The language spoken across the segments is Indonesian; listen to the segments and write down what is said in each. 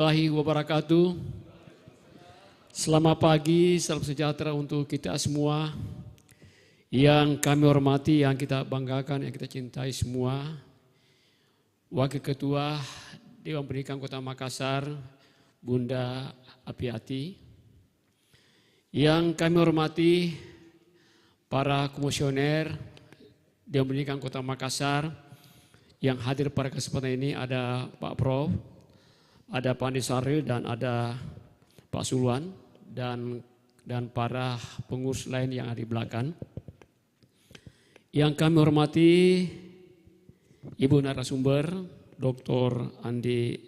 Warahmatullahi wabarakatuh. Selamat pagi, salam sejahtera untuk kita semua. Yang kami hormati, yang kita banggakan, yang kita cintai semua. Wakil Ketua Dewan Pendidikan Kota Makassar, Bunda Apiati. Yang kami hormati, para komisioner Dewan Pendidikan Kota Makassar. Yang hadir pada kesempatan ini ada Pak Prof, ada Pak Andi Saril, dan ada Pak Sulwan, dan para pengurus lain yang ada di belakang. Yang kami hormati Ibu narasumber, Dr. Andi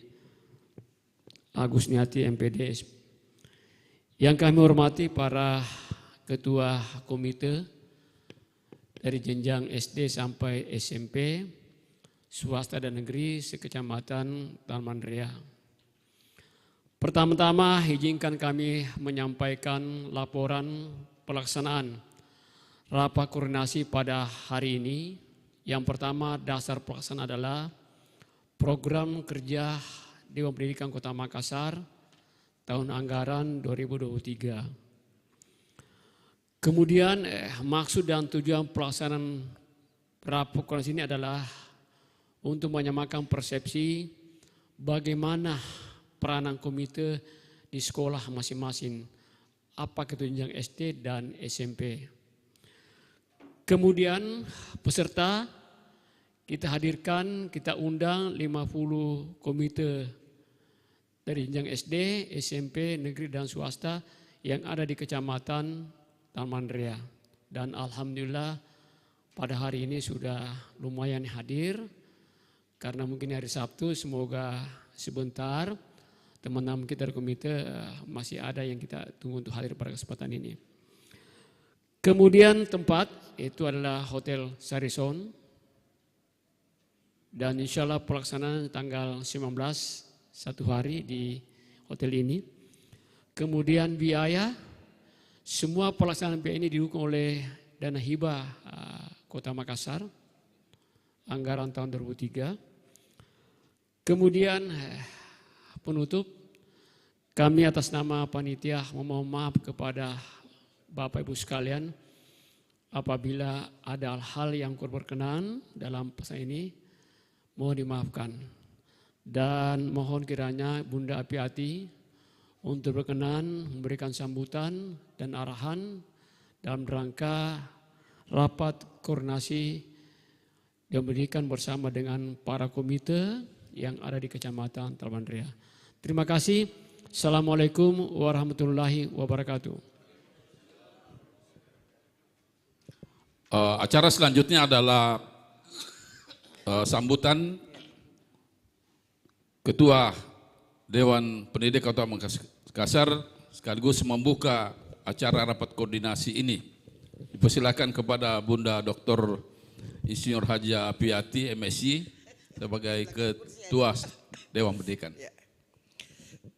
Agusniati, MPD. Yang kami hormati para ketua komite dari jenjang SD sampai SMP, swasta dan negeri sekecamatan Taman Ria. Pertama-tama izinkan kami menyampaikan laporan pelaksanaan rapat koordinasi pada hari ini. Yang pertama, dasar pelaksanaan adalah program kerja Dewan Pendidikan Kota Makassar tahun anggaran 2023. Kemudian maksud dan tujuan pelaksanaan rapat koordinasi ini adalah untuk menyamakan persepsi bagaimana peranan komite di sekolah masing-masing, apa itu jenjang SD dan SMP. Kemudian peserta kita hadirkan, kita undang 50 komite dari jenjang SD, SMP, negeri dan swasta yang ada di Kecamatan Taman Ria. Dan alhamdulillah pada hari ini sudah lumayan hadir. Karena mungkin hari Sabtu, semoga sebentar teman-teman kita dari komite masih ada yang kita tunggu untuk hadir pada kesempatan ini. Kemudian tempat itu adalah Hotel Sarison. Dan insya Allah pelaksanaan tanggal 19, satu hari di hotel ini. Kemudian biaya, semua pelaksanaan biaya ini didukung oleh dana hibah Kota Makassar, anggaran tahun 2003. Kemudian penutup, kami atas nama panitia memohon maaf kepada Bapak Ibu sekalian apabila ada hal yang kurang berkenan dalam pesan ini, mohon dimaafkan. Dan mohon kiranya Bunda Apiati untuk berkenan memberikan sambutan dan arahan dalam rangka rapat koordinasi yang berdirikan bersama dengan para komite yang ada di Kecamatan Taman Ria. Terima kasih. Assalamualaikum warahmatullahi wabarakatuh. Acara selanjutnya adalah sambutan Ketua Dewan Pendidikan Kota Makassar sekaligus membuka acara rapat koordinasi ini. Dipersilakan kepada Bunda Dr. Insinyur Haji Apiati, MSc, sebagai Ketua Dewan Pendidikan.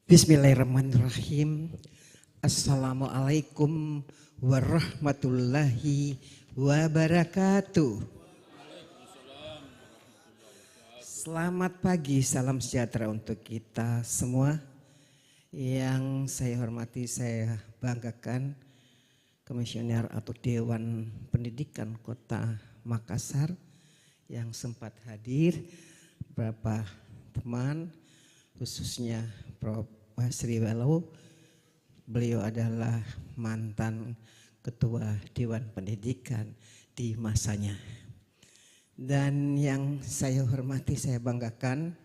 Bismillahirrahmanirrahim. Assalamualaikum warahmatullahi wabarakatuh. Selamat pagi, salam sejahtera untuk kita semua. Yang saya hormati, saya banggakan Komisioner atau Dewan Pendidikan Kota Makassar yang sempat hadir, beberapa teman, khususnya Prof. Basri Walau. Beliau adalah mantan Ketua Dewan Pendidikan di masanya. Dan yang saya hormati, saya banggakan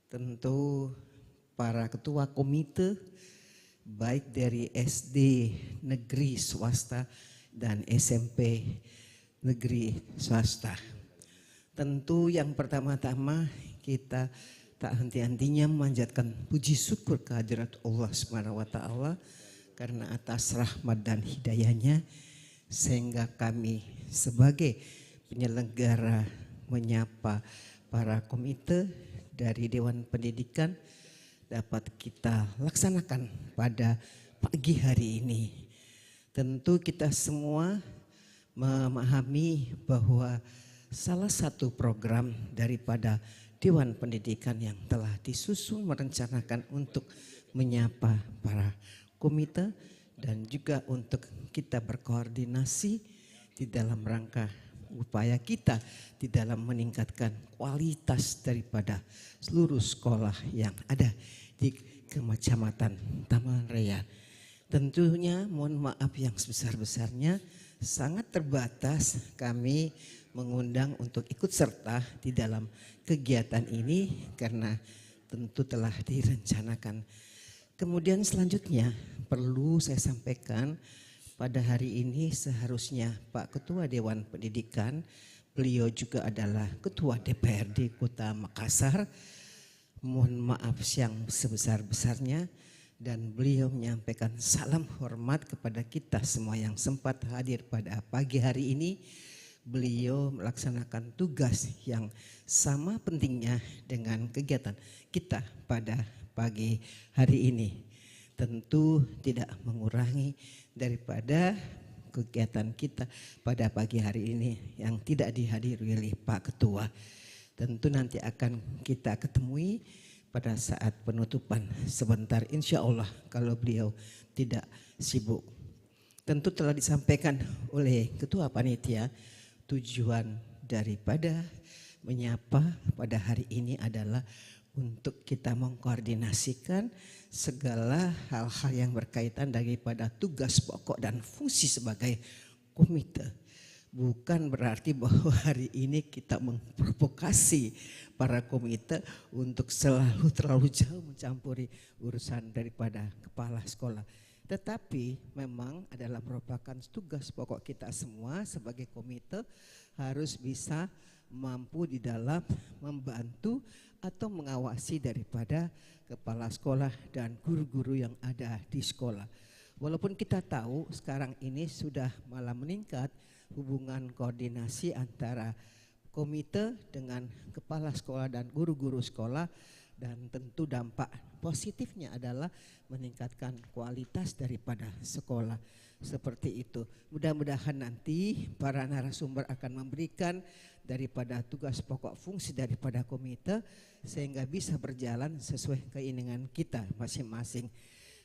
tentu para ketua komite baik dari SD negeri swasta dan SMP negeri swasta. Tentu yang pertama-tama kita tak henti-hentinya memanjatkan puji syukur kehadirat Allah SWT karena atas rahmat dan hidayahnya sehingga kami sebagai penyelenggara menyapa para komite dari Dewan Pendidikan dapat kita laksanakan pada pagi hari ini. Tentu kita semua memahami bahwa salah satu program daripada Dewan Pendidikan yang telah disusun merencanakan untuk menyapa para komite dan juga untuk kita berkoordinasi di dalam rangka upaya kita di dalam meningkatkan kualitas daripada seluruh sekolah yang ada di Kecamatan Taman Raya. Tentunya mohon maaf yang sebesar-besarnya, sangat terbatas kami mengundang untuk ikut serta di dalam kegiatan ini karena tentu telah direncanakan. Kemudian selanjutnya perlu saya sampaikan pada hari ini seharusnya Pak Ketua Dewan Pendidikan, beliau juga adalah Ketua DPRD Kota Makassar, mohon maaf yang sebesar-besarnya, dan beliau menyampaikan salam hormat kepada kita semua yang sempat hadir pada pagi hari ini. Beliau melaksanakan tugas yang sama pentingnya dengan kegiatan kita pada pagi hari ini. Tentu tidak mengurangi daripada kegiatan kita pada pagi hari ini yang tidak dihadiri oleh Pak Ketua. Tentu nanti akan kita ketemui pada saat penutupan sebentar, insya Allah kalau beliau tidak sibuk. Tentu telah disampaikan oleh Ketua Panitia, tujuan daripada menyapa pada hari ini adalah untuk kita mengkoordinasikan segala hal-hal yang berkaitan daripada tugas pokok dan fungsi sebagai komite. Bukan berarti bahwa hari ini kita memprovokasi para komite untuk selalu terlalu jauh mencampuri urusan daripada kepala sekolah. Tetapi memang adalah merupakan tugas pokok kita semua sebagai komite harus bisa mampu di dalam membantu atau mengawasi daripada kepala sekolah dan guru-guru yang ada di sekolah. Walaupun kita tahu sekarang ini sudah malah meningkat hubungan koordinasi antara komite dengan kepala sekolah dan guru-guru sekolah, dan tentu dampak positifnya adalah meningkatkan kualitas daripada sekolah. Seperti itu. Mudah-mudahan nanti para narasumber akan memberikan daripada tugas pokok fungsi daripada komite sehingga bisa berjalan sesuai keinginan kita masing-masing.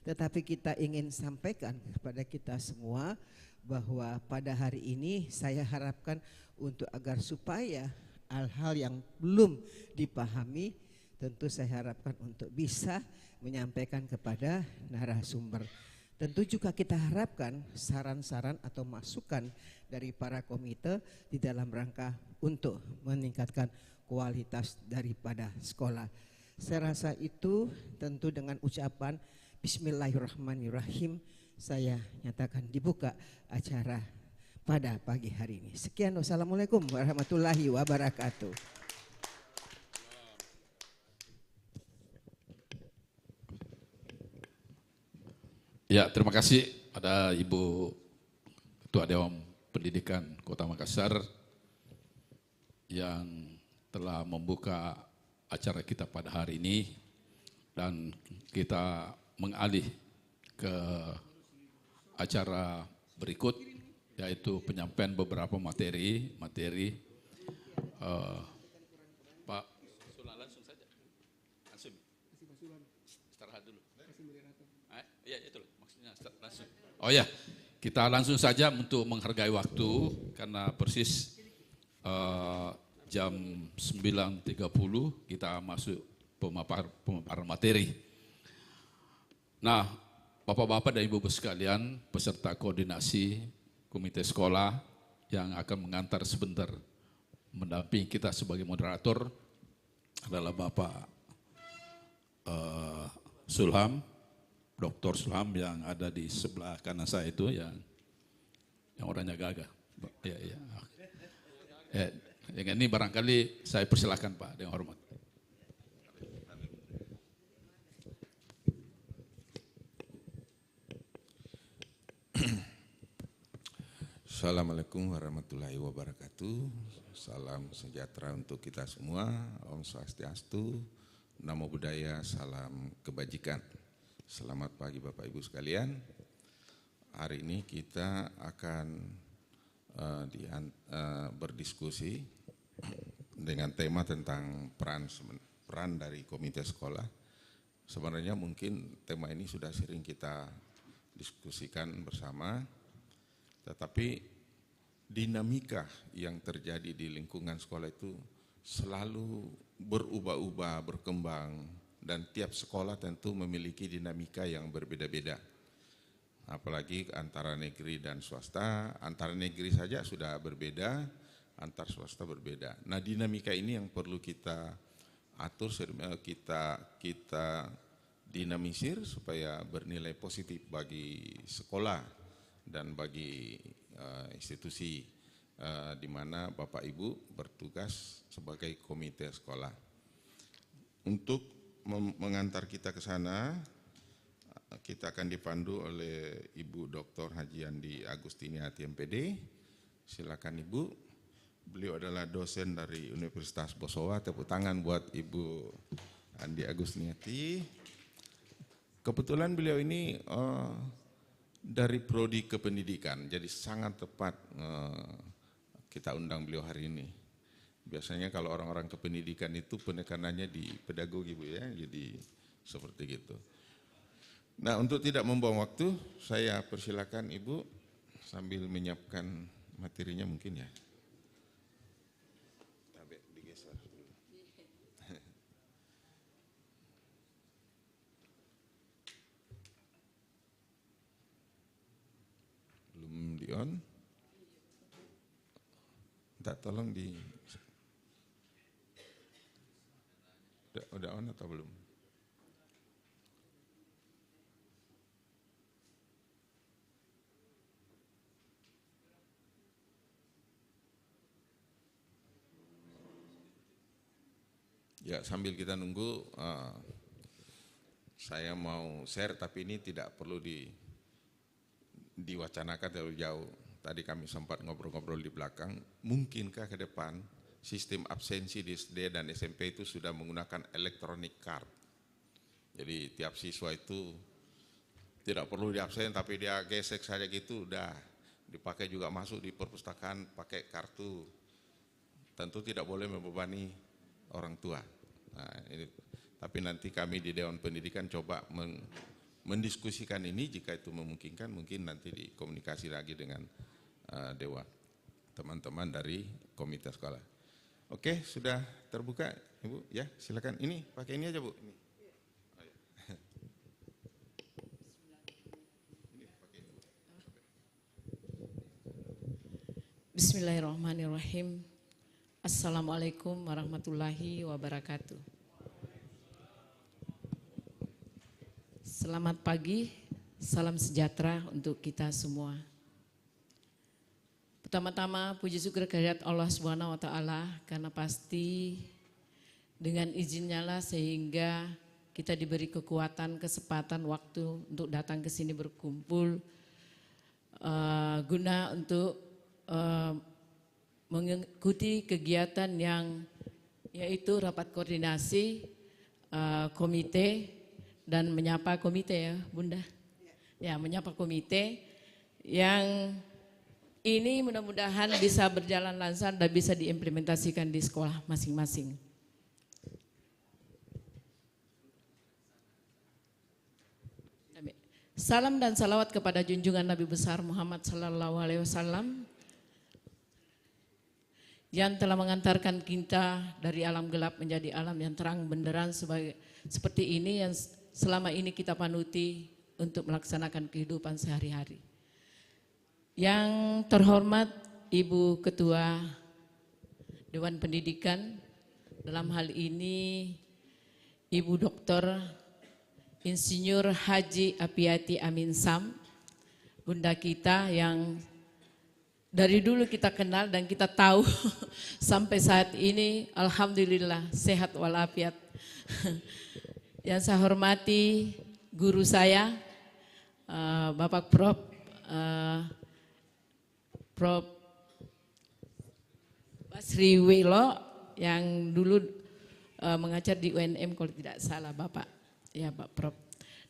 Tetapi kita ingin sampaikan kepada kita semua bahwa pada hari ini saya harapkan untuk agar supaya hal-hal yang belum dipahami tentu saya harapkan untuk bisa menyampaikan kepada narasumber. Tentu juga kita harapkan saran-saran atau masukan dari para komite di dalam rangka untuk meningkatkan kualitas daripada sekolah. Saya rasa itu tentu dengan ucapan Bismillahirrahmanirrahim saya nyatakan dibuka acara pada pagi hari ini. Sekian, wassalamualaikum warahmatullahi wabarakatuh. Ya, terima kasih pada Ibu Ketua Dewan Pendidikan Kota Makassar yang telah membuka acara kita pada hari ini, dan kita mengalih ke acara berikut yaitu penyampaian beberapa materi. Pak Sulan langsung saja, langsung istirahat dulu. Ya itu maksudnya langsung. Oh ya, kita langsung saja untuk menghargai waktu karena persis jam 9.30 kita masuk pemaparan materi. Nah, Bapak-bapak dan Ibu-ibu sekalian, peserta koordinasi komite sekolah yang akan mengantar sebentar mendampingi kita sebagai moderator adalah Bapak Sulham, Dr. Sulham yang ada di sebelah kanan saya itu yang orangnya gagah. Yang ini barangkali saya persilakan Pak dengan hormat. Assalamualaikum warahmatullahi wabarakatuh. Salam sejahtera untuk kita semua. Om Swastiastu, Namo Buddhaya, salam kebajikan. Selamat pagi Bapak Ibu sekalian. Hari ini kita akan berdiskusi dengan tema tentang peran dari komite sekolah. Sebenarnya mungkin tema ini sudah sering kita diskusikan bersama, tetapi dinamika yang terjadi di lingkungan sekolah itu selalu berubah-ubah, berkembang, dan tiap sekolah tentu memiliki dinamika yang berbeda-beda. Apalagi antara negeri dan swasta, antara negeri saja sudah berbeda, antar swasta berbeda. Nah, dinamika ini yang perlu kita atur, kita dinamisir supaya bernilai positif bagi sekolah dan bagi institusi di mana Bapak Ibu bertugas sebagai komite sekolah. Untuk mengantar kita ke sana, kita akan dipandu oleh Ibu Dr. Haji Andi Agustiniati MPD. Silakan Ibu. Beliau adalah dosen dari Universitas Bosowa. Tepuk tangan buat Ibu Andi Agustiniati. Kebetulan beliau ini dari prodi kependidikan, jadi sangat tepat kita undang beliau hari ini. Biasanya kalau orang-orang kependidikan itu penekanannya di pedagogi Bu ya, jadi seperti gitu. Nah, untuk tidak membuang waktu, saya persilakan Ibu sambil menyiapkan materinya mungkin ya. Digeser dulu. Belum di on. Minta tolong di. Udah on atau belum? Ya, sambil kita nunggu, saya mau share, tapi ini tidak perlu diwacanakan terlalu jauh. Tadi kami sempat ngobrol-ngobrol di belakang, mungkinkah ke depan sistem absensi di SD dan SMP itu sudah menggunakan electronic card. Jadi tiap siswa itu tidak perlu diabsen, tapi dia gesek saja gitu, udah dipakai juga masuk di perpustakaan pakai kartu. Tentu tidak boleh membebani orang tua. Nah, ini, tapi nanti kami di Dewan Pendidikan coba mendiskusikan ini, jika itu memungkinkan, mungkin nanti dikomunikasi lagi dengan Dewan, teman-teman dari komite sekolah. Oke, sudah terbuka Ibu, ya silakan. Ini pakai ini aja Bu. Ini. Bismillahirrahmanirrahim. Assalamualaikum warahmatullahi wabarakatuh. Selamat pagi, salam sejahtera untuk kita semua. Pertama-tama puji syukur kehadirat Allah Subhanahu wa taala, karena pasti dengan izinnya lah sehingga kita diberi kekuatan, kesempatan, waktu untuk datang ke sini berkumpul guna untuk mengikuti kegiatan yang yaitu rapat koordinasi komite dan menyapa komite ya Bunda. Ya, menyapa komite yang ini mudah-mudahan bisa berjalan lancar dan bisa diimplementasikan di sekolah masing-masing. Salam dan salawat kepada junjungan Nabi besar Muhammad sallallahu alaihi wasallam yang telah mengantarkan kita dari alam gelap menjadi alam yang terang benderang seperti ini yang selama ini kita panuti untuk melaksanakan kehidupan sehari-hari. Yang terhormat Ibu Ketua Dewan Pendidikan, dalam hal ini Ibu Dr. Insinyur Haji Apiati Amin Sam, Bunda kita yang dari dulu kita kenal dan kita tahu sampai saat ini alhamdulillah sehat walafiat. Yang saya hormati guru saya Bapak Prof. Basri Wilo yang dulu mengajar di UNM kalau tidak salah Bapak, ya Pak Prof.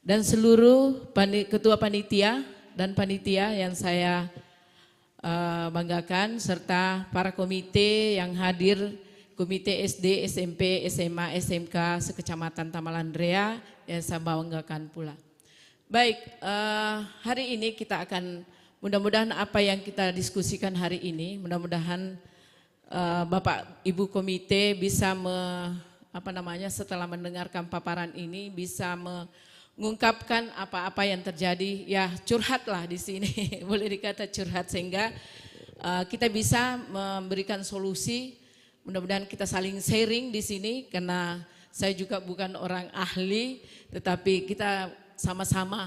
Dan seluruh ketua panitia dan panitia yang saya banggakan serta para komite yang hadir Komite SD, SMP, SMA, SMK sekecamatan Tamalandrea yang saya banggakan pula. Baik, hari ini kita akan mudah-mudahan apa yang kita diskusikan hari ini, mudah-mudahan Bapak Ibu Komite bisa setelah mendengarkan paparan ini bisa mengungkapkan apa-apa yang terjadi, ya curhatlah di sini, boleh dikata curhat sehingga kita bisa memberikan solusi. Mudah-mudahan kita saling sharing di sini karena saya juga bukan orang ahli, tetapi kita sama-sama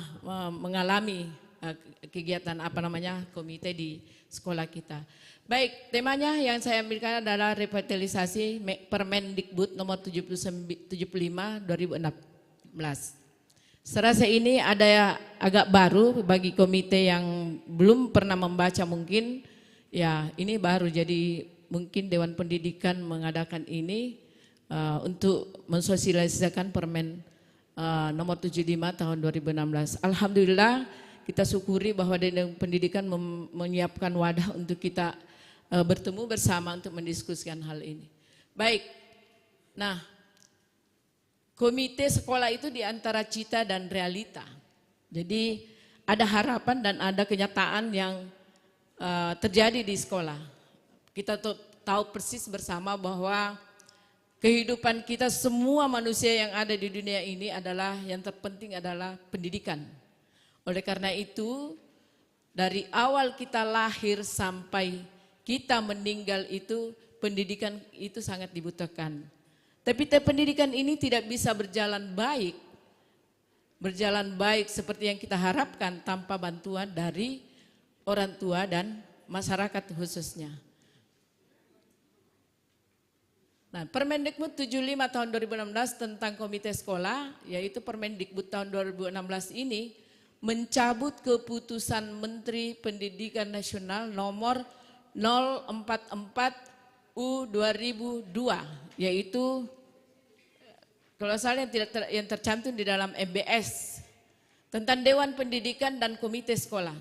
mengalami kegiatan komite di sekolah kita. Baik, temanya yang saya ambilkan adalah revitalisasi Permendikbud nomor 75 2016. Serasa ini ada agak baru bagi komite yang belum pernah membaca mungkin, ya ini baru, jadi mungkin Dewan Pendidikan mengadakan ini untuk mensosialisasikan Permen nomor 75 tahun 2016. Alhamdulillah kita syukuri bahwa Dewan Pendidikan menyiapkan wadah untuk kita bertemu bersama untuk mendiskusikan hal ini. Baik, nah komite sekolah itu diantara cita dan realita. Jadi ada harapan dan ada kenyataan yang terjadi di sekolah. Kita tahu persis bersama bahwa kehidupan kita semua manusia yang ada di dunia ini adalah yang terpenting adalah pendidikan. Oleh karena itu dari awal kita lahir sampai kita meninggal itu pendidikan itu sangat dibutuhkan. Tapi pendidikan ini tidak bisa berjalan baik seperti yang kita harapkan tanpa bantuan dari orang tua dan masyarakat khususnya. Nah, Permendikbud 75 tahun 2016 tentang komite sekolah, yaitu Permendikbud tahun 2016 ini mencabut keputusan Menteri Pendidikan Nasional nomor 044 U2002, yaitu kalau salah yang tercantum di dalam MBS tentang Dewan Pendidikan dan Komite Sekolah.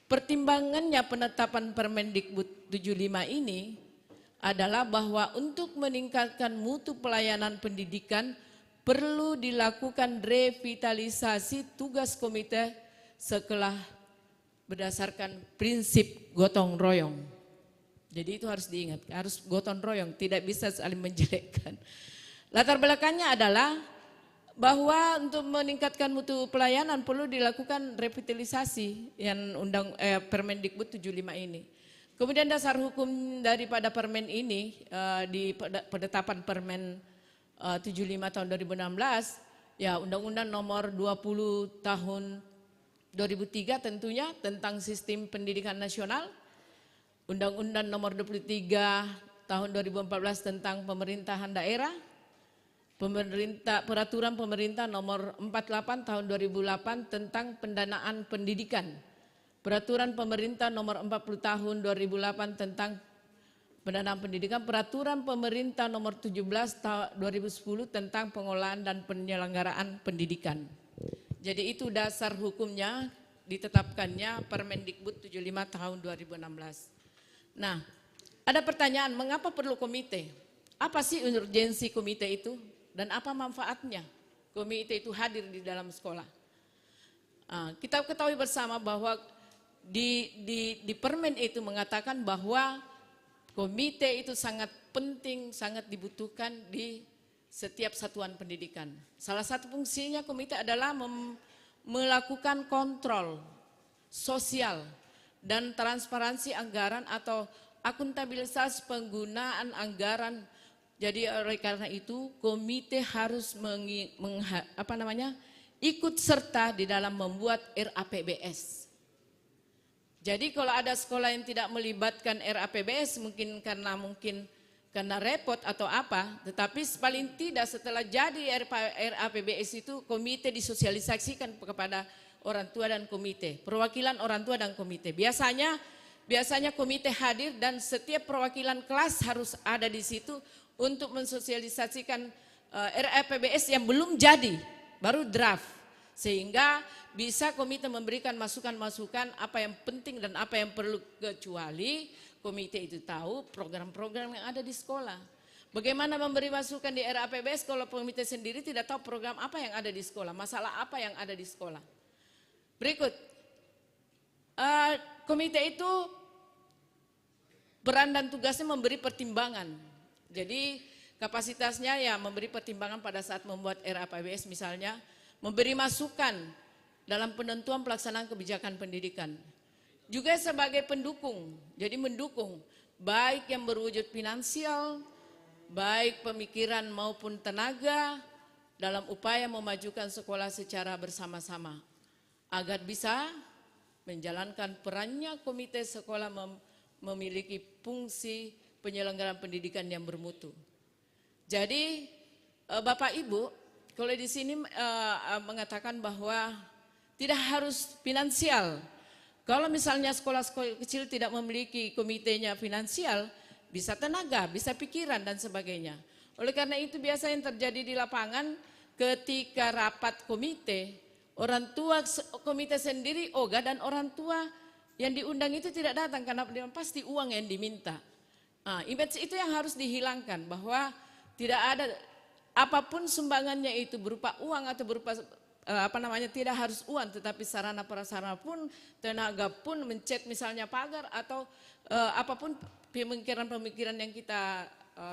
Pertimbangannya penetapan Permendikbud 75 ini adalah bahwa untuk meningkatkan mutu pelayanan pendidikan perlu dilakukan revitalisasi tugas komite setelah berdasarkan prinsip gotong royong. Jadi itu harus diingat, harus gotong royong, tidak bisa saling menjelekkan. Latar belakangnya adalah bahwa untuk meningkatkan mutu pelayanan perlu dilakukan revitalisasi yang Permendikbud 75 ini. Kemudian dasar hukum daripada permen ini di penetapan Permen 75 tahun 2016, ya Undang-Undang nomor 20 tahun 2003 tentunya tentang sistem pendidikan nasional, Undang-Undang nomor 23 tahun 2014 tentang pemerintahan daerah, Peraturan Pemerintah nomor 48 tahun 2008 tentang pendanaan pendidikan, Peraturan Pemerintah nomor 40 tahun 2008 tentang pendanaan pendidikan, Peraturan Pemerintah nomor 17 tahun 2010 tentang pengolahan dan penyelenggaraan pendidikan. Jadi itu dasar hukumnya ditetapkannya Permendikbud 75 tahun 2016. Nah, ada pertanyaan, mengapa perlu komite? Apa sih urgensi komite itu dan apa manfaatnya komite itu hadir di dalam sekolah? Kita ketahui bersama bahwa di permen itu mengatakan bahwa komite itu sangat penting, sangat dibutuhkan di setiap satuan pendidikan. Salah satu fungsinya komite adalah melakukan kontrol sosial dan transparansi anggaran atau akuntabilitas penggunaan anggaran. Jadi oleh karena itu komite harus ikut serta di dalam membuat RAPBS. Jadi kalau ada sekolah yang tidak melibatkan RAPBS mungkin karena repot atau apa, tetapi paling tidak setelah jadi RAPBS itu komite disosialisasikan kepada orang tua dan komite, perwakilan orang tua dan komite. Biasanya komite hadir dan setiap perwakilan kelas harus ada di situ untuk mensosialisasikan RAPBS yang belum jadi, baru draft. Sehingga bisa komite memberikan masukan-masukan apa yang penting dan apa yang perlu, kecuali komite itu tahu program-program yang ada di sekolah. Bagaimana memberi masukan di RAPBS kalau komite sendiri tidak tahu program apa yang ada di sekolah, masalah apa yang ada di sekolah. Berikut, komite itu peran dan tugasnya memberi pertimbangan. Jadi kapasitasnya ya memberi pertimbangan pada saat membuat RAPBS misalnya, memberi masukan dalam penentuan pelaksanaan kebijakan pendidikan. Juga sebagai pendukung, jadi mendukung baik yang berwujud finansial, baik pemikiran maupun tenaga dalam upaya memajukan sekolah secara bersama-sama. Agar bisa menjalankan perannya komite sekolah memiliki fungsi penyelenggaraan pendidikan yang bermutu. Jadi Bapak Ibu, kalau di sini mengatakan bahwa tidak harus finansial. Kalau misalnya sekolah-sekolah kecil tidak memiliki komitenya finansial, bisa tenaga, bisa pikiran dan sebagainya. Oleh karena itu biasa yang terjadi di lapangan ketika rapat komite, orang tua komite sendiri ogah dan orang tua yang diundang itu tidak datang karena pasti uang yang diminta. Image itu yang harus dihilangkan bahwa tidak ada apapun sumbangannya itu berupa uang atau berupa tidak harus uang, tetapi sarana prasarana pun, tenaga pun, mencet misalnya pagar atau apapun pemikiran-pemikiran yang kita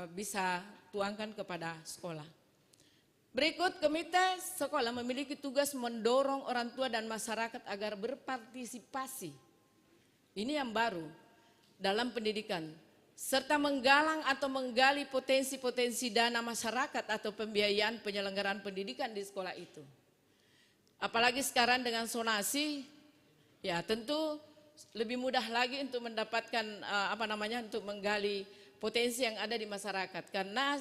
bisa tuangkan kepada sekolah. Berikut, komite sekolah memiliki tugas mendorong orang tua dan masyarakat agar berpartisipasi. Ini yang baru dalam pendidikan, serta menggalang atau menggali potensi-potensi dana masyarakat atau pembiayaan penyelenggaraan pendidikan di sekolah itu. Apalagi sekarang dengan sonasi, ya tentu lebih mudah lagi untuk mendapatkan untuk menggali potensi yang ada di masyarakat. Karena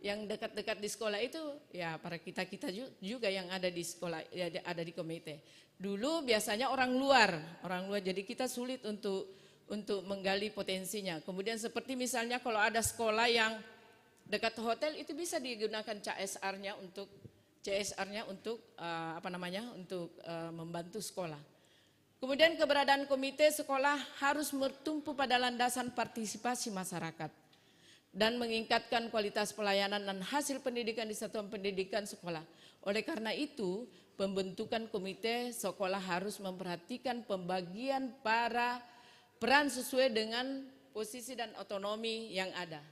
yang dekat-dekat di sekolah itu ya para kita juga yang ada di sekolah, ya, ada di komite. Dulu biasanya orang luar, jadi kita sulit untuk menggali potensinya. Kemudian seperti misalnya kalau ada sekolah yang dekat hotel itu bisa digunakan CSR-nya untuk membantu sekolah. Kemudian keberadaan komite sekolah harus bertumpu pada landasan partisipasi masyarakat dan meningkatkan kualitas pelayanan dan hasil pendidikan di satuan pendidikan sekolah. Oleh karena itu, pembentukan komite sekolah harus memperhatikan pembagian para peran sesuai dengan posisi dan otonomi yang ada.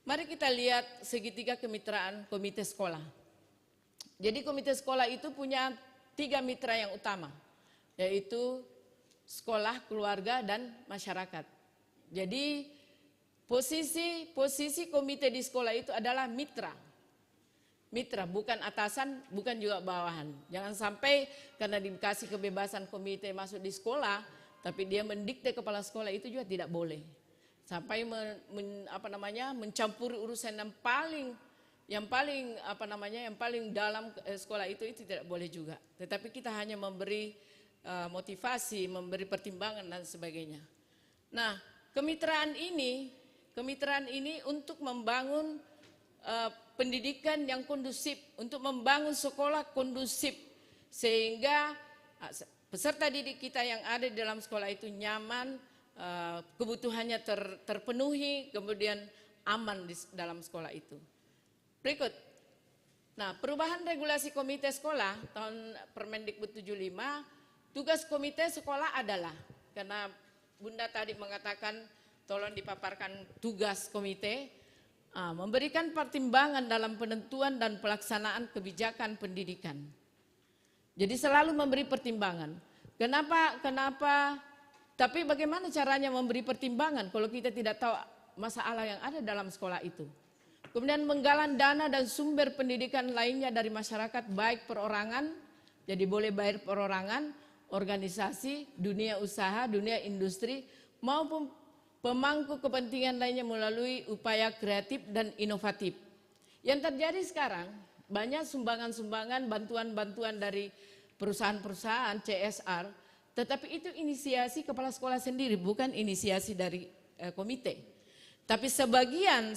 Mari kita lihat segitiga kemitraan komite sekolah. Jadi komite sekolah itu punya 3 mitra yang utama, yaitu sekolah, keluarga, dan masyarakat. Jadi posisi komite di sekolah itu adalah mitra. Mitra, bukan atasan, bukan juga bawahan. Jangan sampai karena dikasih kebebasan komite masuk di sekolah, tapi dia mendikte kepala sekolah, itu juga tidak boleh. Sampai mencampuri urusan yang paling dalam sekolah itu tidak boleh juga. Tetapi kita hanya memberi motivasi, memberi pertimbangan dan sebagainya. Nah, kemitraan ini untuk membangun pendidikan yang kondusif, untuk membangun sekolah kondusif sehingga peserta didik kita yang ada di dalam sekolah itu nyaman, kebutuhannya terpenuhi, kemudian aman di dalam sekolah itu. Berikut. Nah, perubahan regulasi komite sekolah tahun Permendikbud 75, tugas komite sekolah adalah, karena Bunda tadi mengatakan tolong dipaparkan tugas komite, memberikan pertimbangan dalam penentuan dan pelaksanaan kebijakan pendidikan. Jadi selalu memberi pertimbangan. Kenapa? Tapi bagaimana caranya memberi pertimbangan kalau kita tidak tahu masalah yang ada dalam sekolah itu. Kemudian menggalang dana dan sumber pendidikan lainnya dari masyarakat, baik perorangan, jadi boleh bayar perorangan, organisasi, dunia usaha, dunia industri, maupun pemangku kepentingan lainnya melalui upaya kreatif dan inovatif. Yang terjadi sekarang, banyak sumbangan-sumbangan, bantuan-bantuan dari perusahaan-perusahaan CSR, tetapi itu inisiasi kepala sekolah sendiri, bukan inisiasi dari komite. Tapi sebagian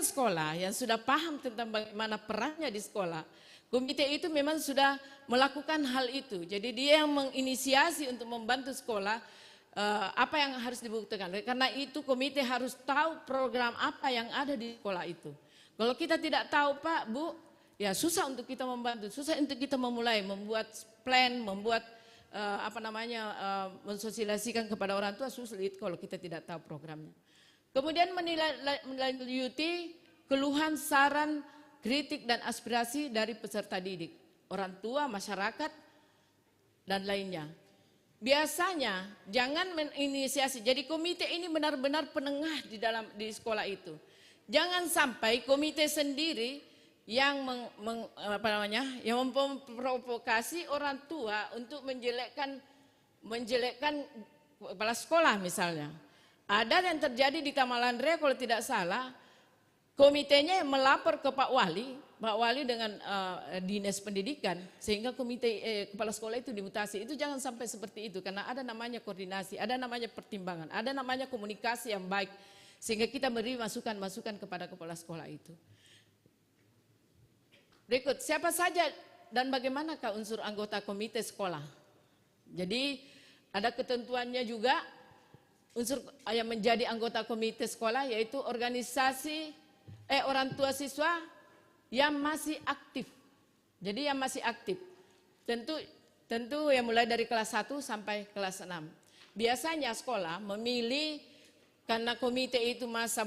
sekolah yang sudah paham tentang bagaimana perannya di sekolah, komite itu memang sudah melakukan hal itu. Jadi dia yang menginisiasi untuk membantu sekolah apa yang harus dibuktikan. Karena itu komite harus tahu program apa yang ada di sekolah itu. Kalau kita tidak tahu Pak, Bu, ya susah untuk kita membantu, susah untuk kita memulai, membuat plan, membuat mensosialisasikan kepada orang tua sulit kalau kita tidak tahu programnya. Kemudian melanjuti keluhan, saran, kritik dan aspirasi dari peserta didik, orang tua, masyarakat dan lainnya. Biasanya jangan menginisiasi. Jadi komite ini benar-benar penengah di sekolah itu. Jangan sampai komite sendiri yang yang memprovokasi orang tua untuk menjelekkan kepala sekolah misalnya. Ada yang terjadi di Kamalandria kalau tidak salah, komitenya melapor ke Pak Wali dengan dinas pendidikan sehingga kepala sekolah itu dimutasi. Itu jangan sampai seperti itu karena ada namanya koordinasi, ada namanya pertimbangan, ada namanya komunikasi yang baik sehingga kita beri masukan-masukan kepada kepala sekolah itu. Berikut, siapa saja dan bagaimanakah unsur anggota komite sekolah? Jadi ada ketentuannya juga unsur yang menjadi anggota komite sekolah yaitu organisasi orang tua siswa yang masih aktif. Jadi yang masih aktif. Tentu yang mulai dari kelas 1 sampai kelas 6. Biasanya sekolah memilih karena komite itu masa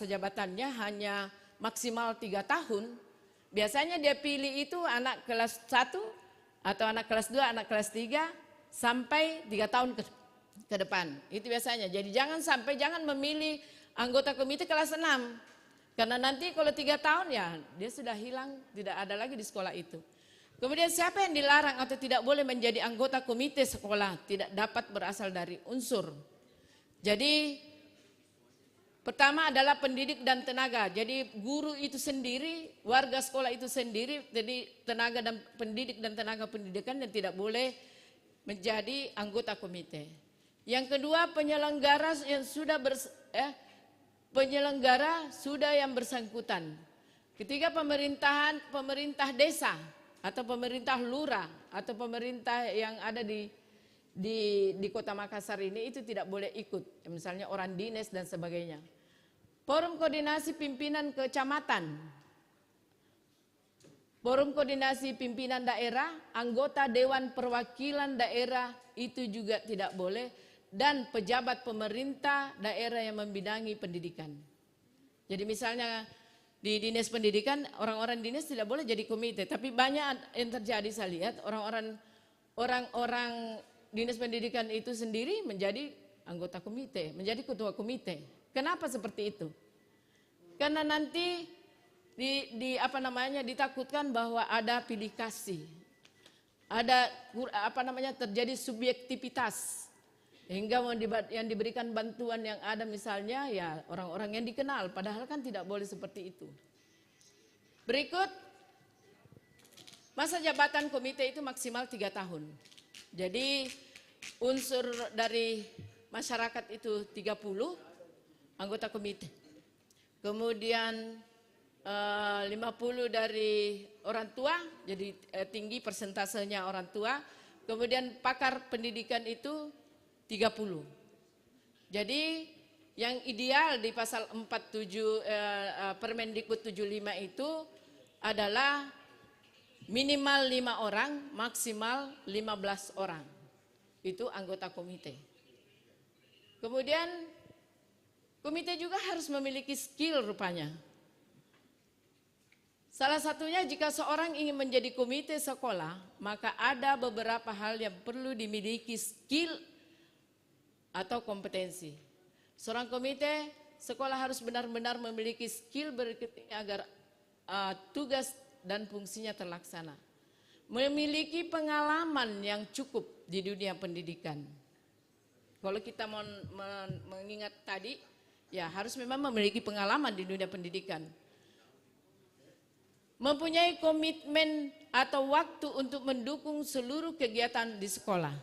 jabatannya hanya maksimal 3 tahun. Biasanya dia pilih itu anak kelas 1 atau anak kelas 2, anak kelas 3 sampai 3 tahun ke depan. Itu biasanya. Jadi jangan memilih anggota komite kelas 6. Karena nanti kalau 3 tahun ya dia sudah hilang, tidak ada lagi di sekolah itu. Kemudian siapa yang dilarang atau tidak boleh menjadi anggota komite sekolah? Tidak dapat berasal dari unsur. Jadi pertama adalah pendidik dan tenaga. Jadi guru itu sendiri, warga sekolah itu sendiri, jadi tenaga dan tenaga pendidikan yang tidak boleh menjadi anggota komite. Yang kedua penyelenggara yang yang bersangkutan. Ketika pemerintah desa atau pemerintah lurah atau pemerintah yang ada di Kota Makassar ini itu tidak boleh ikut. Misalnya orang dinas dan sebagainya. Forum koordinasi pimpinan kecamatan, forum koordinasi pimpinan daerah, anggota dewan perwakilan daerah itu juga tidak boleh, dan pejabat pemerintah daerah yang membidangi pendidikan. Jadi misalnya di dinas pendidikan, orang-orang dinas tidak boleh jadi komite, tapi banyak yang terjadi saya lihat orang-orang dinas pendidikan itu sendiri menjadi anggota komite, menjadi ketua komite. Kenapa seperti itu? Karena nanti ditakutkan bahwa ada pilih kasih, ada terjadi subjektivitas, hingga yang diberikan bantuan yang ada misalnya ya orang-orang yang dikenal, padahal kan tidak boleh seperti itu. Berikut, masa jabatan komite itu maksimal 3 tahun. Jadi unsur dari masyarakat itu 30 anggota komite. Kemudian 50 dari orang tua, jadi tinggi persentasenya orang tua. Kemudian pakar pendidikan itu 30. Jadi yang ideal di pasal 47 Permendikbud 75 itu adalah minimal 5 orang, maksimal 15 orang. Itu anggota komite. Kemudian komite juga harus memiliki skill rupanya. Salah satunya jika seorang ingin menjadi komite sekolah, maka ada beberapa hal yang perlu dimiliki skill atau kompetensi. Seorang komite sekolah harus benar-benar memiliki skill berikut ini agar tugas dan fungsinya terlaksana. Memiliki pengalaman yang cukup di dunia pendidikan. Kalau kita mengingat tadi, ya harus memang memiliki pengalaman di dunia pendidikan. Mempunyai komitmen atau waktu untuk mendukung seluruh kegiatan di sekolah.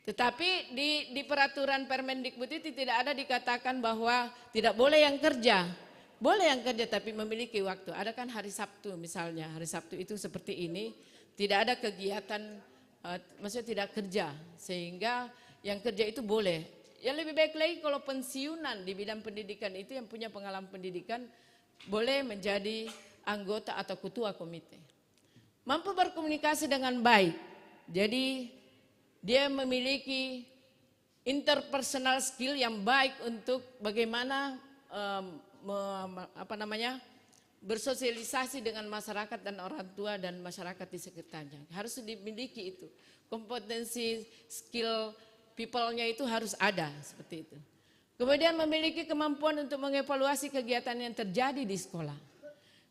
Tetapi di peraturan Permendikbud itu tidak ada dikatakan bahwa tidak boleh yang kerja. Boleh yang kerja tapi memiliki waktu. Ada kan hari Sabtu misalnya, hari Sabtu itu seperti ini, tidak ada kegiatan maksudnya tidak kerja, sehingga yang kerja itu boleh. Yang lebih baik lagi kalau pensiunan di bidang pendidikan itu yang punya pengalaman pendidikan boleh menjadi anggota atau ketua komite. Mampu berkomunikasi dengan baik, jadi dia memiliki interpersonal skill yang baik untuk bagaimana bersosialisasi dengan masyarakat dan orang tua dan masyarakat di sekitarnya. Harus dimiliki itu. Kompetensi skill people-nya itu harus ada seperti itu. Kemudian memiliki kemampuan untuk mengevaluasi kegiatan yang terjadi di sekolah.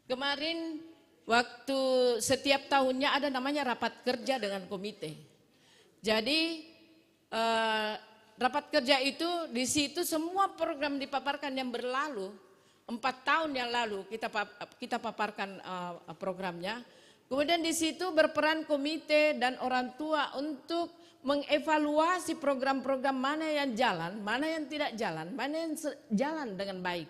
Kemarin waktu setiap tahunnya ada namanya rapat kerja dengan komite. Jadi rapat kerja itu di situ semua program dipaparkan yang berlalu. 4 tahun yang lalu kita paparkan programnya. Kemudian di situ berperan komite dan orang tua untuk mengevaluasi program-program mana yang jalan, mana yang tidak jalan, mana yang jalan dengan baik.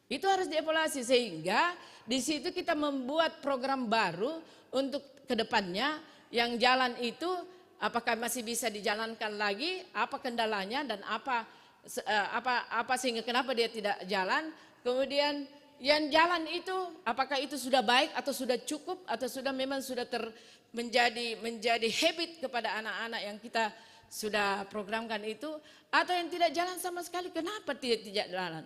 Itu harus dievaluasi sehingga di situ kita membuat program baru untuk kedepannya yang jalan itu apakah masih bisa dijalankan lagi, apa kendalanya dan apa sehingga kenapa dia tidak jalan. Kemudian yang jalan itu apakah itu sudah baik atau sudah cukup atau sudah memang sudah menjadi habit kepada anak-anak yang kita sudah programkan itu, atau yang tidak jalan sama sekali, kenapa tidak jalan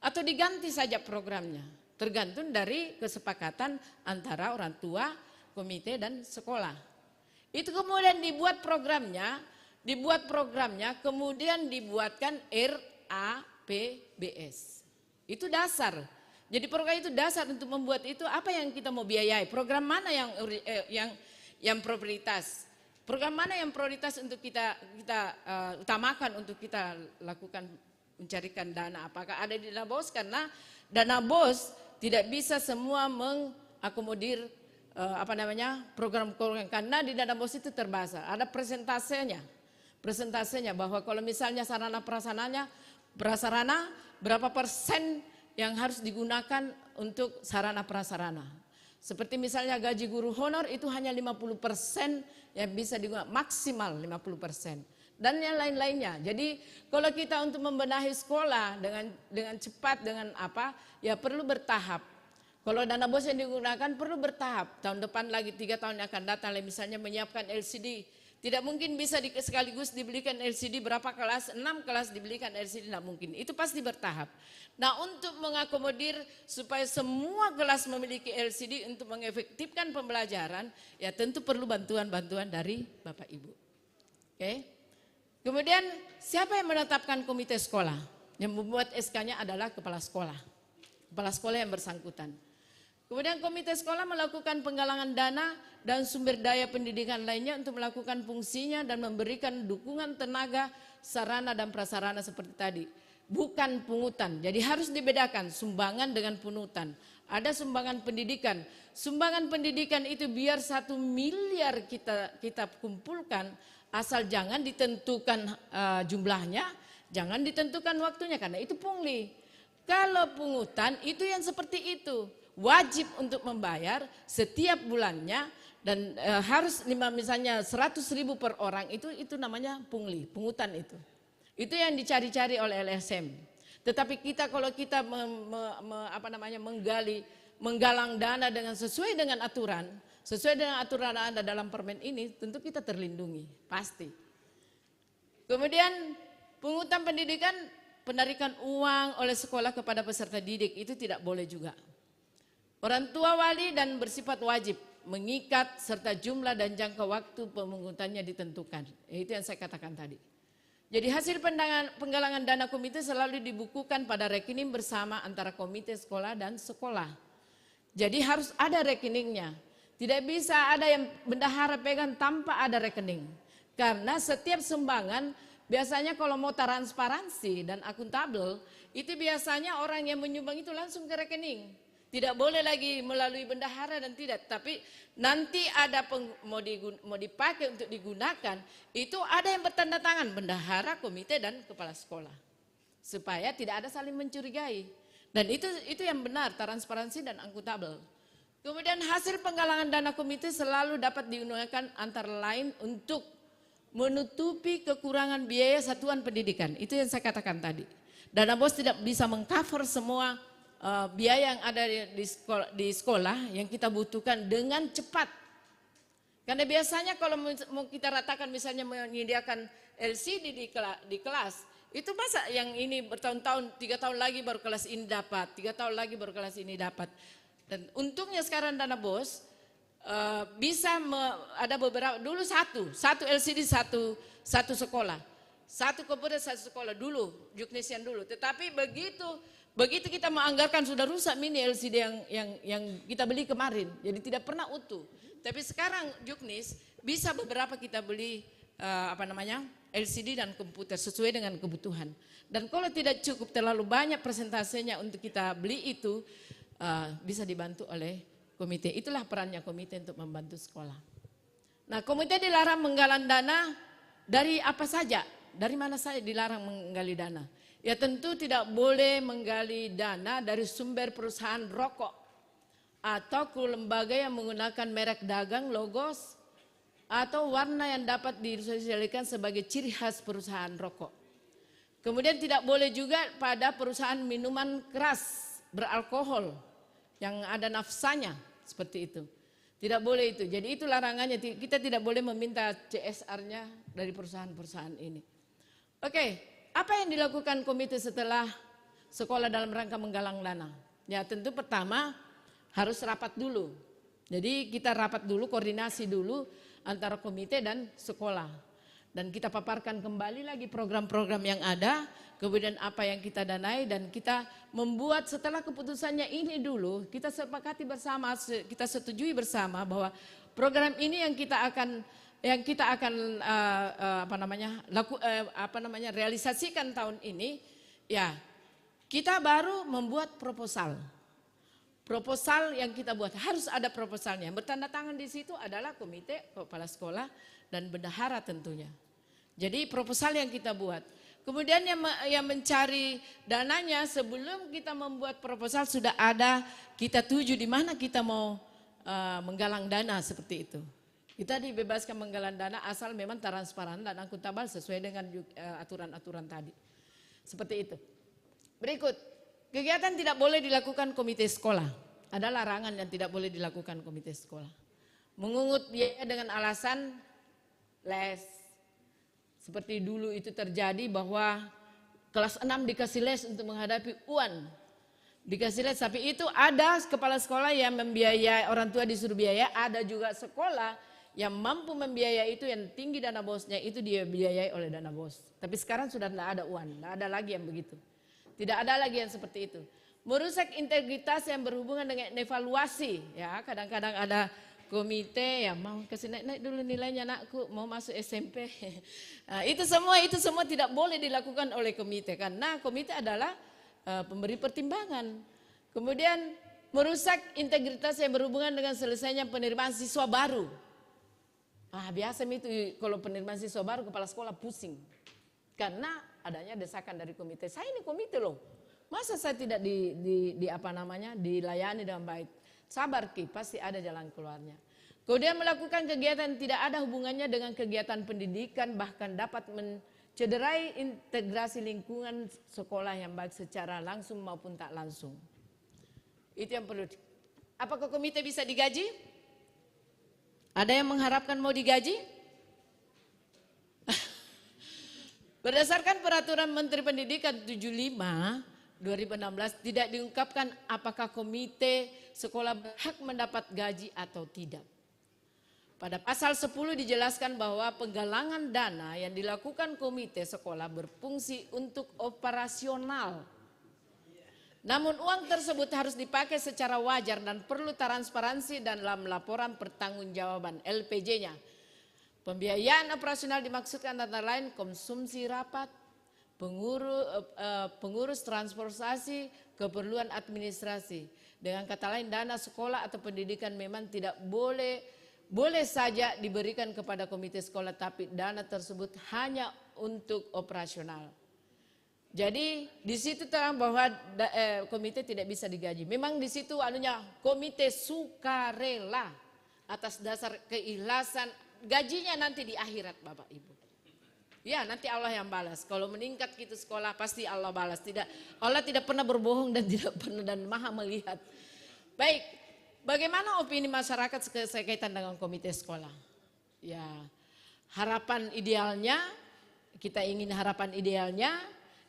atau diganti saja programnya, tergantung dari kesepakatan antara orang tua, komite dan sekolah. Itu kemudian dibuat programnya, kemudian dibuatkan RAPBS. Itu dasar. Jadi program itu dasar untuk membuat itu apa yang kita mau biayai, program mana yang prioritas, program mana yang prioritas untuk kita utamakan untuk kita lakukan mencarikan dana. Apakah ada di dana BOS, karena dana BOS tidak bisa semua mengakomodir program-program, karena di dana BOS itu terbatas. Ada presentasenya bahwa kalau misalnya sarana prasarana berapa persen yang harus digunakan untuk sarana prasarana. Seperti misalnya gaji guru honor itu hanya 50% yang bisa digunakan, maksimal 50%. Dan yang lain-lainnya. Jadi kalau kita untuk membenahi sekolah dengan cepat, dengan ya perlu bertahap. Kalau dana BOS yang digunakan perlu bertahap. Tahun depan lagi 3 tahun yang akan datang, misalnya menyiapkan LCD. Tidak mungkin bisa sekaligus dibelikan LCD berapa kelas, 6 kelas dibelikan LCD, tidak mungkin. Itu pasti bertahap. Nah, untuk mengakomodir supaya semua kelas memiliki LCD untuk mengefektifkan pembelajaran, ya tentu perlu bantuan-bantuan dari Bapak Ibu. Oke. Kemudian siapa yang menetapkan komite sekolah? Yang membuat SK-nya adalah kepala sekolah. Kepala sekolah yang bersangkutan. Kemudian komite sekolah melakukan penggalangan dana dan sumber daya pendidikan lainnya untuk melakukan fungsinya dan memberikan dukungan tenaga, sarana dan prasarana seperti tadi. Bukan pungutan, jadi harus dibedakan sumbangan dengan pungutan. Ada sumbangan pendidikan. Sumbangan pendidikan itu biar 1 miliar kita kumpulkan, asal jangan ditentukan jumlahnya, jangan ditentukan waktunya, karena itu pungli. Kalau pungutan itu yang seperti itu. Wajib untuk membayar setiap bulannya dan harus misalnya 100.000 per orang, itu namanya pungli, pungutan itu. Itu yang dicari-cari oleh LSM. Tetapi kalau kita menggalang dana sesuai dengan aturan ada dalam permen ini, tentu kita terlindungi, pasti. Kemudian pungutan pendidikan, penarikan uang oleh sekolah kepada peserta didik itu tidak boleh juga. Orang tua wali dan bersifat wajib mengikat serta jumlah dan jangka waktu pemungutannya ditentukan. Itu yang saya katakan tadi. Jadi hasil penggalangan dana komite selalu dibukukan pada rekening bersama antara komite sekolah dan sekolah. Jadi harus ada rekeningnya. Tidak bisa ada yang bendahara pegang tanpa ada rekening. Karena setiap sumbangan biasanya kalau mau transparansi dan akuntabel, itu biasanya orang yang menyumbang itu langsung ke rekening. Tidak boleh lagi melalui bendahara dan tidak. Tapi nanti ada mau dipakai untuk digunakan, itu ada yang bertanda tangan bendahara, komite dan kepala sekolah. Supaya tidak ada saling mencurigai. Dan itu yang benar, transparansi dan akuntabel. Kemudian hasil penggalangan dana komite selalu dapat digunakan antara lain untuk menutupi kekurangan biaya satuan pendidikan. Itu yang saya katakan tadi. Dana BOS tidak bisa mengcover semua biaya yang ada di sekolah yang kita butuhkan dengan cepat. Karena biasanya kalau mau kita ratakan misalnya menyediakan LCD di kelas, itu masa yang ini bertahun-tahun, 3 tahun lagi baru kelas ini dapat, 3 tahun lagi baru kelas ini dapat. Dan untungnya sekarang dana BOS bisa ada beberapa, dulu satu LCD satu sekolah, satu komputer satu sekolah dulu, Juknisian dulu. Tetapi begitu kita menganggarkan sudah rusak mini LCD yang kita beli kemarin, jadi tidak pernah utuh. Tapi sekarang Juknis bisa beberapa kita beli LCD dan komputer sesuai dengan kebutuhan. Dan kalau tidak cukup terlalu banyak persentasenya untuk kita beli itu, bisa dibantu oleh komite. Itulah perannya komite untuk membantu sekolah. Nah, komite dilarang menggalang dana dari apa saja, dari mana saja dilarang menggali dana. Ya tentu tidak boleh menggali dana dari sumber perusahaan rokok atau lembaga yang menggunakan merek dagang, logos, atau warna yang dapat disosialisasikan sebagai ciri khas perusahaan rokok. Kemudian tidak boleh juga pada perusahaan minuman keras beralkohol yang ada nafsanya seperti itu. Tidak boleh itu. Jadi itu larangannya. Kita tidak boleh meminta CSR-nya dari perusahaan-perusahaan ini. Oke, apa yang dilakukan komite setelah sekolah dalam rangka menggalang dana? Ya tentu pertama harus rapat dulu. Jadi kita rapat dulu, koordinasi dulu antara komite dan sekolah. Dan kita paparkan kembali lagi program-program yang ada, kemudian apa yang kita danai, dan kita membuat setelah keputusannya ini dulu, kita sepakati bersama, kita setujui bersama bahwa program ini yang kita akan realisasikan tahun ini, ya kita baru membuat proposal. Proposal yang kita buat harus ada proposalnya. Bertanda tangan di situ adalah komite, kepala sekolah, dan bendahara tentunya. Jadi proposal yang kita buat. Kemudian yang mencari dananya sebelum kita membuat proposal sudah ada, kita tuju di mana kita mau menggalang dana seperti itu. Kita dibebaskan menggalang dana asal memang transparan dan akuntabel sesuai dengan aturan-aturan tadi. Seperti itu. Berikut, kegiatan tidak boleh dilakukan komite sekolah. Ada larangan yang tidak boleh dilakukan komite sekolah. Mengungut biaya dengan alasan les. Seperti dulu itu terjadi bahwa kelas 6 dikasih les untuk menghadapi UAN. Dikasih les, tapi itu ada kepala sekolah yang membiayai, orang tua disuruh biaya, ada juga sekolah yang mampu membiayai itu, yang tinggi dana bosnya itu dia biayai oleh dana bos. Tapi sekarang sudah tidak ada UAN, tidak ada lagi yang begitu. Tidak ada lagi yang seperti itu. Merusak integritas yang berhubungan dengan evaluasi. Ya, kadang-kadang ada komite ya mau kasih naik dulu nilainya anakku mau masuk SMP. Nah, itu semua tidak boleh dilakukan oleh komite karena komite adalah pemberi pertimbangan. Kemudian merusak integritas yang berhubungan dengan selesainya penerimaan siswa baru. Biasa itu kalau penerimaan siswa baru kepala sekolah pusing karena adanya desakan dari komite. Saya ini komite loh, masa saya tidak dilayani dengan baik? Sabar Ki, pasti ada jalan keluarnya. Kemudian melakukan kegiatan tidak ada hubungannya dengan kegiatan pendidikan, bahkan dapat mencederai integrasi lingkungan sekolah yang baik secara langsung maupun tak langsung. Itu yang perlu. Apakah komite bisa digaji? Ada yang mengharapkan mau digaji? Berdasarkan peraturan Menteri Pendidikan 75/2016 tidak diungkapkan apakah komite sekolah berhak mendapat gaji atau tidak. Pada pasal 10 dijelaskan bahwa penggalangan dana yang dilakukan komite sekolah berfungsi untuk operasional. Namun uang tersebut harus dipakai secara wajar dan perlu transparansi dalam laporan pertanggungjawaban LPJ-nya. Pembiayaan operasional dimaksudkan antara lain konsumsi rapat, pengurus transportasi, keperluan administrasi. Dengan kata lain, dana sekolah atau pendidikan memang tidak boleh saja diberikan kepada komite sekolah, tapi dana tersebut hanya untuk operasional. Jadi di situ terang bahwa komite tidak bisa digaji. Memang di situ anunya komite sukarela atas dasar keikhlasan, gajinya nanti di akhirat Bapak Ibu. Ya nanti Allah yang balas. Kalau meningkat gitu sekolah pasti Allah balas. Allah tidak pernah berbohong dan tidak pernah dan maha melihat. Baik, bagaimana opini masyarakat sekaitan dengan komite sekolah? Ya harapan idealnya, kita ingin harapan idealnya,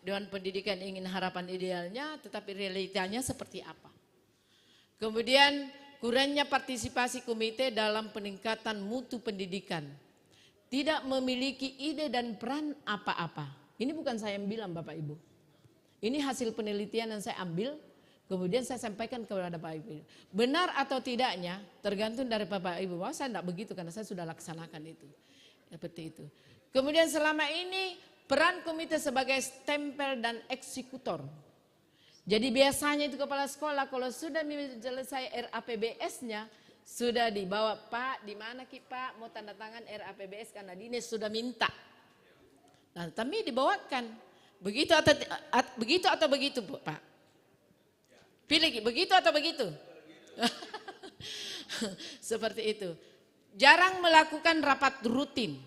Dewan Pendidikan ingin harapan idealnya, tetapi realitanya seperti apa? Kemudian kurangnya partisipasi komite dalam peningkatan mutu pendidikan. Tidak memiliki ide dan peran apa-apa. Ini bukan saya yang bilang Bapak Ibu. Ini hasil penelitian yang saya ambil, kemudian saya sampaikan kepada Bapak Ibu. Benar atau tidaknya tergantung dari Bapak Ibu. Wah, saya tidak begitu karena saya sudah laksanakan itu. Seperti itu. Kemudian selama ini peran komite sebagai stempel dan eksekutor. Jadi biasanya itu kepala sekolah kalau sudah selesai RAPBS-nya sudah dibawa, Pak, di mana Ki Pak mau tanda tangan RAPBS karena dinas sudah minta. Nah, tapi dibawakan. Begitu atau begitu, Pak? Pilih Ki, begitu atau begitu? Seperti itu. Jarang melakukan rapat rutin.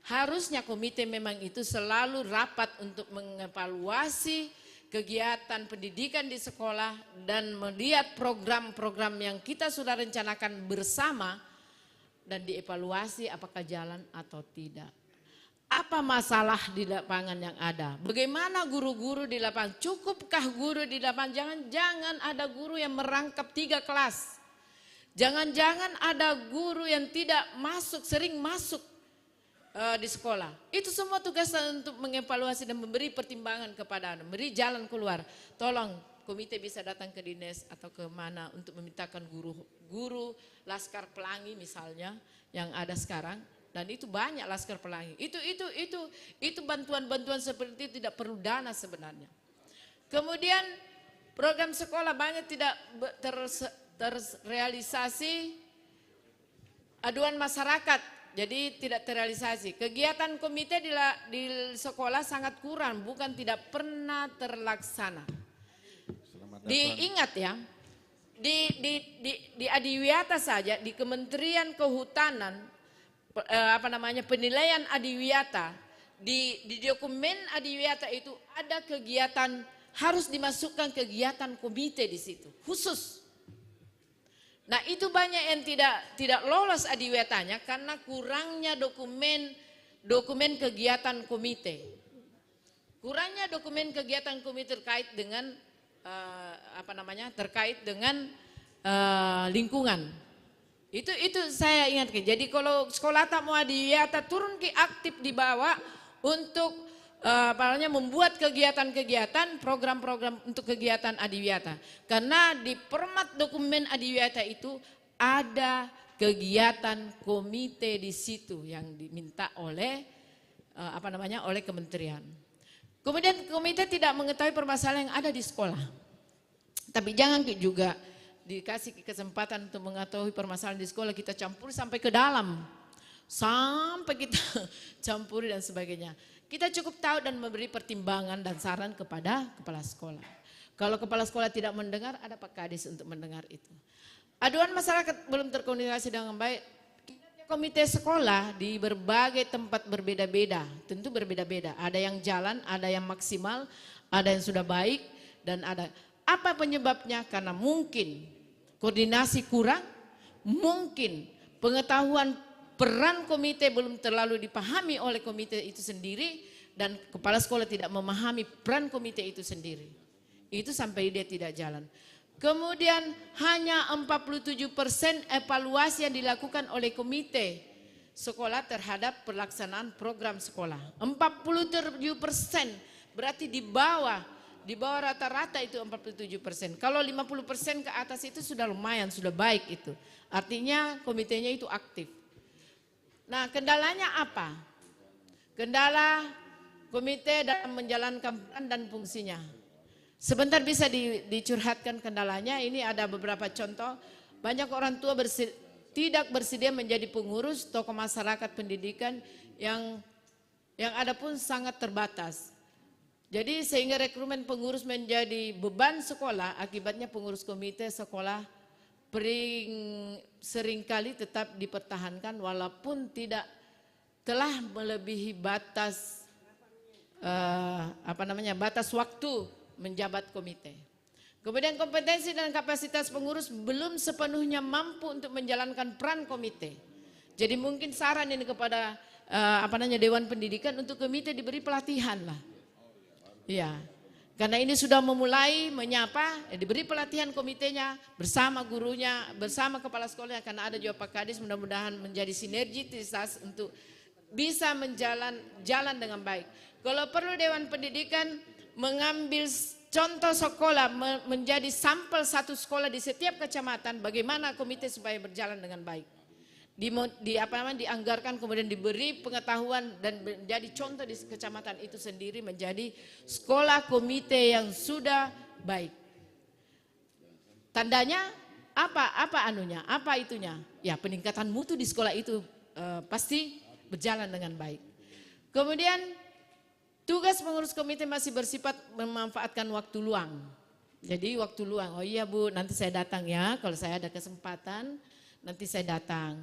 Harusnya komite memang itu selalu rapat untuk mengevaluasi kegiatan pendidikan di sekolah dan melihat program-program yang kita sudah rencanakan bersama dan dievaluasi apakah jalan atau tidak. Apa masalah di lapangan yang ada? Bagaimana guru-guru di lapangan? Cukupkah guru di lapangan? Jangan ada guru yang merangkap 3 kelas. Jangan-jangan ada guru yang tidak masuk, sering masuk di sekolah. Itu semua tugas untuk mengevaluasi dan memberi pertimbangan kepada Anda, memberi jalan keluar. Tolong komite bisa datang ke dinas atau ke mana untuk memintakan guru Laskar Pelangi misalnya yang ada sekarang, dan itu banyak Laskar Pelangi. Itu bantuan-bantuan seperti itu tidak perlu dana sebenarnya. Kemudian program sekolah banyak tidak terrealisasi, aduan masyarakat. Jadi tidak terrealisasi. Kegiatan komite di sekolah sangat kurang, bukan tidak pernah terlaksana. Diingat ya, di Adiwiyata saja, di Kementerian Kehutanan, penilaian Adiwiyata, di dokumen Adiwiyata itu ada kegiatan, harus dimasukkan kegiatan komite di situ, khusus. Nah itu banyak yang tidak lolos adiwiyatanya karena kurangnya dokumen kegiatan komite. Kurangnya dokumen kegiatan komite terkait dengan lingkungan. Itu saya ingatkan. Jadi kalau sekolah tak mau adiwiyata turun ke aktif di bawah untuk membuat kegiatan-kegiatan, program-program untuk kegiatan adiwiyata. Karena di format dokumen adiwiyata itu ada kegiatan komite di situ yang diminta oleh oleh kementerian. Kemudian komite tidak mengetahui permasalahan yang ada di sekolah. Tapi jangan juga dikasih kesempatan untuk mengetahui permasalahan di sekolah, kita campur sampai ke dalam. Sampai kita campuri dan sebagainya. Kita cukup tahu dan memberi pertimbangan dan saran kepada kepala sekolah. Kalau kepala sekolah tidak mendengar, ada Pak Kadis untuk mendengar itu. Aduan masyarakat belum terkoordinasi dengan baik. Komite sekolah di berbagai tempat berbeda-beda, tentu berbeda-beda. Ada yang jalan, ada yang maksimal, ada yang sudah baik, dan ada. Apa penyebabnya? Karena mungkin koordinasi kurang, mungkin pengetahuan peran komite belum terlalu dipahami oleh komite itu sendiri dan kepala sekolah tidak memahami peran komite itu sendiri. Itu sampai dia tidak jalan. Kemudian hanya 47% evaluasi yang dilakukan oleh komite sekolah terhadap pelaksanaan program sekolah. 47% berarti di bawah rata-rata itu 47%. Kalau 50% ke atas itu sudah lumayan, sudah baik itu. Artinya komitenya itu aktif. Nah, kendalanya apa? Kendala komite dalam menjalankan peran dan fungsinya. Sebentar bisa dicurhatkan kendalanya. Ini ada beberapa contoh. Banyak orang tua tidak bersedia menjadi pengurus tokoh masyarakat pendidikan yang ada pun sangat terbatas. Jadi sehingga rekrutmen pengurus menjadi beban sekolah, akibatnya pengurus komite sekolah seringkali tetap dipertahankan walaupun tidak telah melebihi batas batas waktu menjabat komite. Kemudian kompetensi dan kapasitas pengurus belum sepenuhnya mampu untuk menjalankan peran komite. Jadi mungkin saran ini kepada Dewan Pendidikan untuk komite diberi pelatihan lah. Ya, karena ini sudah memulai menyapa, diberi pelatihan komitenya bersama gurunya, bersama kepala sekolahnya, karena ada juga Pak Kadis, mudah-mudahan menjadi sinergitas untuk bisa jalan dengan baik. Kalau perlu Dewan Pendidikan mengambil contoh sekolah, menjadi sampel satu sekolah di setiap kecamatan, bagaimana komite supaya berjalan dengan baik. Dianggarkan, kemudian diberi pengetahuan dan menjadi contoh di kecamatan itu sendiri menjadi sekolah komite yang sudah baik. Tandanya apa itunya? Ya, peningkatan mutu di sekolah itu pasti berjalan dengan baik. Kemudian tugas pengurus komite masih bersifat memanfaatkan waktu luang. Jadi waktu luang, oh iya Bu, nanti saya datang ya, kalau saya ada kesempatan nanti saya datang.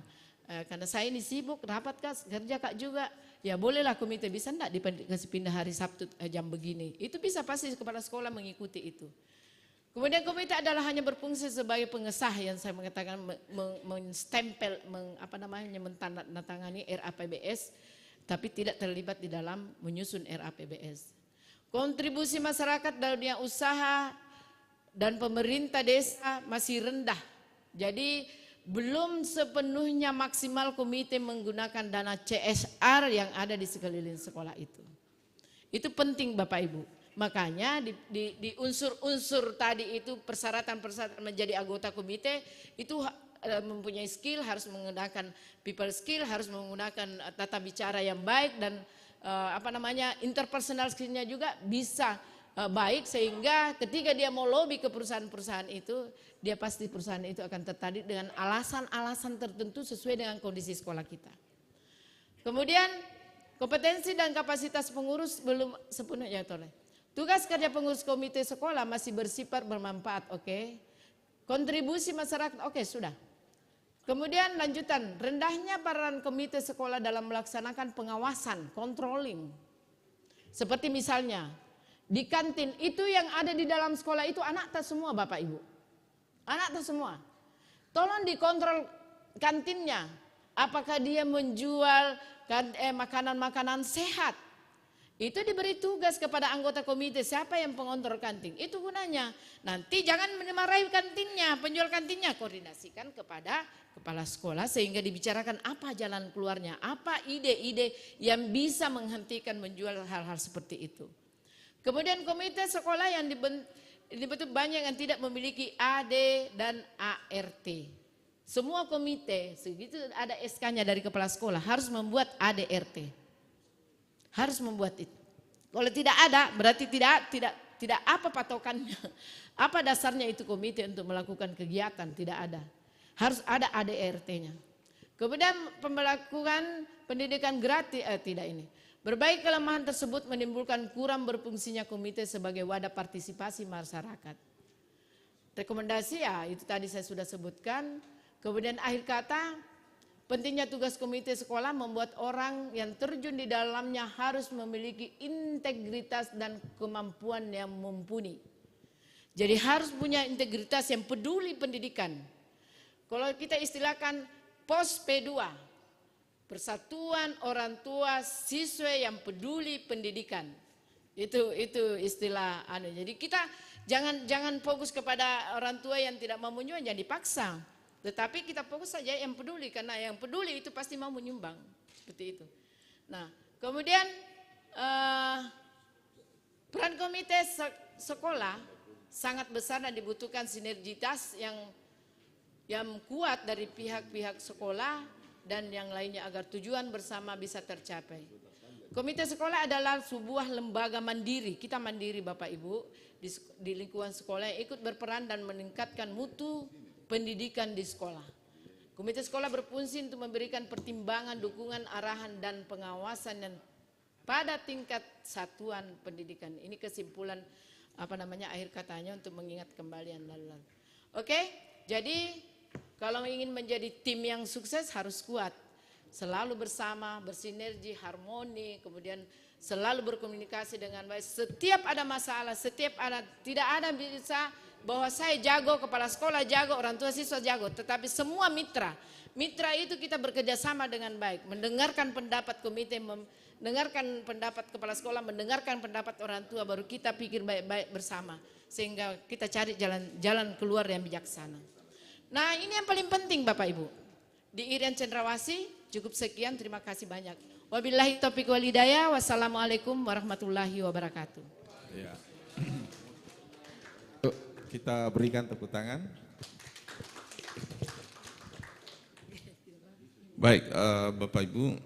Karena saya ini sibuk, rapat Kak, kerja Kak juga. Ya bolehlah komite, bisa enggak dikasih pindah hari Sabtu jam begini. Itu bisa pasti kepala sekolah mengikuti itu. Kemudian komite adalah hanya berfungsi sebagai pengesah yang saya mengatakan menstempel, menandatangani RAPBS, tapi tidak terlibat di dalam menyusun RAPBS. Kontribusi masyarakat dalam dunia usaha dan pemerintah desa masih rendah. Jadi belum sepenuhnya maksimal komite menggunakan dana CSR yang ada di sekeliling sekolah itu. Itu penting Bapak Ibu. Makanya di unsur-unsur tadi itu persyaratan-persyaratan menjadi anggota komite itu mempunyai skill, harus menggunakan people skill, harus menggunakan tata bicara yang baik dan interpersonal skillnya juga bisa baik, sehingga ketika dia mau lobby ke perusahaan-perusahaan itu, dia pasti perusahaan itu akan tertarik dengan alasan-alasan tertentu sesuai dengan kondisi sekolah kita. Kemudian kompetensi dan kapasitas pengurus belum sepenuhnya toleh. Tugas kerja pengurus komite sekolah masih bersifat bermanfaat, oke. Kontribusi masyarakat, oke, sudah. Kemudian lanjutan, rendahnya peran komite sekolah dalam melaksanakan pengawasan, controlling. Seperti misalnya, di kantin itu yang ada di dalam sekolah itu anak tak semua Bapak Ibu. Anak tak semua. Tolong dikontrol kantinnya. Apakah dia menjual makanan-makanan sehat. Itu diberi tugas kepada anggota komite, siapa yang pengontrol kantin. Itu gunanya. Nanti jangan memarahi kantinnya, penjual kantinnya. Koordinasikan kepada kepala sekolah sehingga dibicarakan apa jalan keluarnya. Apa ide-ide yang bisa menghentikan menjual hal-hal seperti itu. Kemudian komite sekolah yang dibentuk banyak yang tidak memiliki AD dan ART. Semua komite, segitu ada SK-nya dari kepala sekolah harus membuat ADRT. Harus membuat itu. Kalau tidak ada berarti tidak apa patokannya. Apa dasarnya itu komite untuk melakukan kegiatan, tidak ada. Harus ada ADRT-nya. Kemudian pemberlakuan pendidikan gratis, berbagai kelemahan tersebut menimbulkan kurang berfungsinya komite sebagai wadah partisipasi masyarakat. Rekomendasi ya itu tadi saya sudah sebutkan. Kemudian akhir kata, pentingnya tugas komite sekolah membuat orang yang terjun di dalamnya harus memiliki integritas dan kemampuan yang mumpuni. Jadi harus punya integritas yang peduli pendidikan. Kalau kita istilahkan POS P2. Persatuan Orang Tua Siswa yang Peduli Pendidikan. Itu istilah Jadi kita jangan fokus kepada orang tua yang tidak mau menyumbang, jangan dipaksa. Tetapi kita fokus saja yang peduli, karena yang peduli itu pasti mau menyumbang. Seperti itu. Nah, kemudian peran komite sekolah sangat besar dan dibutuhkan sinergitas yang kuat dari pihak-pihak sekolah dan yang lainnya agar tujuan bersama bisa tercapai. Komite sekolah adalah sebuah lembaga mandiri. Kita mandiri Bapak Ibu di lingkungan sekolah yang ikut berperan dan meningkatkan mutu pendidikan di sekolah. Komite sekolah berfungsi untuk memberikan pertimbangan, dukungan, arahan dan pengawasan yang pada tingkat satuan pendidikan. Ini kesimpulan akhir katanya untuk mengingat kembali yang lalu-lalu. Oke, jadi kalau ingin menjadi tim yang sukses harus kuat. Selalu bersama, bersinergi, harmoni, kemudian selalu berkomunikasi dengan baik. Setiap ada masalah, tidak ada bisa bahwa saya jago, kepala sekolah jago, orang tua siswa jago, tetapi semua mitra. Mitra itu kita bekerja sama dengan baik, mendengarkan pendapat komite, mendengarkan pendapat kepala sekolah, mendengarkan pendapat orang tua, baru kita pikir baik-baik bersama. Sehingga kita cari jalan keluar yang bijaksana. Nah, ini yang paling penting Bapak Ibu. Di Irian Cendrawasih, cukup sekian, terima kasih banyak. Wabillahi taufiq wal hidayah, wassalamualaikum warahmatullahi wabarakatuh. Ya. Kita berikan tepuk tangan. Baik, Bapak Ibu,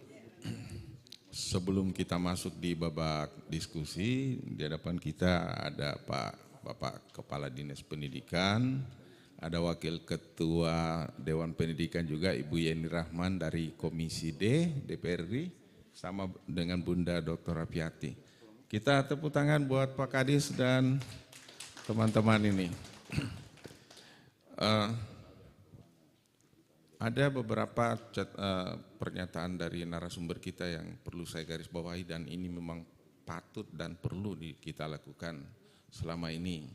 sebelum kita masuk di babak diskusi, di hadapan kita ada Bapak Kepala Dinas Pendidikan, ada Wakil Ketua Dewan Pendidikan juga Ibu Yeni Rahman dari Komisi D DPR RI, sama dengan Bunda Dr. Rapiati. Kita tepuk tangan buat Pak Kadis dan teman-teman ini. Ada beberapa pernyataan dari narasumber kita yang perlu saya garis bawahi dan ini memang patut dan perlu kita lakukan selama ini.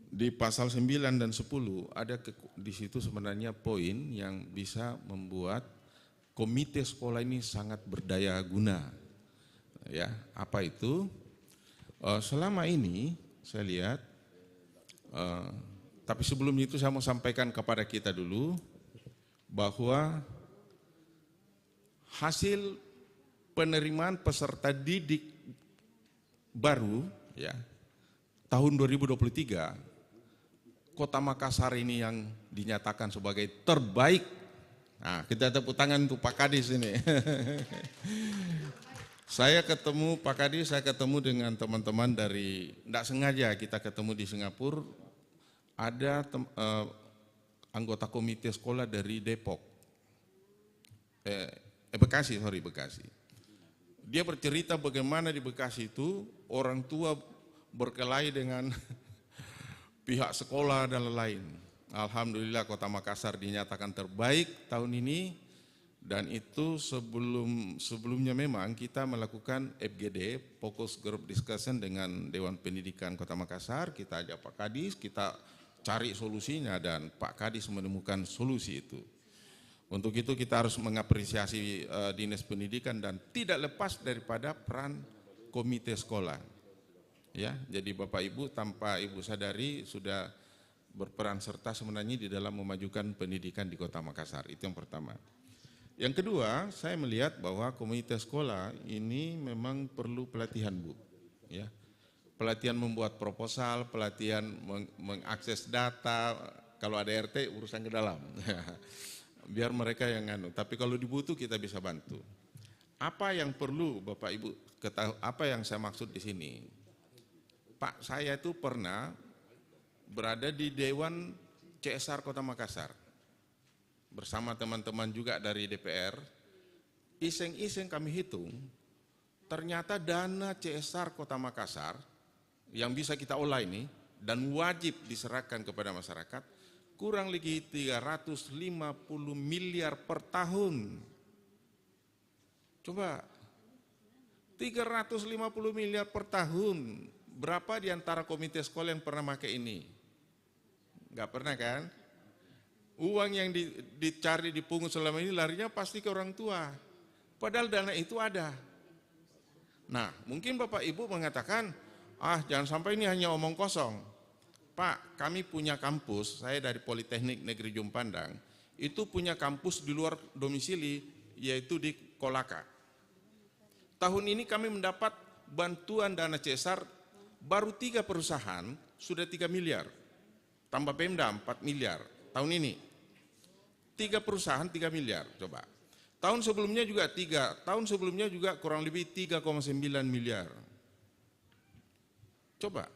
Di pasal 9 dan 10 ada di situ sebenarnya poin yang bisa membuat komite sekolah ini sangat berdaya guna. Ya, apa itu? Selama ini saya lihat, tapi sebelum itu saya mau sampaikan kepada kita dulu bahwa hasil penerimaan peserta didik baru ya tahun 2023 Kota Makassar ini yang dinyatakan sebagai terbaik. Nah, kita tepuk tangan untuk Pak Kadis ini. Saya ketemu Pak Kadis, saya ketemu dengan teman-teman dari, tidak sengaja kita ketemu di Singapura, ada anggota komite sekolah dari Depok, Bekasi. Dia bercerita bagaimana di Bekasi itu orang tua berkelahi dengan pihak sekolah dan lain-lain. Alhamdulillah Kota Makassar dinyatakan terbaik tahun ini dan itu sebelumnya memang kita melakukan FGD, Focus Group Discussion dengan Dewan Pendidikan Kota Makassar, kita ajak Pak Kadis, kita cari solusinya dan Pak Kadis menemukan solusi itu. Untuk itu kita harus mengapresiasi Dinas Pendidikan dan tidak lepas daripada peran komite sekolah. Ya, jadi Bapak Ibu tanpa Ibu sadari sudah berperan serta sebenarnya di dalam memajukan pendidikan di Kota Makassar. Itu yang pertama. Yang kedua, saya melihat bahwa komite sekolah ini memang perlu pelatihan, Bu. Ya. Pelatihan membuat proposal, pelatihan mengakses data, kalau ada RT urusan ke dalam. Biar mereka yang nganu, tapi kalau dibutuh kita bisa bantu. Apa yang perlu Bapak Ibu ketahui, apa yang saya maksud di sini? Pak, saya itu pernah berada di Dewan CSR Kota Makassar bersama teman-teman juga dari DPR. Iseng-iseng kami hitung, ternyata dana CSR Kota Makassar yang bisa kita olah ini dan wajib diserahkan kepada masyarakat kurang lebih 350 miliar per tahun. Coba, 350 miliar per tahun. Berapa di antara komite sekolah yang pernah pakai ini? Enggak pernah kan? Uang yang dicari dipungut selama ini larinya pasti ke orang tua. Padahal dana itu ada. Nah, mungkin Bapak Ibu mengatakan, jangan sampai ini hanya omong kosong. Pak, kami punya kampus, saya dari Politeknik Negeri Jumpandang, itu punya kampus di luar domisili, yaitu di Kolaka. Tahun ini kami mendapat bantuan dana CSR baru 3 perusahaan sudah 3 miliar, tambah Pemda 4 miliar tahun ini. 3 perusahaan 3 miliar, coba. Tahun sebelumnya juga 3, tahun sebelumnya juga kurang lebih 3,9 miliar. Coba,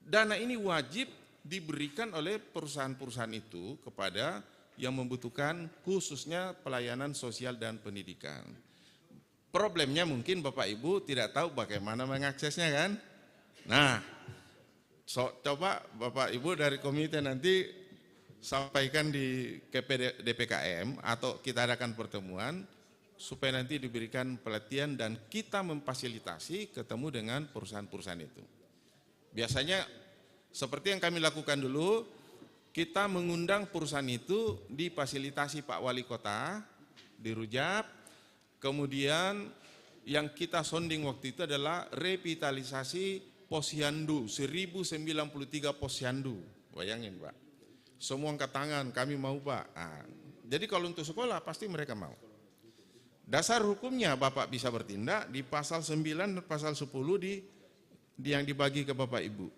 dana ini wajib diberikan oleh perusahaan-perusahaan itu kepada yang membutuhkan khususnya pelayanan sosial dan pendidikan. Problemnya mungkin Bapak Ibu tidak tahu bagaimana mengaksesnya kan. Nah, coba Bapak Ibu dari komite nanti sampaikan di KP DPKM atau kita adakan pertemuan supaya nanti diberikan pelatihan dan kita memfasilitasi ketemu dengan perusahaan-perusahaan itu. Biasanya seperti yang kami lakukan dulu, kita mengundang perusahaan itu difasilitasi Pak Wali Kota di Rujak. Kemudian yang kita sounding waktu itu adalah revitalisasi posyandu, 1093 posyandu. Bayangin Pak, semua angkat tangan, kami mau Pak. Nah, jadi kalau untuk sekolah pasti mereka mau. Dasar hukumnya Bapak bisa bertindak di pasal 9 dan pasal 10 yang dibagi ke Bapak Ibu.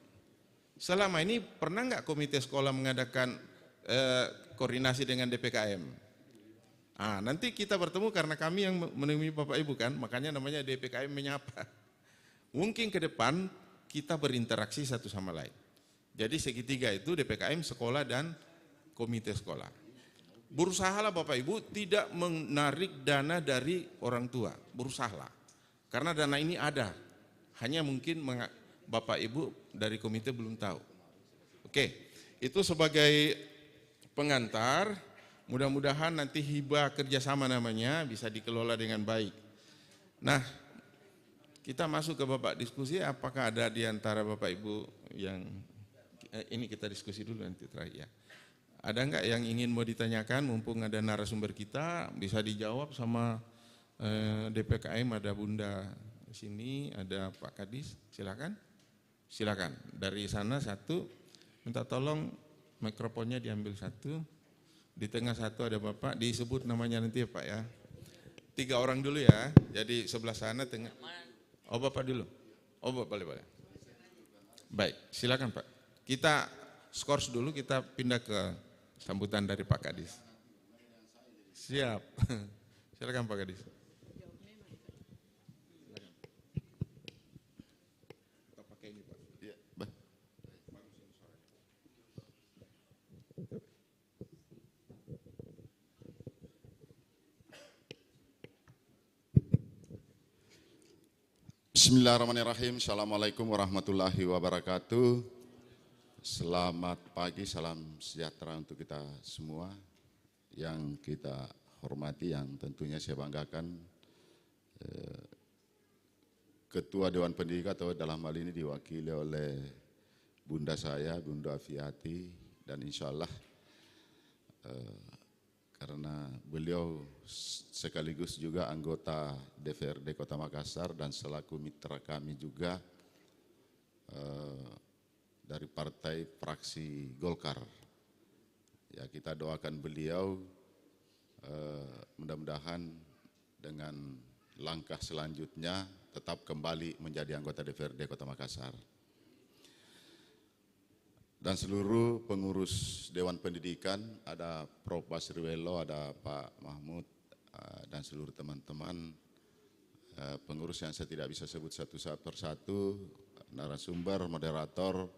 Selama ini pernah nggak komite sekolah mengadakan koordinasi dengan DPKM? Nanti kita bertemu karena kami yang menemui Bapak Ibu kan, makanya namanya DPKM menyapa. Mungkin ke depan kita berinteraksi satu sama lain. Jadi segitiga itu DPKM, sekolah dan komite sekolah. Berusahalah Bapak Ibu tidak menarik dana dari orang tua, berusahalah. Karena dana ini ada, hanya mungkin Bapak Ibu dari komite belum tahu. Oke, itu sebagai pengantar. Mudah-mudahan nanti hibah kerjasama namanya bisa dikelola dengan baik. Nah, kita masuk ke Bapak diskusi, apakah ada di antara Bapak Ibu yang, ini kita diskusi dulu nanti terakhir ya. Ada enggak yang ingin mau ditanyakan, mumpung ada narasumber kita, bisa dijawab sama DPKM, ada Bunda di sini, ada Pak Kadis, silakan. Silakan, dari sana satu, minta tolong mikrofonnya diambil satu. Di tengah satu ada Bapak, disebut namanya nanti ya Pak ya. 3 orang dulu ya, jadi sebelah sana tengah. Oh Bapak dulu, oh Bapak boleh. Baik, silakan Pak. Kita skors dulu, kita pindah ke sambutan dari Pak Kadis. Siap, silakan Pak Kadis. Kita pakai ini Pak. Ya, Bismillahirrahmanirrahim. Assalamualaikum warahmatullahi wabarakatuh. Selamat pagi, salam sejahtera untuk kita semua. Yang kita hormati, yang tentunya saya banggakan, Ketua Dewan Pendidikan atau dalam hal ini diwakili oleh Bunda saya, Bunda Afiati, dan insya Allah karena beliau sekaligus juga anggota DPRD Kota Makassar dan selaku mitra kami juga dari partai fraksi Golkar. Ya, kita doakan beliau mudah-mudahan dengan langkah selanjutnya tetap kembali menjadi anggota DPRD Kota Makassar. Dan seluruh pengurus Dewan Pendidikan, ada Prof. Basriwelo, ada Pak Mahmud, dan seluruh teman-teman pengurus yang saya tidak bisa sebut satu persatu, narasumber, moderator,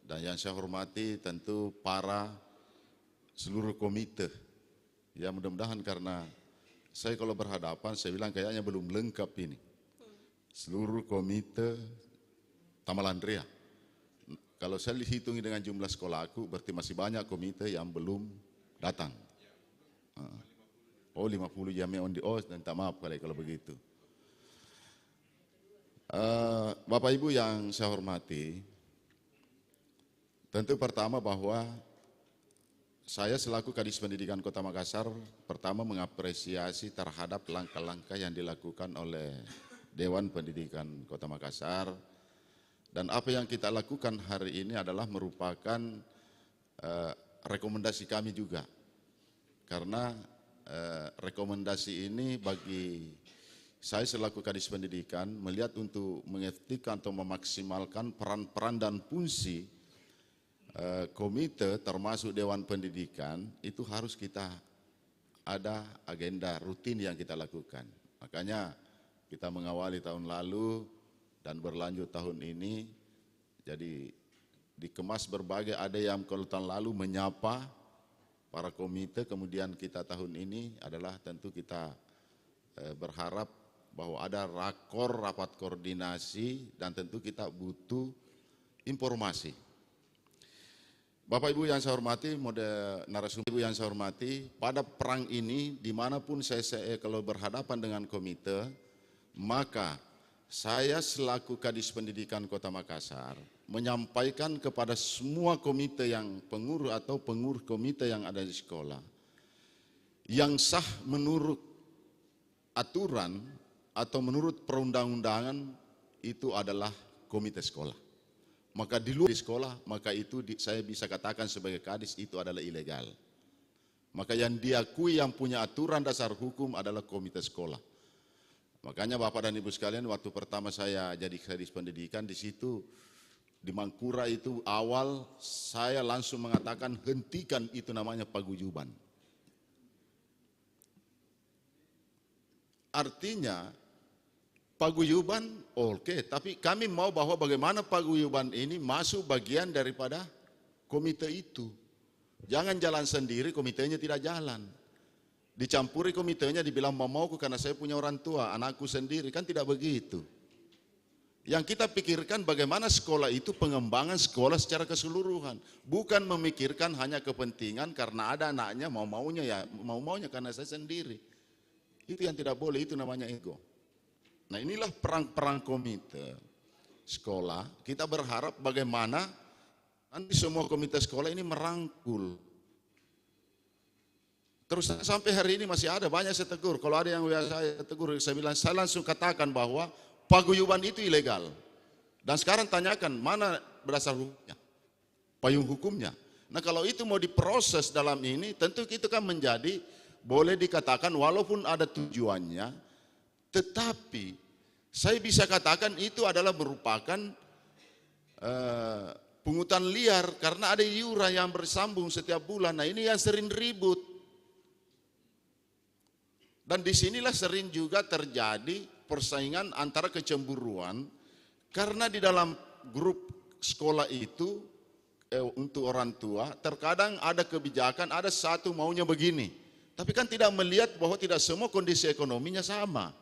dan yang saya hormati tentu para seluruh komite. Ya, mudah-mudahan karena saya kalau berhadapan, saya bilang kayaknya belum lengkap ini. Seluruh komite Tamalandria. Kalau saya hitungi dengan jumlah sekolah aku, berarti masih banyak komite yang belum datang. Oh 50 jamiah on the OS, dan tak maaf kalau begitu. Bapak Ibu yang saya hormati, tentu pertama bahwa saya selaku Kadis Pendidikan Kota Makassar pertama mengapresiasi terhadap langkah-langkah yang dilakukan oleh Dewan Pendidikan Kota Makassar. Dan apa yang kita lakukan hari ini adalah merupakan rekomendasi kami juga. Karena rekomendasi ini bagi saya selaku Kadis Pendidikan melihat untuk mengefektifkan atau memaksimalkan peran-peran dan fungsi komite termasuk Dewan Pendidikan itu harus kita ada agenda rutin yang kita lakukan. Makanya kita mengawali tahun lalu dan berlanjut tahun ini, jadi dikemas berbagai, ada yang kalau tahun lalu menyapa para komite, kemudian kita tahun ini adalah tentu kita berharap bahwa ada rapat koordinasi, dan tentu kita butuh informasi. Bapak Ibu yang saya hormati, narasumber Ibu yang saya hormati, pada perang ini dimanapun saya kalau berhadapan dengan komite, maka saya selaku Kadis Pendidikan Kota Makassar menyampaikan kepada semua komite yang pengurus atau pengurus komite yang ada di sekolah, yang sah menurut aturan atau menurut perundang-undangan itu adalah komite sekolah. Maka di luar sekolah, maka itu saya bisa katakan sebagai kadis itu adalah ilegal. Maka yang diakui yang punya aturan dasar hukum adalah komite sekolah. Makanya Bapak dan Ibu sekalian, waktu pertama saya jadi kadis pendidikan di situ di Mangkura itu awal saya langsung mengatakan hentikan itu namanya paguyuban. Artinya paguyuban oke, tapi kami mau bahwa bagaimana paguyuban ini masuk bagian daripada komite itu. Jangan jalan sendiri, komitenya tidak jalan. Dicampuri komitenya dibilang mauku karena saya punya orang tua, anakku sendiri, kan tidak begitu. Yang kita pikirkan bagaimana sekolah itu pengembangan sekolah secara keseluruhan. Bukan memikirkan hanya kepentingan karena ada anaknya mau-maunya karena saya sendiri. Itu yang tidak boleh, itu namanya ego. Nah inilah perang-perang komite sekolah. Kita berharap bagaimana nanti semua komite sekolah ini merangkul. Terus sampai hari ini masih ada banyak saya tegur. Kalau ada yang saya tegur, saya bilang saya langsung katakan bahwa paguyuban itu ilegal. Dan sekarang tanyakan mana berdasar hukumnya, payung hukumnya. Nah kalau itu mau diproses dalam ini, tentu itu kan menjadi boleh dikatakan walaupun ada tujuannya, tetapi saya bisa katakan itu adalah merupakan pungutan liar karena ada iuran yang bersambung setiap bulan. Nah ini yang sering ribut. Dan disinilah sering juga terjadi persaingan antara kecemburuan karena di dalam grup sekolah itu untuk orang tua terkadang ada kebijakan, ada satu maunya begini. Tapi kan tidak melihat bahwa tidak semua kondisi ekonominya sama.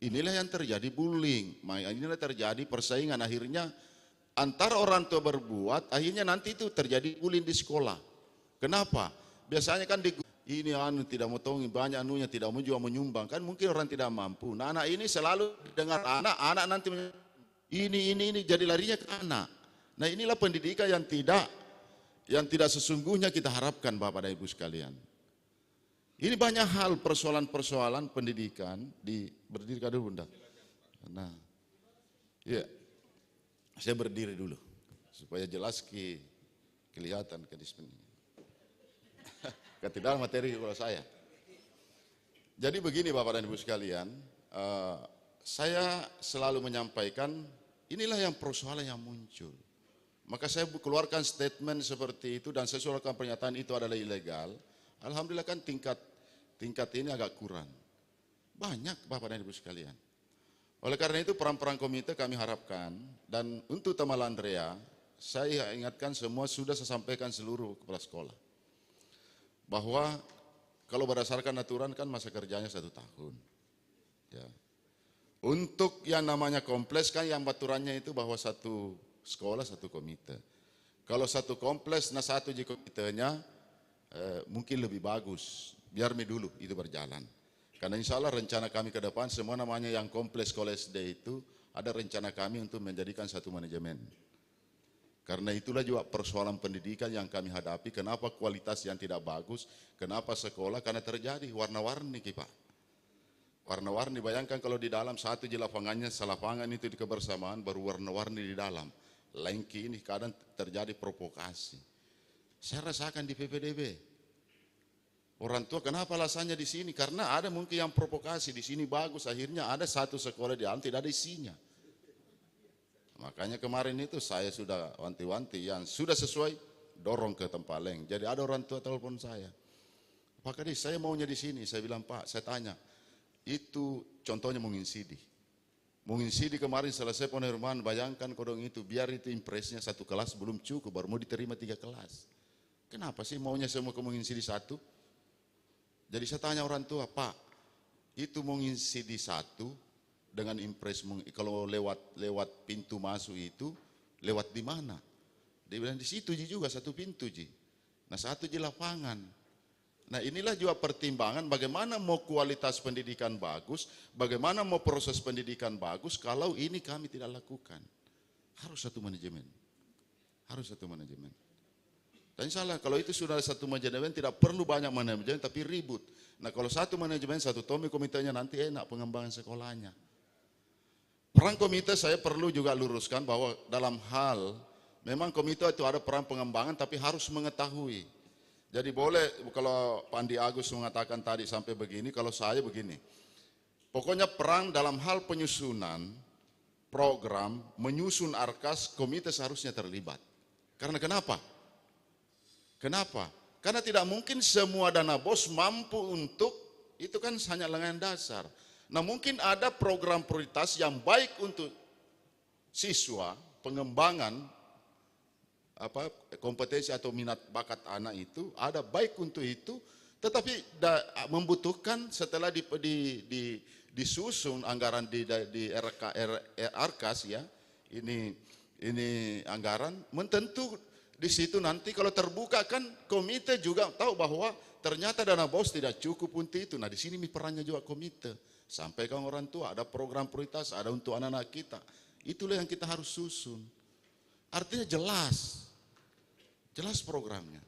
Inilah yang terjadi bullying, inilah terjadi persaingan. Akhirnya antara orang tua berbuat, akhirnya nanti itu terjadi bullying di sekolah. Kenapa? Biasanya kan ini tidak mau tolong banyak anunya, tidak mau juga menyumbang. Kan mungkin orang tidak mampu. Nah anak ini selalu dengar anak nanti ini jadi larinya ke anak. Nah inilah pendidikan yang tidak sesungguhnya kita harapkan Bapak dan Ibu sekalian. Ini banyak hal persoalan-persoalan pendidikan berdiri dulu Bunda. Nah, ya, saya berdiri dulu supaya jelas kelihatan kadis pendidikan. Tidak materi kalau saya. Jadi begini Bapak dan Ibu sekalian, saya selalu menyampaikan inilah yang persoalan yang muncul. Maka saya keluarkan statement seperti itu dan saya keluarkan pernyataan itu adalah ilegal. Alhamdulillah kan tingkat ini agak kurang. Banyak Bapak dan Ibu sekalian. Oleh karena itu perang-perang komite kami harapkan, dan untuk Tamala Andrea, saya ingatkan semua sudah saya sampaikan seluruh kepala sekolah. Bahwa kalau berdasarkan aturan kan masa kerjanya 1 tahun. Ya. Untuk yang namanya kompleks kan yang aturannya itu bahwa satu sekolah satu komite. Kalau satu kompleks, nah satu di komitenya mungkin lebih bagus. Biar dulu itu berjalan. Karena insya Allah rencana kami ke depan semua namanya yang kompleks sekolah SD itu ada rencana kami untuk menjadikan satu manajemen. Karena itulah juga persoalan pendidikan yang kami hadapi. Kenapa kualitas yang tidak bagus? Kenapa sekolah? Karena terjadi warna-warni Pak. Warna-warni, bayangkan kalau di dalam satu di lapangannya, selapangan itu di kebersamaan baru warna-warni di dalam. Lengki ini kadang terjadi provokasi. Saya rasakan di PPDB. Orang tua kenapa alasannya di sini? Karena ada mungkin yang provokasi di sini bagus, akhirnya ada satu sekolah di dalam tidak ada isinya. Makanya kemarin itu saya sudah wanti-wanti yang sudah sesuai dorong ke tempat lain. Jadi ada orang tua telepon saya, Pak Kadis saya maunya di sini. Saya bilang Pak, saya tanya itu contohnya menginsidi. Menginsidi kemarin selesai penerimaan, bayangkan kodong itu biar itu impresnya satu kelas belum cukup baru mau diterima 3 kelas. Kenapa sih maunya semua menginsidi satu? Jadi saya tanya orang tua, Pak, itu mengisi di satu dengan impres, kalau lewat pintu masuk itu, lewat di mana? Dia bilang di situ Ji juga satu pintu Ji. Nah satu di lapangan. Nah inilah juga pertimbangan bagaimana mau kualitas pendidikan bagus, bagaimana mau proses pendidikan bagus kalau ini kami tidak lakukan. Harus satu manajemen. Harus satu manajemen. Dan salah, kalau itu sudah satu manajemen tidak perlu banyak manajemen tapi ribut. Nah kalau satu manajemen, satu komitenya nanti enak pengembangan sekolahnya. Peran komite saya perlu juga luruskan bahwa dalam hal, memang komite itu ada peran pengembangan tapi harus mengetahui. Jadi boleh kalau Pak Andi Agus mengatakan tadi sampai begini, kalau saya begini. Pokoknya peran dalam hal penyusunan, program, menyusun arkas, komite seharusnya terlibat. Karena kenapa? Kenapa? Karena tidak mungkin semua dana BOS mampu untuk, itu kan hanya lengan dasar. Nah mungkin ada program prioritas yang baik untuk siswa, pengembangan kompetensi atau minat bakat anak itu, ada baik untuk itu, tetapi membutuhkan setelah disusun anggaran di RKAS ya, ini anggaran, tentu di situ nanti kalau terbuka kan komite juga tahu bahwa ternyata dana BOS tidak cukup untuk itu. Nah di sini perannya juga komite, sampaikan orang tua ada program prioritas, ada untuk anak-anak kita, itulah yang kita harus susun. Artinya jelas programnya.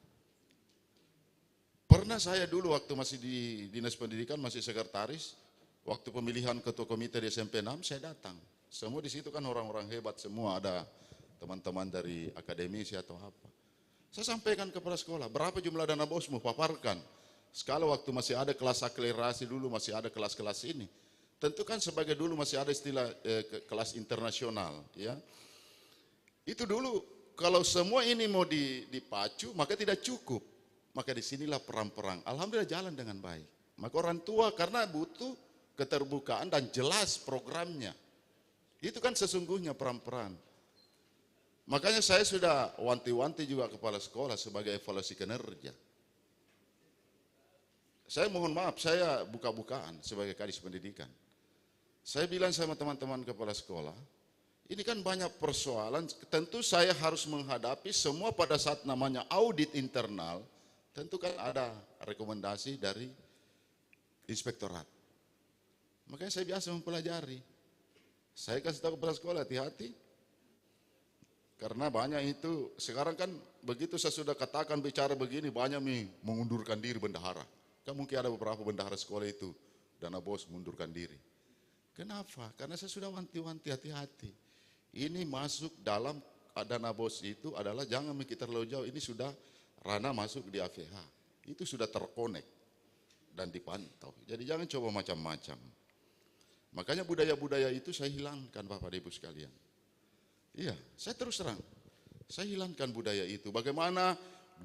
Pernah saya dulu waktu masih di Dinas Pendidikan, masih sekretaris, waktu pemilihan ketua komite di SMP 6 saya datang. Semua di situ kan orang-orang hebat semua, ada teman-teman dari akademisi atau apa. Saya sampaikan kepada sekolah, berapa jumlah dana BOSmu, paparkan. Sekali waktu masih ada kelas akselerasi dulu, masih ada kelas-kelas ini. Tentu kan sebagai dulu masih ada istilah kelas internasional, ya. Itu dulu kalau semua ini mau dipacu, maka tidak cukup. Maka disinilah perang-perang. Alhamdulillah jalan dengan baik. Maka orang tua karena butuh keterbukaan dan jelas programnya. Itu kan sesungguhnya perang-perang. Makanya saya sudah wanti-wanti juga kepala sekolah sebagai evaluasi kinerja. Saya mohon maaf, saya buka-bukaan sebagai kadis pendidikan. Saya bilang sama teman-teman kepala sekolah, ini kan banyak persoalan, tentu saya harus menghadapi semua pada saat namanya audit internal, tentu kan ada rekomendasi dari inspektorat. Makanya saya biasa mempelajari. Saya kasih tahu kepada sekolah, hati-hati. Karena banyak itu, sekarang kan begitu saya sudah katakan bicara begini, banyak mengundurkan diri bendahara. Kan mungkin ada beberapa bendahara sekolah itu, dana BOS mengundurkan diri. Kenapa? Karena saya sudah wanti-wanti, hati-hati. Ini masuk dalam dana BOS itu adalah jangan mikir terlalu jauh, ini sudah ranah masuk di AVH. Itu sudah terkonek dan dipantau. Jadi jangan coba macam-macam. Makanya budaya-budaya itu saya hilangkan Bapak Ibu sekalian. Iya, saya terus terang. Saya hilangkan budaya itu. Bagaimana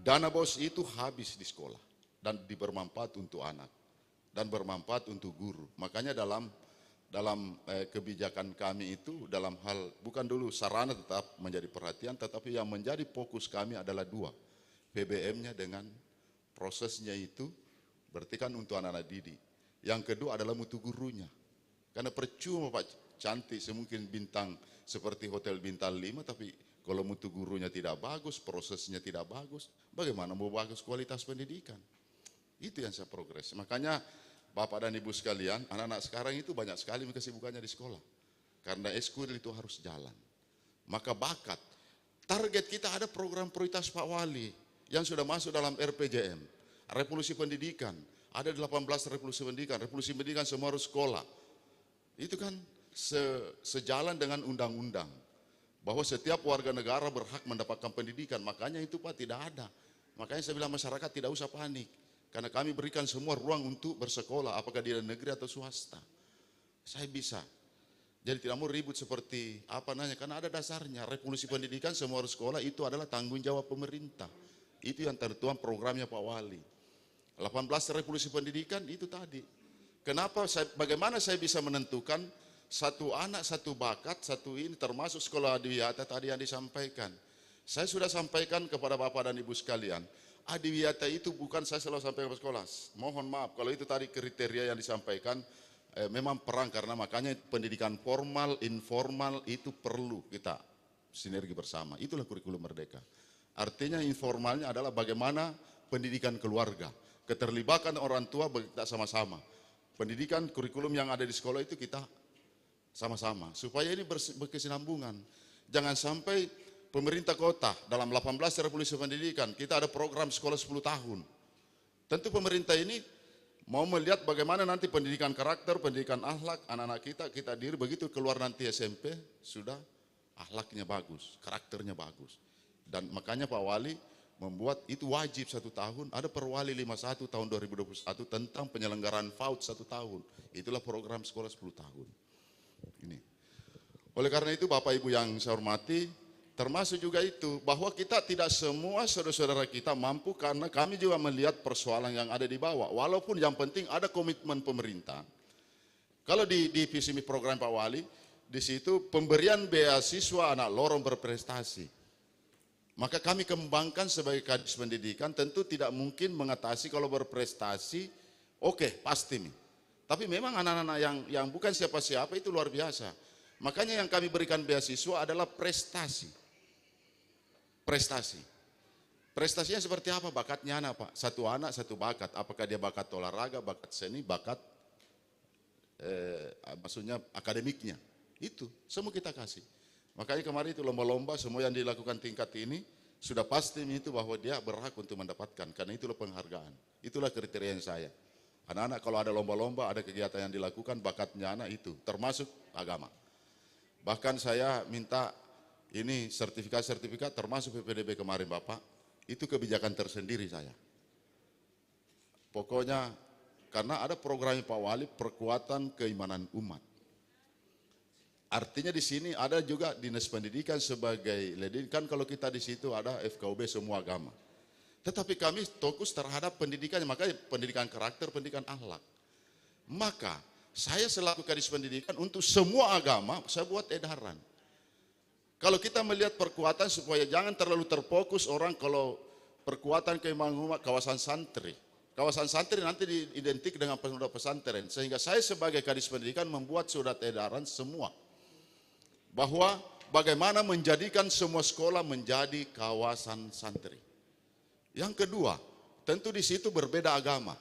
dana BOS itu habis di sekolah dan bermanfaat untuk anak dan bermanfaat untuk guru. Makanya dalam kebijakan kami itu dalam hal bukan dulu sarana tetap menjadi perhatian, tetapi yang menjadi fokus kami adalah dua, PBM-nya dengan prosesnya itu berarti kan untuk anak-anak didik. Yang kedua adalah mutu gurunya, karena percuma Pak cantik semungkin bintang seperti hotel bintang 5 tapi kalau mutu gurunya tidak bagus, prosesnya tidak bagus, bagaimana mau bagus kualitas pendidikan? Itu yang saya progres. Makanya Bapak dan Ibu sekalian, anak-anak sekarang itu banyak sekali kesibukannya di sekolah. Karena eskul itu harus jalan. Maka bakat, target kita ada program prioritas Pak Wali yang sudah masuk dalam RPJM. Revolusi pendidikan, ada 18 revolusi pendidikan semua harus sekolah. Itu kan sejalan dengan undang-undang. Bahwa setiap warga negara berhak mendapatkan pendidikan, makanya itu Pak tidak ada. Makanya saya bilang masyarakat tidak usah panik. Karena kami berikan semua ruang untuk bersekolah, apakah di negeri atau swasta. Saya bisa. Jadi tidak mau ribut seperti apa nanya, karena ada dasarnya. Revolusi pendidikan semua harus sekolah itu adalah tanggung jawab pemerintah. Itu yang tertuang programnya Pak Wali. 18 revolusi pendidikan itu tadi. Bagaimana saya bisa menentukan satu anak, satu bakat, satu ini termasuk sekolah adiwiyata tadi yang disampaikan. Saya sudah sampaikan kepada Bapak dan Ibu sekalian. Adiwiyata itu bukan saya selalu sampaikan ke sekolah. Mohon maaf kalau itu tadi kriteria yang disampaikan memang perang, karena makanya pendidikan formal, informal itu perlu kita sinergi bersama. Itulah kurikulum Merdeka. Artinya informalnya adalah bagaimana pendidikan keluarga, keterlibatan orang tua kita sama-sama. Pendidikan kurikulum yang ada di sekolah itu kita sama-sama, supaya ini berkesinambungan. Jangan sampai pemerintah kota dalam 18 revolusi pendidikan, kita ada program sekolah 10 tahun. Tentu pemerintah ini mau melihat bagaimana nanti pendidikan karakter, pendidikan akhlak anak-anak kita diri, begitu keluar nanti SMP, sudah akhlaknya bagus, karakternya bagus. Dan makanya Pak Wali membuat itu wajib 1 tahun, ada Perwali 51 tahun 2021 tentang penyelenggaraan FAUD 1 tahun. Itulah program sekolah 10 tahun. Ini. Oleh karena itu Bapak Ibu yang saya hormati, termasuk juga itu bahwa kita tidak semua saudara-saudara kita mampu, karena kami juga melihat persoalan yang ada di bawah. Walaupun yang penting ada komitmen pemerintah. Kalau di visi program Pak Wali, di situ pemberian beasiswa anak lorong berprestasi. Maka kami kembangkan sebagai Kadis Pendidikan, tentu tidak mungkin mengatasi kalau berprestasi, oke, pasti nih. Tapi memang anak-anak yang bukan siapa-siapa itu luar biasa. Makanya yang kami berikan beasiswa adalah prestasi. Prestasi. Prestasinya seperti apa? Bakatnya anak, Pak. Satu anak, satu bakat. Apakah dia bakat olahraga, bakat seni, bakat maksudnya akademiknya. Itu, semua kita kasih. Makanya kemarin itu lomba-lomba semua yang dilakukan tingkat ini sudah pasti itu bahwa dia berhak untuk mendapatkan, karena itulah penghargaan. Itulah kriteria saya. Anak-anak kalau ada lomba-lomba, ada kegiatan yang dilakukan, bakatnya anak itu, termasuk agama. Bahkan saya minta ini sertifikat-sertifikat termasuk PPDB kemarin Bapak, itu kebijakan tersendiri saya. Pokoknya karena ada program Pak Wali perkuatan keimanan umat. Artinya di sini ada juga dinas pendidikan sebagai leading, kan kalau kita di situ ada FKUB semua agama. Tetapi kami fokus terhadap pendidikannya, makanya pendidikan karakter, pendidikan akhlak. Maka saya selaku Kadis Pendidikan untuk semua agama saya buat edaran. Kalau kita melihat perkuatan supaya jangan terlalu terfokus orang kalau perkuatan keimanan umat kawasan santri. Kawasan santri nanti diidentik dengan pondok pesantren. Sehingga saya sebagai Kadis Pendidikan membuat surat edaran semua. Bahwa bagaimana menjadikan semua sekolah menjadi kawasan santri. Yang kedua, tentu di situ berbeda agama.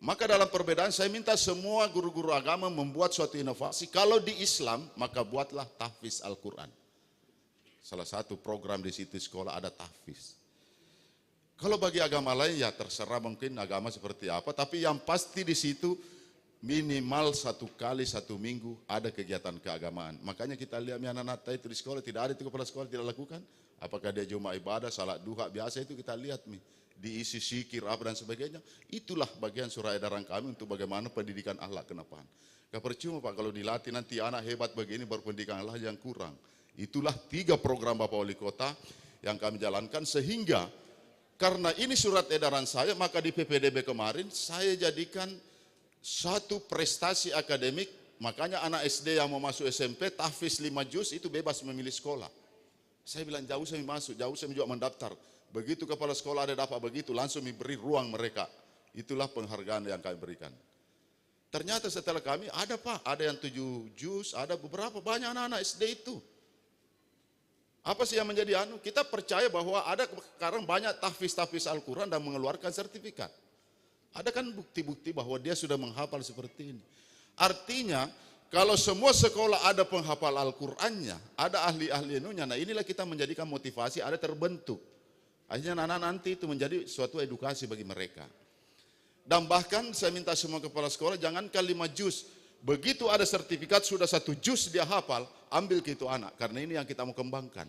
Maka dalam perbedaan saya minta semua guru-guru agama membuat suatu inovasi. Kalau di Islam, maka buatlah tahfiz Al-Quran. Salah satu program di situ sekolah ada tahfiz. Kalau bagi agama lain ya terserah mungkin agama seperti apa. Tapi yang pasti di situ minimal 1 kali 1 minggu ada kegiatan keagamaan. Makanya kita lihat anak-anak itu di sekolah, tidak ada itu kepala sekolah tidak lakukan. Apakah dia cuma ibadah, salat duha, biasa itu kita lihat nih. Diisi zikir apa dan sebagainya. Itulah bagian surat edaran kami untuk bagaimana pendidikan akhlak ke depan. Gak percuma Pak kalau dilatih nanti anak hebat begini berpendidikan akhlak yang kurang. Itulah 3 program Bapak Wali Kota yang kami jalankan, sehingga karena ini surat edaran saya, maka di PPDB kemarin saya jadikan satu prestasi akademik. Makanya anak SD yang mau masuk SMP tahfiz 5 juz itu bebas memilih sekolah. Saya bilang jauh saya masuk, jauh saya juga mendaftar. Begitu kepala sekolah ada dapat begitu, langsung diberi ruang mereka. Itulah penghargaan yang kami berikan. Ternyata setelah kami ada Pak, ada yang 7 juz, ada beberapa banyak anak-anak SD itu. Apa sih yang menjadi kita percaya bahwa ada sekarang banyak tahfiz Al-Quran dan mengeluarkan sertifikat. Ada kan bukti-bukti bahwa dia sudah menghafal seperti ini. Artinya kalau semua sekolah ada penghafal Al-Qurannya, ada ahli-ahli inunya, nah inilah kita menjadikan motivasi, ada terbentuk. Akhirnya anak-anak nanti itu menjadi suatu edukasi bagi mereka. Dan bahkan saya minta semua kepala sekolah, jangankan 5 juz, begitu ada sertifikat sudah 1 juz dia hafal, ambil ke itu anak, karena ini yang kita mau kembangkan.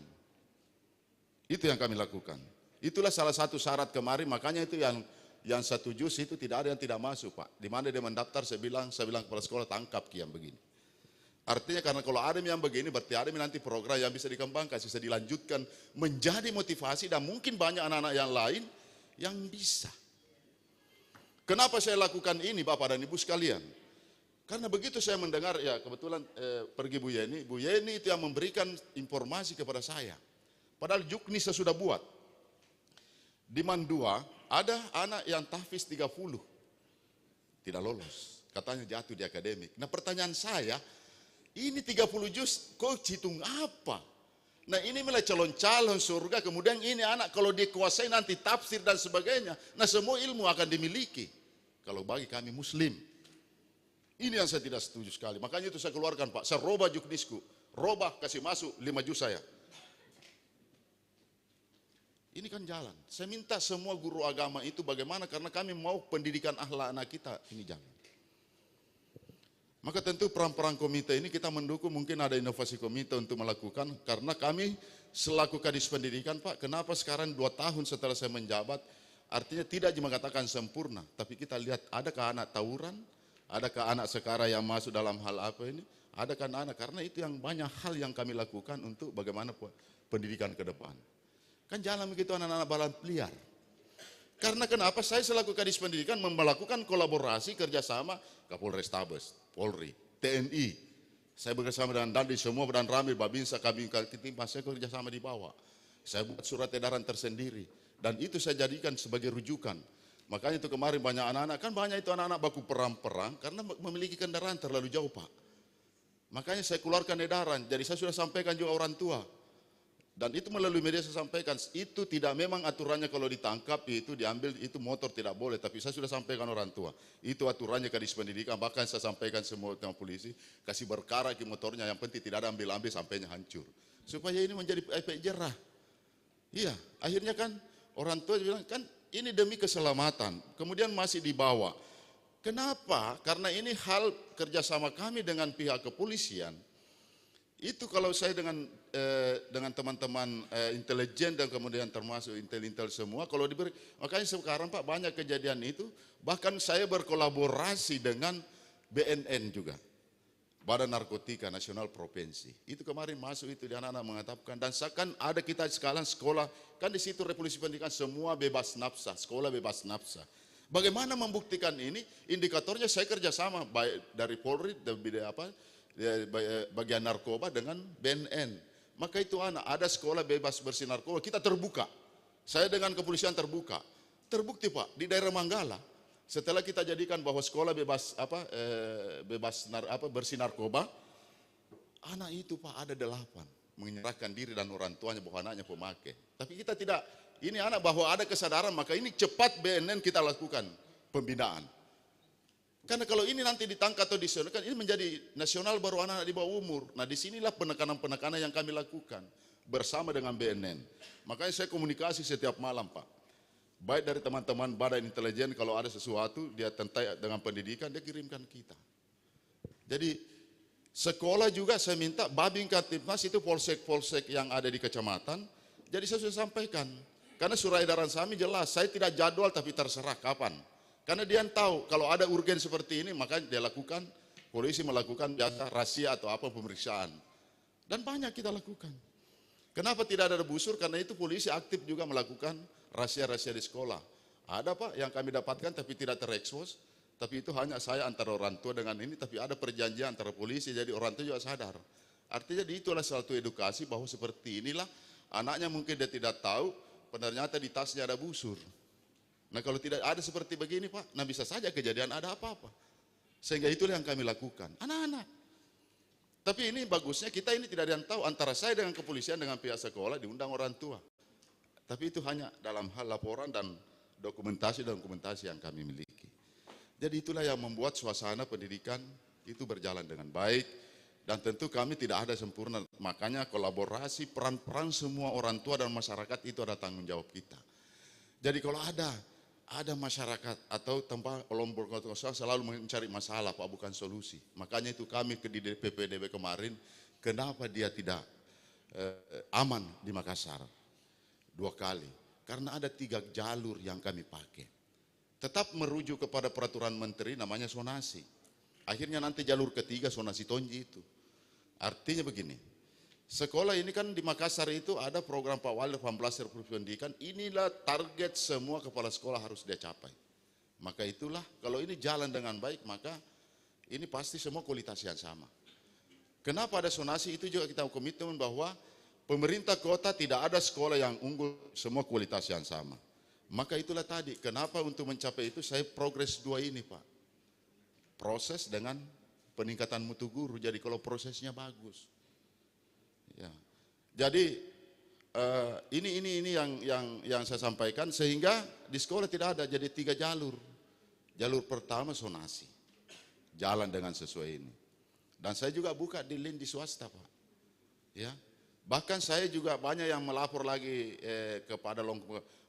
Itu yang kami lakukan. Itulah salah satu syarat kemarin, makanya itu yang 1 juz itu tidak ada yang tidak masuk Pak. Di mana dia mendaftar saya bilang kepala sekolah tangkap kiam begini. Artinya karena kalau ada yang begini berarti ada nanti program yang bisa dikembangkan, bisa dilanjutkan menjadi motivasi dan mungkin banyak anak-anak yang lain yang bisa. Kenapa saya lakukan ini Bapak dan Ibu sekalian? Karena begitu saya mendengar, ya kebetulan pergi Bu Yeni itu yang memberikan informasi kepada saya. Padahal Juknis saya sudah buat. Di Mandua ada anak yang tahfiz 30, tidak lolos. Katanya jatuh di akademik. Nah pertanyaan saya, ini 30 juz, kok hitung apa? Nah ini mulai calon-calon surga, kemudian ini anak kalau dikuasai nanti tafsir dan sebagainya. Nah semua ilmu akan dimiliki. Kalau bagi kami muslim, ini yang saya tidak setuju sekali. Makanya itu saya keluarkan Pak, saya robah juknisku. Robah kasih masuk 5 juz saya. Ini kan jalan. Saya minta semua guru agama itu bagaimana, karena kami mau pendidikan akhlak anak kita ini jalan. Maka tentu peran-peran komite ini kita mendukung, mungkin ada inovasi komite untuk melakukan, karena kami selaku Kadis Pendidikan Pak, kenapa sekarang 2 tahun setelah saya menjabat, artinya tidak mengatakan sempurna, tapi kita lihat adakah anak tawuran, adakah anak sekarang yang masuk dalam hal apa ini, adakah anak, karena itu yang banyak hal yang kami lakukan untuk bagaimana pendidikan ke depan. Kan jalan begitu anak-anak balap liar. Karena kenapa saya selaku Kadis Pendidikan melakukan kolaborasi kerjasama Kapolrestabes, Polri, TNI. Saya bekerjasama dengan Dandi, semua dan Ramil, Babinsa, Kabin, Kaltitimpa, saya kerjasama di bawah. Saya buat surat edaran tersendiri. Dan itu saya jadikan sebagai rujukan. Makanya itu kemarin banyak anak-anak, kan banyak itu anak-anak baku perang-perang karena memiliki kendaraan terlalu jauh Pak. Makanya saya keluarkan edaran, jadi saya sudah sampaikan juga orang tua. Dan itu melalui media saya sampaikan, itu tidak memang aturannya kalau ditangkap itu diambil, itu motor tidak boleh. Tapi saya sudah sampaikan orang tua, itu aturannya Kadis Pendidikan, bahkan saya sampaikan semua dengan polisi, kasih berkara ke motornya, yang penting tidak ada ambil-ambil sampainya hancur. Supaya ini menjadi efek jerah. Iya, akhirnya kan orang tua bilang, kan ini demi keselamatan, kemudian masih dibawa. Kenapa? Karena ini hal kerjasama kami dengan pihak kepolisian. Itu kalau saya dengan teman-teman intelijen dan kemudian termasuk intel-intel semua, kalau diberi, makanya sekarang Pak banyak kejadian itu, bahkan saya berkolaborasi dengan BNN juga, Badan Narkotika Nasional Provinsi. Itu kemarin masuk itu di anak-anak mengatakan, dan seakan ada kita sekarang sekolah, kan di situ Revolusi Pendidikan semua bebas nafsa, sekolah bebas nafsa. Bagaimana membuktikan ini? Indikatornya saya kerjasama baik dari Polri, dari bagian narkoba dengan BNN. Maka itu anak, ada sekolah bebas bersih narkoba, kita terbuka. Saya dengan kepolisian terbuka. Terbukti Pak, di daerah Manggala, setelah kita jadikan bahwa sekolah bebas bersih narkoba, anak itu Pak ada 8 menyerahkan diri dan orang tuanya bahwa anaknya pemakai. Tapi kita tidak, ini anak bahwa ada kesadaran, maka ini cepat BNN kita lakukan pembinaan. Karena kalau ini nanti ditangkap atau diseluruhkan, ini menjadi nasional baru anak-anak di bawah umur. Nah disinilah penekanan-penekanan yang kami lakukan bersama dengan BNN. Makanya saya komunikasi setiap malam Pak. Baik dari teman-teman badan intelijen, kalau ada sesuatu dia terkait dengan pendidikan, dia kirimkan kita. Jadi sekolah juga saya minta, Babin Kamtipmas itu polsek-polsek yang ada di kecamatan. Jadi saya sudah sampaikan, karena surat edaran kami jelas, saya tidak jadwal tapi terserah kapan. Karena dia tahu kalau ada urgen seperti ini, maka dia lakukan, polisi melakukan biasa rahasia atau apa pemeriksaan. Dan banyak kita lakukan. Kenapa tidak ada busur? Karena itu polisi aktif juga melakukan rahasia-rahasia di sekolah. Ada Pak yang kami dapatkan tapi tidak terekspos, tapi itu hanya saya antara orang tua dengan ini, tapi ada perjanjian antara polisi, jadi orang tua juga sadar. Artinya itulah suatu edukasi bahwa seperti inilah, anaknya mungkin dia tidak tahu, ternyata di tasnya ada busur. Nah kalau tidak ada seperti begini Pak, nah bisa saja kejadian ada apa-apa. Sehingga itulah yang kami lakukan, anak-anak. Tapi ini bagusnya kita ini tidak ada yang tahu, antara saya dengan kepolisian dengan pihak sekolah diundang orang tua. Tapi itu hanya dalam hal laporan dan dokumentasi yang kami miliki. Jadi itulah yang membuat suasana pendidikan itu berjalan dengan baik. Dan tentu kami tidak ada sempurna, makanya kolaborasi peran-peran semua orang tua dan masyarakat itu ada tanggung jawab kita. Jadi kalau ada masyarakat atau tempat kelompok selalu mencari masalah Pak, bukan solusi. Makanya itu kami di PPDB kemarin, kenapa dia tidak aman di Makassar 2 kali? Karena ada 3 jalur yang kami pakai. Tetap merujuk kepada peraturan menteri namanya zonasi. Akhirnya nanti jalur ketiga zonasi Tonji itu. Artinya begini, sekolah ini kan di Makassar itu ada program Pak Wali 18 Revolusi Pendidikan, inilah target semua kepala sekolah harus dia capai. Maka itulah, kalau ini jalan dengan baik, maka ini pasti semua kualitas yang sama. Kenapa ada zonasi itu juga kita komitmen bahwa pemerintah kota tidak ada sekolah yang unggul, semua kualitas yang sama. Maka itulah tadi, kenapa untuk mencapai itu saya progres 2 ini Pak. proses dengan peningkatan mutu guru. Jadi kalau prosesnya bagus, ya. Jadi ini yang saya sampaikan, sehingga di sekolah tidak ada jadi 3 jalur. Jalur pertama sonasi, jalan dengan sesuai ini. Dan saya juga buka di link di swasta, Pak. Ya, bahkan saya juga banyak yang melapor lagi kepada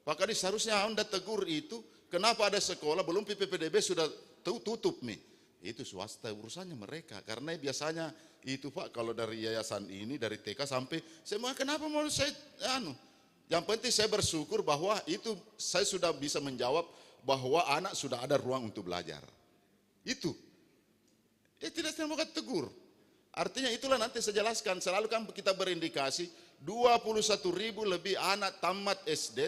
Pak Kadis, seharusnya Anda tegur itu. Kenapa ada sekolah belum PPDB sudah tutup nih? Itu swasta, urusannya mereka. Karena biasanya itu Pak, kalau dari yayasan ini, dari TK sampai semua, kenapa mau saya yang penting saya bersyukur bahwa itu saya sudah bisa menjawab bahwa anak sudah ada ruang untuk belajar. Itu. Tidak mau tegur. Artinya itulah nanti saya jelaskan, selalu kan kita berindikasi 21.000 lebih anak tamat SD,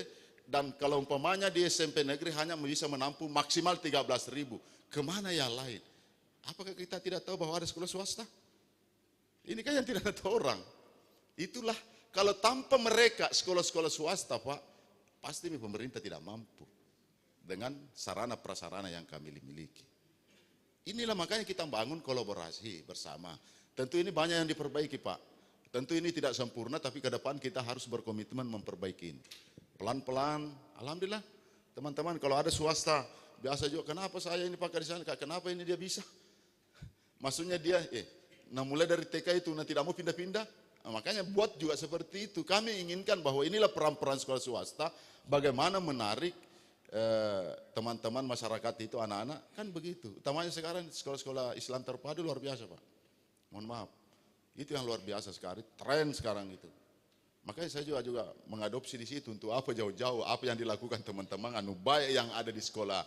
dan kalau umpamanya di SMP negeri hanya bisa menampung maksimal 13.000. Kemana yang lain? Apakah kita tidak tahu bahwa ada sekolah swasta? Ini kan yang tidak ada orang. Itulah, kalau tanpa mereka sekolah-sekolah swasta Pak, pasti pemerintah tidak mampu dengan sarana prasarana yang kami miliki. Inilah makanya kita bangun kolaborasi bersama. Tentu ini banyak yang diperbaiki Pak. Tentu ini tidak sempurna, tapi ke depan kita harus berkomitmen memperbaiki ini. Pelan-pelan, alhamdulillah teman-teman, kalau ada swasta, biasa juga, kenapa saya ini pakai di sana, kenapa ini dia bisa? Maksudnya dia, mulai dari TK itu tidak mau pindah-pindah. Makanya buat juga seperti itu. Kami inginkan bahwa inilah peran-peran sekolah swasta, bagaimana menarik teman-teman masyarakat itu, anak-anak, kan begitu. Utamanya sekarang sekolah-sekolah Islam terpadu luar biasa Pak. Mohon maaf, itu yang luar biasa sekali, tren sekarang itu. Makanya saya juga mengadopsi di situ untuk apa jauh-jauh, apa yang dilakukan teman-teman, baik yang ada di sekolah,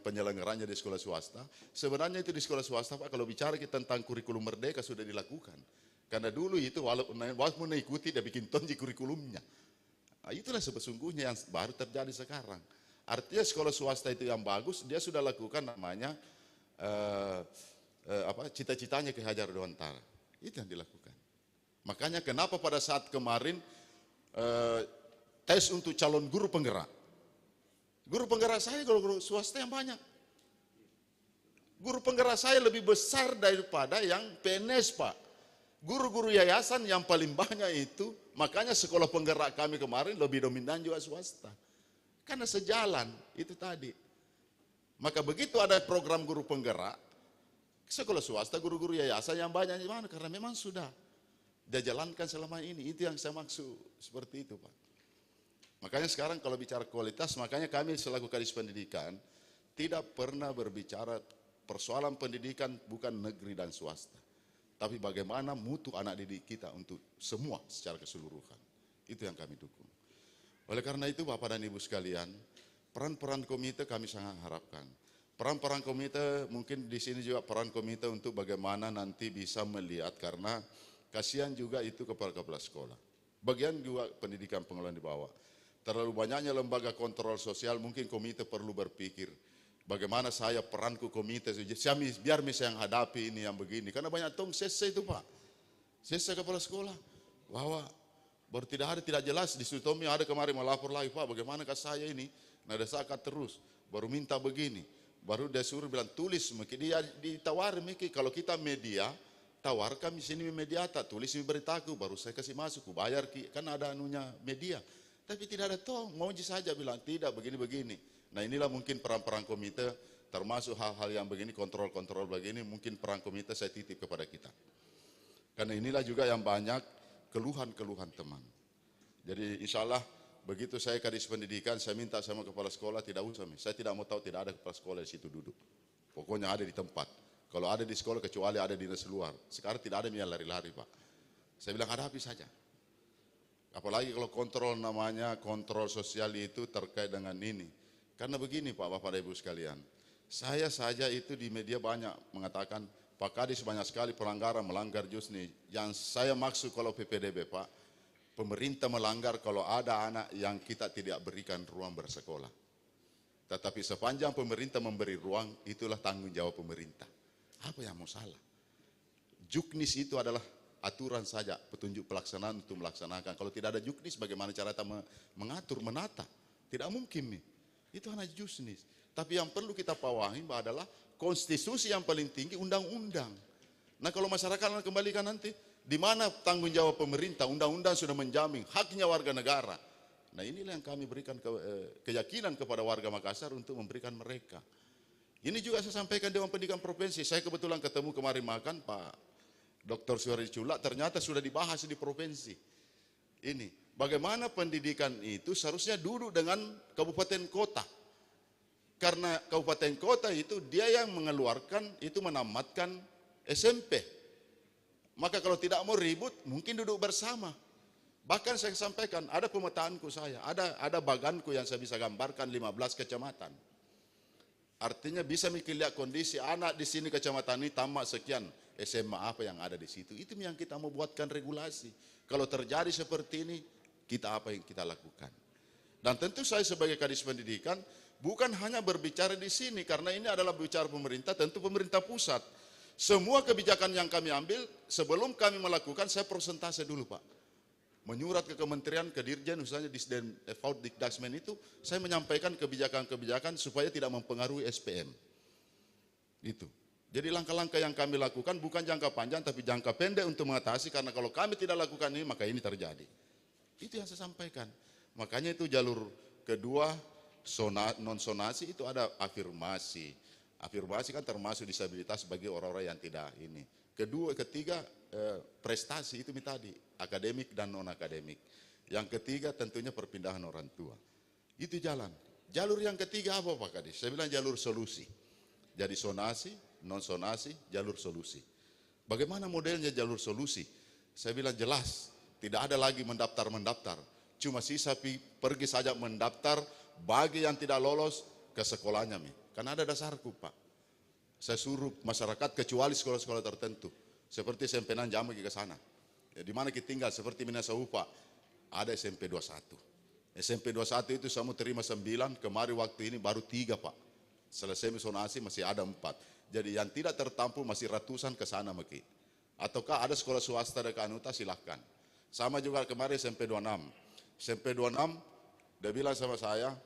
penyelenggaranya di sekolah swasta. Sebenarnya itu di sekolah swasta Pak, kalau bicara kita tentang kurikulum merdeka sudah dilakukan. Karena dulu itu walaupun mengikuti dia bikin tonji kurikulumnya. Nah, itulah sesungguhnya yang baru terjadi sekarang. Artinya sekolah swasta itu yang bagus, dia sudah lakukan namanya cita-citanya Ki Hajar Dewantara. Itu yang dilakukan. Makanya kenapa pada saat kemarin tes untuk calon guru penggerak. Guru penggerak saya guru swasta yang banyak. Guru penggerak saya lebih besar daripada yang PNS Pak. Guru-guru yayasan yang paling banyak itu, makanya sekolah penggerak kami kemarin lebih dominan juga swasta. Karena sejalan, itu tadi. Maka begitu ada program guru penggerak, sekolah swasta, guru-guru yayasan yang banyak di mana? Karena memang sudah dia jalankan selama ini. Itu yang saya maksud, seperti itu Pak. Makanya sekarang kalau bicara kualitas, makanya kami selaku Kadis Pendidikan tidak pernah berbicara persoalan pendidikan bukan negeri dan swasta. Tapi bagaimana mutu anak didik kita untuk semua secara keseluruhan. Itu yang kami dukung. Oleh karena itu Bapak dan Ibu sekalian, peran-peran komite kami sangat harapkan. Peran-peran komite mungkin di sini juga peran komite untuk bagaimana nanti bisa melihat, karena kasihan juga itu kepala-kepala sekolah. Bagian juga pendidikan pengelolaan di bawah. Terlalu banyaknya lembaga kontrol sosial, mungkin komite perlu berpikir bagaimana saya peranku komite, biar saya yang hadapi ini yang begini. Karena banyak tong sese itu Pak. Sese kepala sekolah. Bahwa baru tidak jelas, di Sutomi ada kemarin melapor lagi, Pak bagaimanakah saya ini, nada sakat terus, baru minta begini, baru dia suruh bilang tulis, dia ditawari, kalau kita media, tawarkan di sini mediata, tulis beritaku, baru saya kasih masuk, bayar, kan ada anunya media, tapi tidak ada toh, mau saja bilang tidak begini-begini. Nah inilah mungkin peran-peran komite, termasuk hal-hal yang begini, kontrol-kontrol begini, mungkin peran komite saya titip kepada kita. Karena inilah juga yang banyak keluhan-keluhan teman. Jadi insya Allah begitu saya Kadis Pendidikan, saya minta sama kepala sekolah tidak usah, saya tidak mau tahu tidak ada kepala sekolah di situ duduk. Pokoknya ada di tempat. Kalau ada di sekolah kecuali ada dinas luar. Sekarang tidak ada yang lari-lari Pak. Saya bilang hadapi saja. Apalagi kalau kontrol namanya kontrol sosial itu terkait dengan ini. Karena begini Pak, Bapak dan Ibu sekalian. Saya saja itu di media banyak mengatakan Pak Kadis banyak sekali pelanggaran, melanggar JUSNI. Yang saya maksud kalau PPDB Pak, pemerintah melanggar kalau ada anak yang kita tidak berikan ruang bersekolah. Tetapi sepanjang pemerintah memberi ruang, itulah tanggung jawab pemerintah. Apa yang mau salah? Juknis itu adalah aturan saja, petunjuk pelaksanaan untuk melaksanakan. Kalau tidak ada juknis, bagaimana cara kita mengatur, menata? Tidak mungkin nih. Itu hanya JUSNI. Tapi yang perlu kita pawahi adalah konstitusi yang paling tinggi undang-undang. Nah kalau masyarakat akan kembalikan nanti, di mana tanggung jawab pemerintah? Undang-undang sudah menjamin haknya warga negara. Nah inilah yang kami berikan keyakinan kepada warga Makassar untuk memberikan mereka. Ini juga saya sampaikan Dewan Pendidikan Provinsi. Saya kebetulan ketemu kemarin makan Pak Dr. Suhari Cula, ternyata sudah dibahas di provinsi. Ini, bagaimana pendidikan itu seharusnya duduk dengan kabupaten kota. Karena kabupaten kota itu dia yang mengeluarkan, itu menamatkan SMP. Maka kalau tidak mau ribut, mungkin duduk bersama. Bahkan saya sampaikan, ada pemetaanku saya, ada baganku yang saya bisa gambarkan 15 kecamatan. Artinya bisa mikir lihat kondisi anak di sini kecamatan ini tamat sekian, SMA apa yang ada di situ. Itu yang kita mau buatkan regulasi. Kalau terjadi seperti ini, kita apa yang kita lakukan. Dan tentu saya sebagai Kadis Pendidikan bukan hanya berbicara di sini, karena ini adalah bicara pemerintah, tentu pemerintah pusat. Semua kebijakan yang kami ambil, sebelum kami melakukan, saya persentase dulu Pak. Menyurat ke kementerian, ke dirjen, misalnya Disden Dikdasmen itu, saya menyampaikan kebijakan-kebijakan supaya tidak mempengaruhi SPM. Itu. Jadi langkah-langkah yang kami lakukan bukan jangka panjang, tapi jangka pendek untuk mengatasi, karena kalau kami tidak lakukan ini, maka ini terjadi. Itu yang saya sampaikan. Makanya itu jalur kedua, non-sonasi itu ada afirmasi. Afirmasi kan termasuk disabilitas bagi orang-orang yang tidak ini. Ketiga prestasi itu tadi, akademik dan non-akademik. Yang ketiga tentunya perpindahan orang tua. Itu jalan. Jalur yang ketiga apa Pak Kadis? Saya bilang jalur solusi. Jadi sonasi, non-sonasi, jalur solusi. Bagaimana modelnya jalur solusi? Saya bilang jelas, tidak ada lagi mendaftar. Cuma sisa pergi saja mendaftar bagi yang tidak lolos ke sekolahnya. Karena ada dasarku Pak. Saya suruh masyarakat kecuali sekolah-sekolah tertentu. Seperti SMP Nanjama ke sana. Di mana kita tinggal seperti Minasaupa. Ada SMP 21. SMP 21 itu saya mau terima 9. Kemarin waktu ini baru 3 Pak. Selesai sonasi masih ada 4. Jadi yang tidak tertampung masih ratusan ke sana Maki. Ataukah ada sekolah swasta dekat Anuta silahkan. Sama juga kemarin SMP 26. SMP 26 dia bilang sama saya,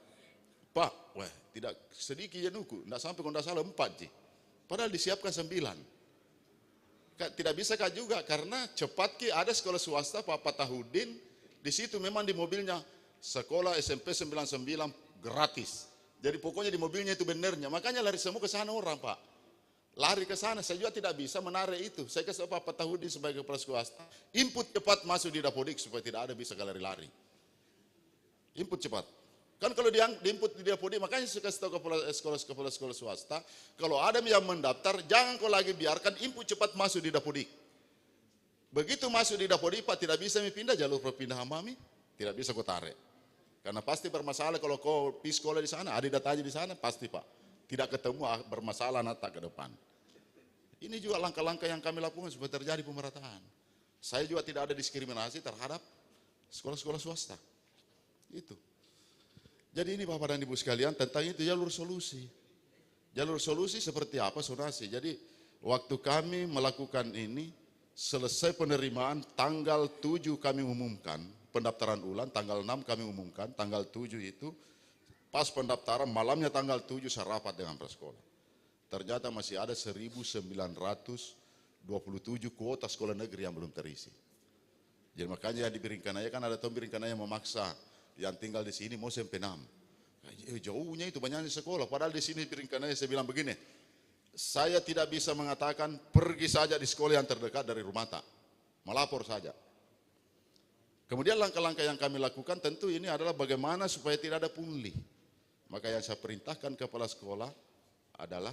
Pak, wah tidak sedikit ya nuku, tidak sampai kalau tidak salah 4 Ji. Padahal disiapkan 9. Tidak bisa kah juga karena cepat Ki ada sekolah swasta Pak Patahudin, di situ memang di mobilnya sekolah SMP 99 gratis. Jadi pokoknya di mobilnya itu benernya, makanya lari semua ke sana orang Pak. Lari ke sana, saya juga tidak bisa menarik itu. Saya kasih Pak Patahudin sebagai kepala swasta, input cepat masuk di Dapodik supaya tidak ada bisa lari-lari. Input cepat. Kan kalau diinput di Dapodik, makanya saya kasih tahu kepala sekolah swasta, kalau ada yang mendaftar, jangan kau lagi biarkan input cepat masuk di Dapodik. Begitu masuk di Dapodik, Pak, tidak bisa pindah jalur perpindahan mami, tidak bisa kau tarik. Karena pasti bermasalah kalau kau pergi sekolah di sana, ada datanya di sana, pasti Pak. Tidak ketemu bermasalah nanti ke depan. Ini juga langkah-langkah yang kami lakukan supaya terjadi pemerataan. Saya juga tidak ada diskriminasi terhadap sekolah-sekolah swasta. Itu. Jadi ini Bapak dan Ibu sekalian tentang itu jalur solusi. Jalur solusi seperti apa sonasi. Jadi waktu kami melakukan ini, selesai penerimaan tanggal 7 kami umumkan, pendaftaran ulang tanggal 6 kami umumkan, tanggal 7 itu pas pendaftaran malamnya tanggal 7 saya rapat dengan prasekolah. Ternyata masih ada 1927 kuota sekolah negeri yang belum terisi. Jadi makanya di Biringkanaya kan ada tahun Biringkanaya memaksa yang tinggal di sini mau SMP 6. Jauhnya itu banyaknya sekolah. Padahal di sini Biringkanaya saya bilang begini, saya tidak bisa mengatakan pergi saja di sekolah yang terdekat dari rumah tak. Melapor saja. Kemudian langkah-langkah yang kami lakukan tentu ini adalah bagaimana supaya tidak ada pungli. Maka yang saya perintahkan kepala sekolah adalah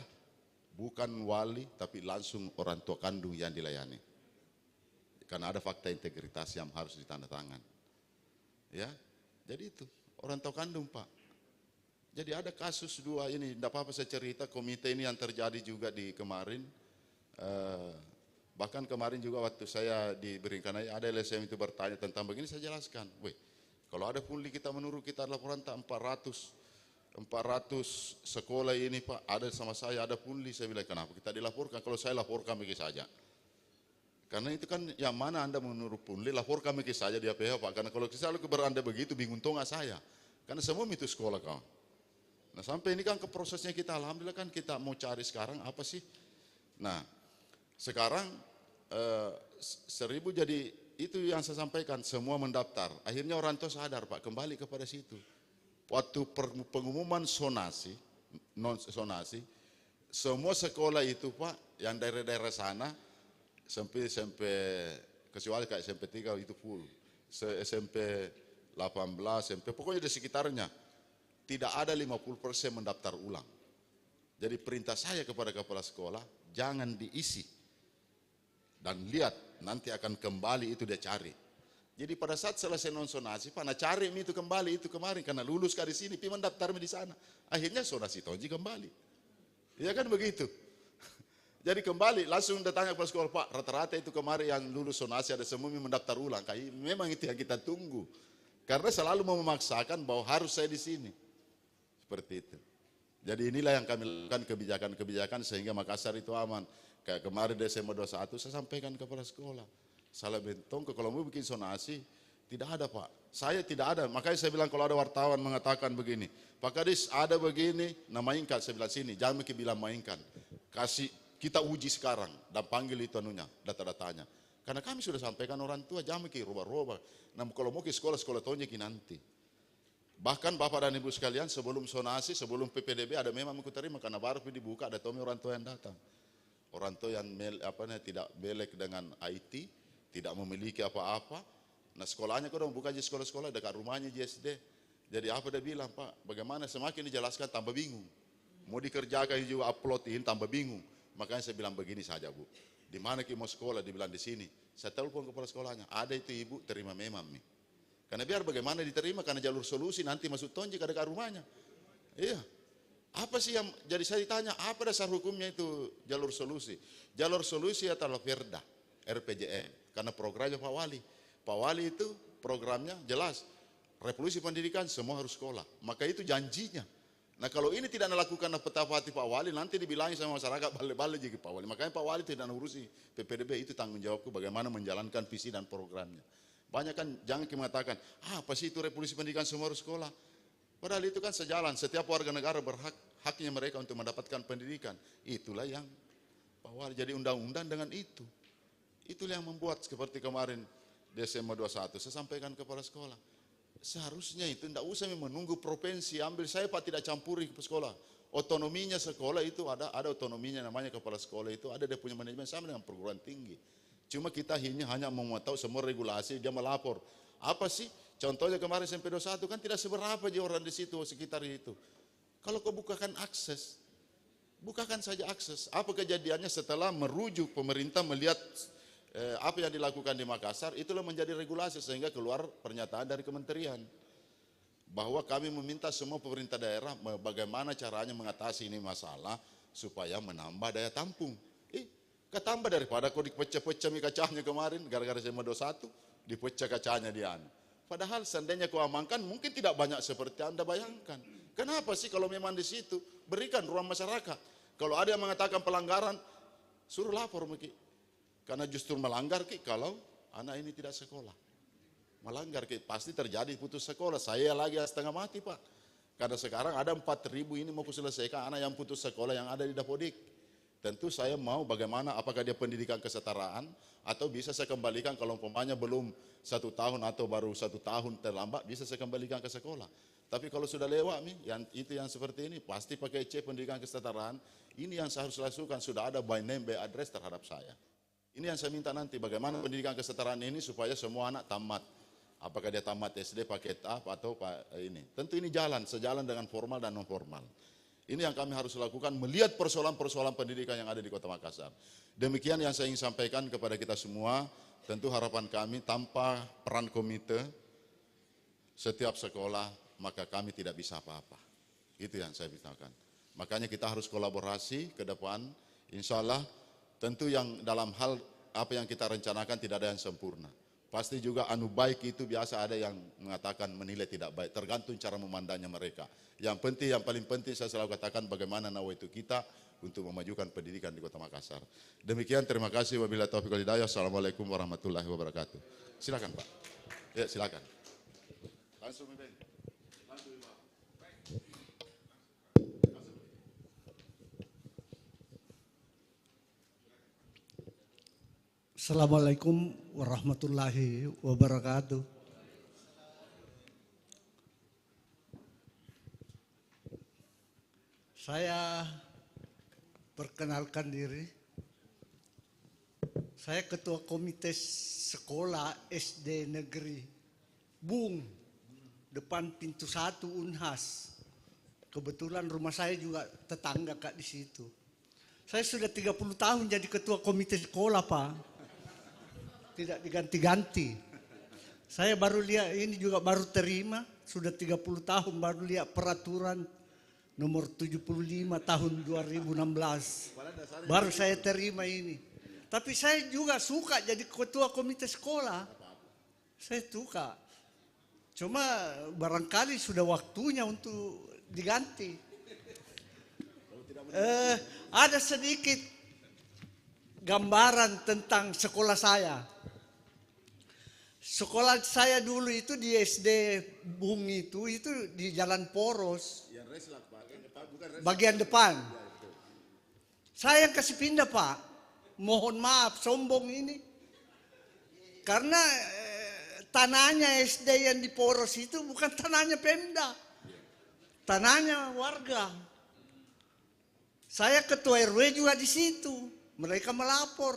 bukan wali tapi langsung orang tua kandung yang dilayani. Karena ada fakta integritas yang harus ditandatangan. Ya. Jadi itu, orang tua kandung Pak. Jadi ada kasus 2 ini, tidak apa-apa saya cerita, komite ini yang terjadi juga di kemarin. Bahkan kemarin juga waktu saya di Biringkanaya, ada LSM itu bertanya tentang begini, saya jelaskan. Kalau ada pungli kita menurut kita laporan tak 400 sekolah ini Pak, ada sama saya, ada pungli. Saya bilang, kenapa kita dilaporkan? Kalau saya laporkan begitu saja. Karena itu kan yang mana Anda menurut pungli, lapor kami ke saja di APH Pak. Karena kalau selalu beranda begitu, bingung tonga saya. Karena semua itu sekolah kau. Nah sampai ini kan ke prosesnya kita, alhamdulillah kan kita mau cari sekarang apa sih. Nah sekarang 1000 jadi itu yang saya sampaikan, semua mendaftar. Akhirnya orang tua sadar Pak, kembali kepada situ. Waktu pengumuman sonasi, non sonasi, semua sekolah itu Pak, yang daerah-daerah sana, sampai kecuali kayak SMP 3 itu full, SMP 18, SMP pokoknya di sekitarnya tidak ada 50% mendaftar ulang. Jadi perintah saya kepada kepala sekolah, jangan diisi dan lihat nanti akan kembali itu dia cari. Jadi pada saat selesai non sonasi, Pak, nah cari itu kembali itu kemarin karena lulus di sini, pi mendaftar di sana. Akhirnya sonasi tonji kembali. Ya kan begitu. Jadi kembali langsung datang ke sekolah, Pak, rata-rata itu kemarin yang lulus sonasi ada semua mendaftar ulang. Kayak memang itu yang kita tunggu. Karena selalu mau memaksakan bahwa harus saya di sini. Seperti itu. Jadi inilah yang kami lakukan kebijakan-kebijakan sehingga Makassar itu aman. Kayak kemarin Desember 21 saya sampaikan kepada sekolah. Salah bentong kalau mau bikin sonasi, tidak ada Pak. Saya tidak ada, makanya saya bilang kalau ada wartawan mengatakan begini, Pak Kadis ada begini, nah mainkan, saya bilang sini, jangan bilang mainkan. Kasih, kita uji sekarang, dan panggil itu anunya, data-datanya. Karena kami sudah sampaikan orang tua, jangan bikin roba-roba. Nah kalau mau ke sekolah-sekolah tonjeki nanti. Bahkan Bapak dan Ibu sekalian sebelum sonasi, sebelum PPDB ada memang ikut terima, karena baru dibuka ada tomi orang tua yang datang. Orang tua yang tidak melek dengan IT, tidak memiliki apa-apa. Nah sekolahnya kau buka aja sekolah-sekolah dekat rumahnya JSD. Jadi apa dia bilang Pak, bagaimana semakin dijelaskan tambah bingung. Mau dikerjakan juga uploadin tambah bingung. Makanya saya bilang begini saja Bu. Di mana kita mau sekolah, dibilang di sini. Saya telepon kepala sekolahnya, ada itu ibu terima memang nih. Karena biar bagaimana diterima, karena jalur solusi nanti masuk tonji ke dekat rumahnya. Iya. Apa sih yang, jadi saya ditanya, apa dasar hukumnya itu jalur solusi? Jalur solusi adalah Perda, RPJM. Karena programnya Pak Wali. Pak Wali itu programnya jelas. Revolusi pendidikan semua harus sekolah. Maka itu janjinya. Nah kalau ini tidak melakukan petapa hati Pak Wali, nanti dibilangin sama masyarakat balik-balik jadi Pak Wali. Makanya Pak Wali tidak ngurusi PPDB, itu tanggung jawabku bagaimana menjalankan visi dan programnya. Banyak kan jangan mengatakan, apa sih itu revolusi pendidikan semua harus sekolah. Padahal itu kan sejalan, setiap warga negara berhak, haknya mereka untuk mendapatkan pendidikan. Itulah yang Pak Wali jadi undang-undang dengan itu. Itulah yang membuat seperti kemarin Desember 21, saya sampaikan kepada sekolah. Seharusnya itu tidak usah menunggu provinsi ambil, saya Pak tidak campuri ke sekolah. Otonominya sekolah itu ada otonominya, namanya kepala sekolah itu ada dia punya manajemen sama dengan perguruan tinggi. Cuma kita hanya mau tahu semua regulasi, dia melapor. Apa sih? Contohnya kemarin SMP 21 kan tidak seberapa aja orang di situ sekitar itu. Kalau kau bukakan akses, bukakan saja akses. Apa kejadiannya setelah merujuk pemerintah melihat apa yang dilakukan di Makassar, itulah menjadi regulasi sehingga keluar pernyataan dari kementerian bahwa kami meminta semua pemerintah daerah bagaimana caranya mengatasi ini masalah supaya menambah daya tampung. Ketambah daripada kau dipecah-pecah kacanya kemarin gara-gara SMA 21 dipecah kacanya dia. Padahal seandainya kau amankan mungkin tidak banyak seperti Anda bayangkan. Kenapa sih kalau memang di situ berikan ruang masyarakat. Kalau ada yang mengatakan pelanggaran suruh lapor mungkin. Karena justru melanggar kalau anak ini tidak sekolah. Melanggar pasti terjadi putus sekolah. Saya lagi setengah mati Pak. Karena sekarang ada 4.000 ini mau kuselesaikan anak yang putus sekolah yang ada di Dapodik. Tentu saya mau bagaimana, apakah dia pendidikan kesetaraan atau bisa saya kembalikan kalau umpamanya belum 1 tahun atau baru 1 tahun terlambat bisa saya kembalikan ke sekolah. Tapi kalau sudah lewat yang seperti ini pasti pakai C pendidikan kesetaraan. Ini yang saya harus lakukan, sudah ada by name by address terhadap saya. Ini yang saya minta nanti bagaimana pendidikan kesetaraan ini supaya semua anak tamat. Apakah dia tamat SD paket A atau ini. Tentu ini sejalan dengan formal dan non formal. Ini yang kami harus lakukan melihat persoalan-persoalan pendidikan yang ada di Kota Makassar. Demikian yang saya ingin sampaikan kepada kita semua. Tentu harapan kami tanpa peran komite setiap sekolah maka kami tidak bisa apa-apa. Itu yang saya bicarakan. Makanya kita harus kolaborasi ke depan. Insya Allah tentu yang dalam hal apa yang kita rencanakan tidak ada yang sempurna. Pasti juga baik itu biasa ada yang mengatakan menilai tidak baik. Tergantung cara memandangnya mereka. Yang paling penting saya selalu katakan bagaimana nawaitu kita untuk memajukan pendidikan di Kota Makassar. Demikian terima kasih. Wabillahi taufiq wal hidayah. Assalamualaikum warahmatullahi wabarakatuh. Silakan Pak. Ya silakan. Langsung Assalamualaikum warahmatullahi wabarakatuh. Saya perkenalkan diri. Saya Ketua Komite Sekolah SD Negeri Bung, depan pintu 1 Unhas. Kebetulan rumah saya juga tetangga Kak di situ. Saya sudah 30 tahun jadi Ketua Komite Sekolah, Pak. Tidak diganti-ganti. Saya baru lihat, ini juga baru terima, sudah 30 tahun baru lihat peraturan nomor 75 tahun 2016. Baru saya terima ini. Tapi saya juga suka jadi ketua komite sekolah. Saya suka. Cuma barangkali sudah waktunya untuk diganti. Ada sedikit gambaran tentang sekolah saya. Sekolah saya dulu itu di SD Bung itu di Jalan Poros. Bagian depan. Saya yang kasih pindah, Pak. Mohon maaf, sombong ini. Karena tanahnya SD yang di Poros itu bukan tanahnya Pemda. Tanahnya warga. Saya ketua RW juga di situ. Mereka melapor.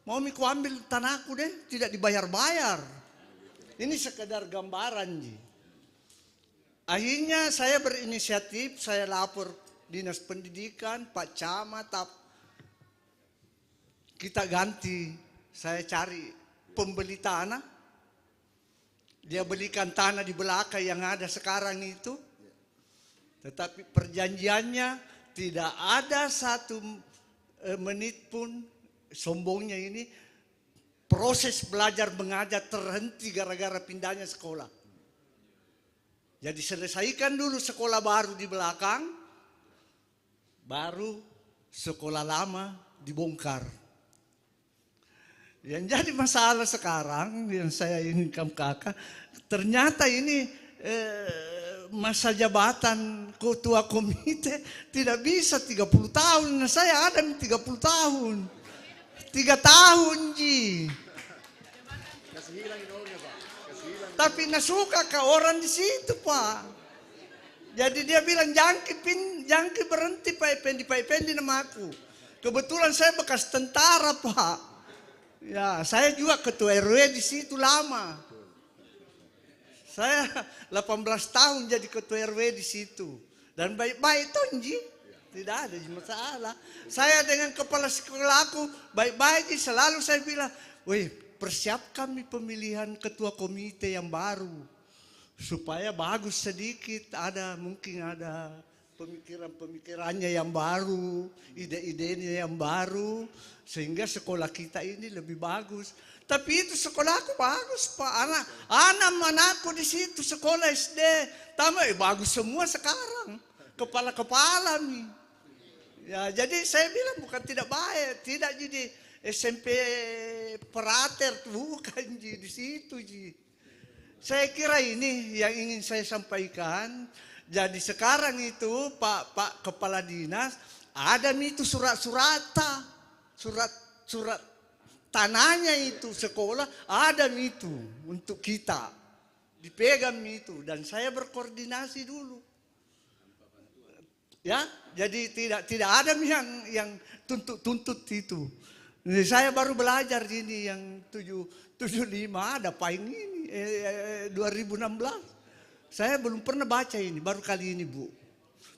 Mau miku ambil tanahku deh, tidak dibayar-bayar. Ini sekedar gambaran, Ji. Akhirnya saya berinisiatif, saya lapor Dinas Pendidikan, Pak Camat, kita ganti, saya cari pembeli tanah. Dia belikan tanah di belakang yang ada sekarang itu. Tetapi perjanjiannya tidak ada 1 menit pun, sombongnya ini, proses belajar mengajar terhenti gara-gara pindahnya sekolah. Jadi selesaikan dulu sekolah baru di belakang, baru sekolah lama dibongkar. Yang jadi masalah sekarang yang saya inginkan kakak, ternyata ini masa jabatan ketua komite tidak bisa 30 tahun. Nah, saya ada 30 tahun. 3 tahun, Ji. Tapi nasuka ke orang di situ, Pak. Jadi dia bilang jangki berhenti Pak Effendi nama aku. Kebetulan saya bekas tentara, Pak. Ya, saya juga ketua RW di situ lama. Saya 18 tahun jadi ketua RW di situ. Dan baik-baik tuh, Ji. Tidak ada masalah. Saya dengan kepala sekolah aku baik-baik, selalu saya bilang, "Wih, persiapkan pemilihan ketua komite yang baru. Supaya bagus sedikit, mungkin ada pemikiran-pemikirannya yang baru, ide-idenya yang baru, sehingga sekolah kita ini lebih bagus." Tapi itu sekolah aku bagus, Pak. Anakku di situ sekolah SD, bagus semua sekarang. Kepala-kepala nih. Ya, jadi saya bilang bukan tidak baik, tidak jadi SMP Prater, bukan, Ji, di situ, Ji. Saya kira ini yang ingin saya sampaikan. Jadi sekarang itu Pak Kepala Dinas ada itu surat tanahnya itu sekolah ada itu untuk kita dipegang itu, dan saya berkoordinasi dulu. Ya, jadi tidak ada yang tuntut itu. Jadi saya baru belajar ini yang 75 ada paling ini 2016. Saya belum pernah baca ini, baru kali ini, Bu.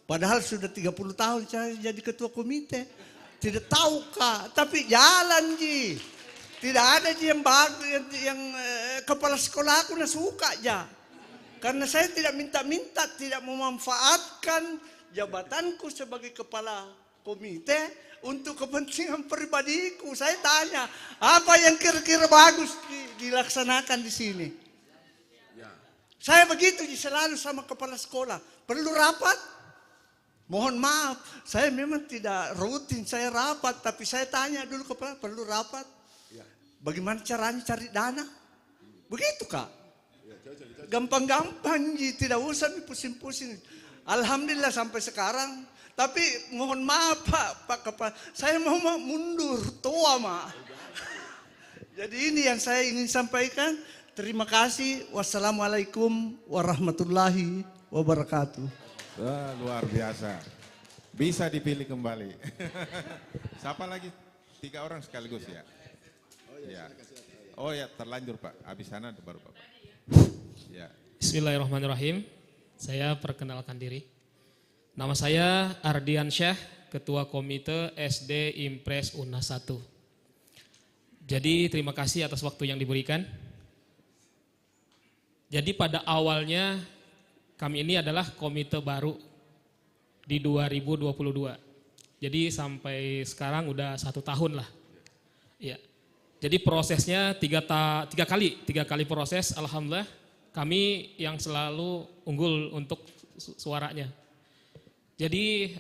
Padahal sudah 30 tahun saya jadi ketua komite. Tidak tahu, Kak, tapi jalan, Ji. Tidak ada yang bagus yang kepala sekolah aku suka aja. Karena saya tidak minta-minta, tidak memanfaatkan jabatanku sebagai kepala komite untuk kepentingan pribadiku. Saya tanya, apa yang kira-kira bagus dilaksanakan di sini? Saya begitu selalu sama kepala sekolah. Perlu rapat? Mohon maaf, saya memang tidak rutin saya rapat, tapi saya tanya dulu kepala, perlu rapat? Bagaimana caranya cari dana? Begitu, Kak. Gampang-gampang, tidak usah pusing-pusing. Alhamdulillah sampai sekarang. Tapi mohon maaf, Pak Kepala, saya mau mundur, tua, Mak. Jadi ini yang saya ingin sampaikan. Terima kasih. Wassalamualaikum warahmatullahi wabarakatuh. Wah, luar biasa. Bisa dipilih kembali. Siapa lagi? 3 orang sekaligus ya? Oh ya, terlanjur Pak. Habis sana baru Bapak. Ya. Bismillahirrahmanirrahim. Saya perkenalkan diri. Nama saya Ardian Syah, Ketua Komite SD Impres UNAS 1. Jadi terima kasih atas waktu yang diberikan. Jadi pada awalnya kami ini adalah komite baru di 2022. Jadi sampai sekarang udah 1 tahun lah. Ya. Jadi prosesnya tiga kali proses. Alhamdulillah kami yang selalu unggul untuk suaranya. Jadi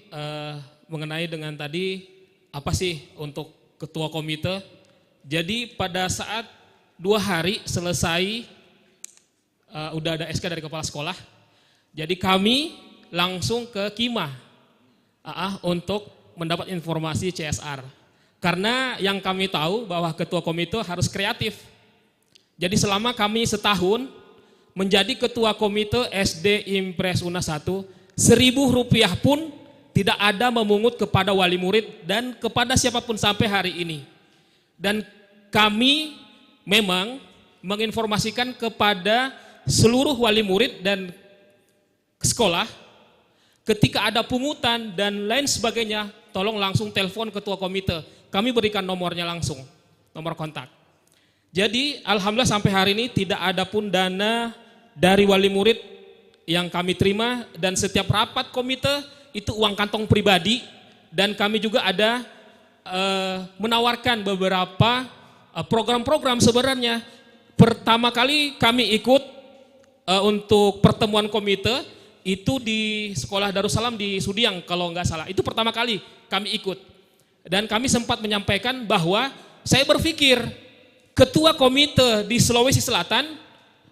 mengenai dengan tadi apa sih untuk ketua komite? Jadi pada saat 2 hari selesai udah ada SK dari kepala sekolah. Jadi kami langsung ke Kima untuk mendapat informasi CSR. Karena yang kami tahu bahwa ketua komite harus kreatif. Jadi selama kami setahun menjadi ketua komite SD Impres UNAS 1, Rp1.000 pun tidak ada memungut kepada wali murid dan kepada siapapun sampai hari ini. Dan kami memang menginformasikan kepada seluruh wali murid dan sekolah, ketika ada pungutan dan lain sebagainya, tolong langsung telepon ketua komite. Kami berikan nomornya langsung, nomor kontak. Jadi alhamdulillah sampai hari ini tidak ada pun dana dari wali murid yang kami terima, dan setiap rapat komite itu uang kantong pribadi, dan kami juga ada menawarkan beberapa program-program sebenarnya. Pertama kali kami ikut untuk pertemuan komite itu di Sekolah Darussalam di Sudiang kalau nggak salah. Itu pertama kali kami ikut. Dan kami sempat menyampaikan bahwa saya berpikir ketua komite di Sulawesi Selatan,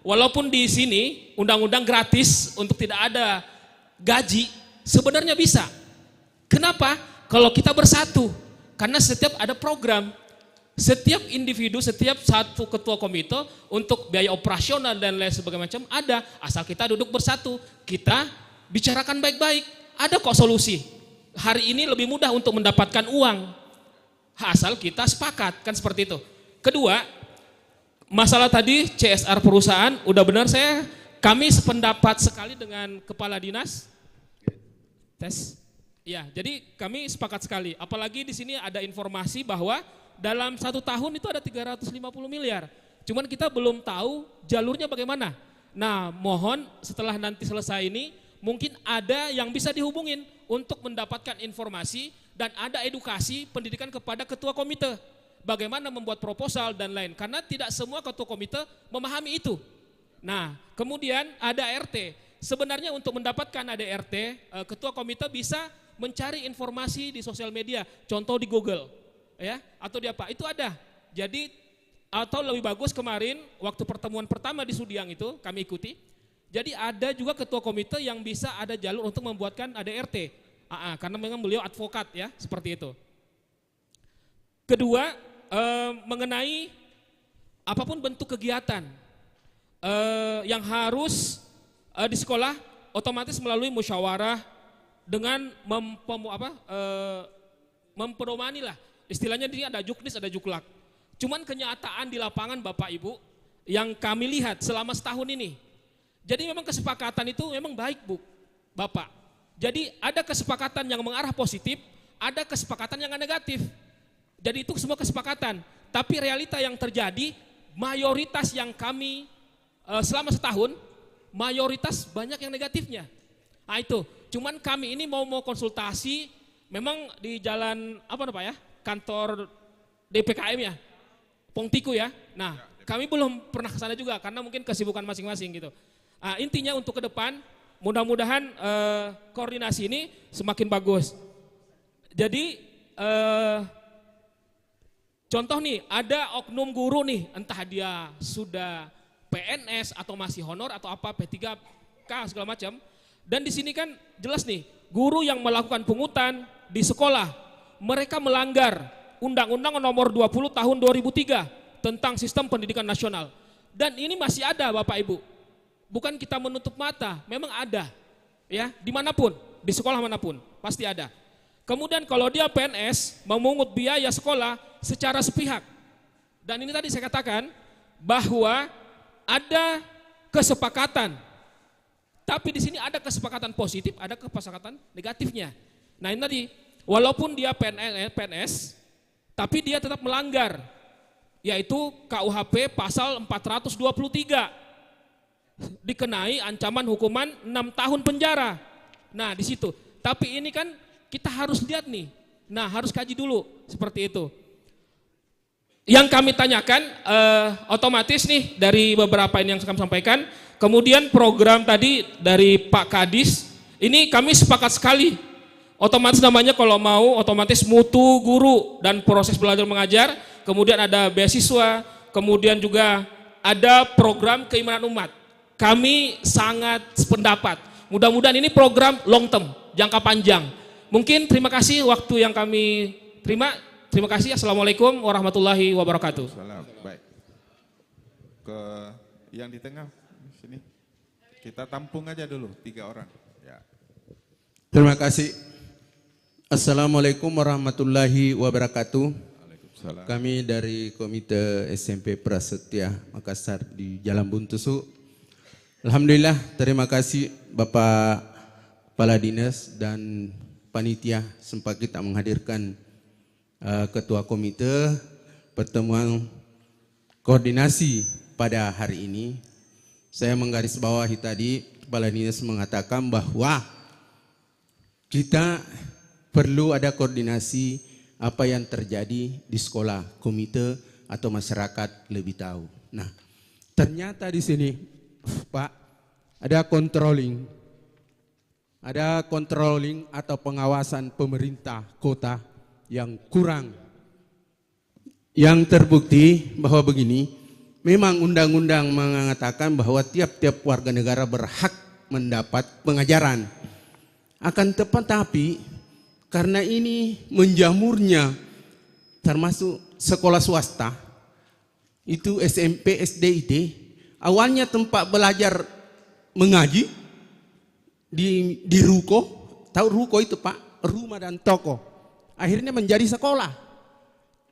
walaupun di sini undang-undang gratis untuk tidak ada gaji, sebenarnya bisa. Kenapa? Kalau kita bersatu. Karena setiap ada program. Setiap individu, setiap satu ketua komite untuk biaya operasional dan lain sebagainya macam ada, asal kita duduk bersatu, kita bicarakan baik-baik, ada kok solusi. Hari ini lebih mudah untuk mendapatkan uang, asal kita sepakat, kan seperti itu. Kedua, masalah tadi CSR perusahaan, udah benar kami sependapat sekali dengan kepala dinas. Tes. Ya, jadi kami sepakat sekali. Apalagi di sini ada informasi bahwa dalam 1 tahun itu ada 350 miliar. Cuman kita belum tahu jalurnya bagaimana. Nah, mohon setelah nanti selesai ini, mungkin ada yang bisa dihubungin untuk mendapatkan informasi dan ada edukasi pendidikan kepada ketua komite. Bagaimana membuat proposal dan lain. Karena tidak semua ketua komite memahami itu. Nah, kemudian ada RT. Sebenarnya untuk mendapatkan ADRT, ketua komite bisa mencari informasi di sosial media. Contoh di Google. Ya, atau di apa, itu ada. Jadi atau lebih bagus kemarin waktu pertemuan pertama di Sudiang itu kami ikuti. Jadi ada juga ketua komite yang bisa ada jalur untuk membuatkan ADRT. Karena memang beliau advokat ya, seperti itu. Kedua, mengenai apapun bentuk kegiatan yang harus di sekolah otomatis melalui musyawarah dengan mempedomani lah. Istilahnya dia ada juknis, ada juklak. Cuman kenyataan di lapangan Bapak Ibu yang kami lihat selama setahun ini. Jadi memang kesepakatan itu memang baik Bu, Bapak. Jadi ada kesepakatan yang mengarah positif, ada kesepakatan yang negatif. Jadi itu semua kesepakatan. Tapi realita yang terjadi, mayoritas yang kami selama setahun, mayoritas banyak yang negatifnya. Nah itu, cuman kami ini mau konsultasi, memang di jalan kantor DPKM ya, Pongtiku ya. Nah, kami belum pernah ke sana juga karena mungkin kesibukan masing-masing gitu. Intinya untuk ke depan, mudah-mudahan koordinasi ini semakin bagus. Jadi contoh nih, ada oknum guru nih, entah dia sudah PNS atau masih honor atau apa, P3K segala macam. Dan di sini kan jelas nih, guru yang melakukan pungutan di sekolah, mereka melanggar Undang-Undang Nomor 20 Tahun 2003 tentang sistem pendidikan nasional. Dan ini masih ada Bapak Ibu. Bukan kita menutup mata, memang ada. Ya, dimanapun, di sekolah manapun, pasti ada. Kemudian kalau dia PNS, memungut biaya sekolah secara sepihak. Dan ini tadi saya katakan, bahwa ada kesepakatan. Tapi di sini ada kesepakatan positif, ada kesepakatan negatifnya. Nah ini tadi, walaupun dia PNS, tapi dia tetap melanggar, yaitu KUHP pasal 423, dikenai ancaman hukuman 6 tahun penjara. Nah di situ, tapi ini kan kita harus lihat nih, nah harus kaji dulu seperti itu. Yang kami tanyakan otomatis nih dari beberapa ini yang kami sampaikan, kemudian program tadi dari Pak Kadis, ini kami sepakat sekali. Otomatis namanya kalau mau otomatis mutu guru dan proses belajar mengajar, kemudian ada beasiswa, kemudian juga ada program keimanan umat. Kami sangat sependapat. Mudah-mudahan ini program long term, jangka panjang. Mungkin terima kasih waktu yang kami terima. Terima kasih. Assalamualaikum warahmatullahi wabarakatuh. Salam. Baik. Ke yang di tengah sini. Kita tampung aja dulu 3 orang. Ya. Terima kasih. Assalamualaikum warahmatullahi wabarakatuh. Waalaikumsalam. Kami dari Komite SMP Prasetya Makassar di Jalan Buntusu. Alhamdulillah, terima kasih Bapak Kepala Dinas dan panitia sempat kita menghadirkan Ketua Komite pertemuan koordinasi pada hari ini. Saya menggarisbawahi tadi Kepala Dinas mengatakan bahwa kita perlu ada koordinasi apa yang terjadi di sekolah, komite atau masyarakat lebih tahu. Nah, ternyata di sini Pak ada controlling atau pengawasan pemerintah kota yang kurang. Yang terbukti bahwa begini, memang undang-undang mengatakan bahwa tiap-tiap warga negara berhak mendapat pengajaran. Akan tetapi karena ini menjamurnya termasuk sekolah swasta, itu SMP, SD, IT, awalnya tempat belajar mengaji di ruko, tahu ruko itu Pak, rumah dan toko. Akhirnya menjadi sekolah.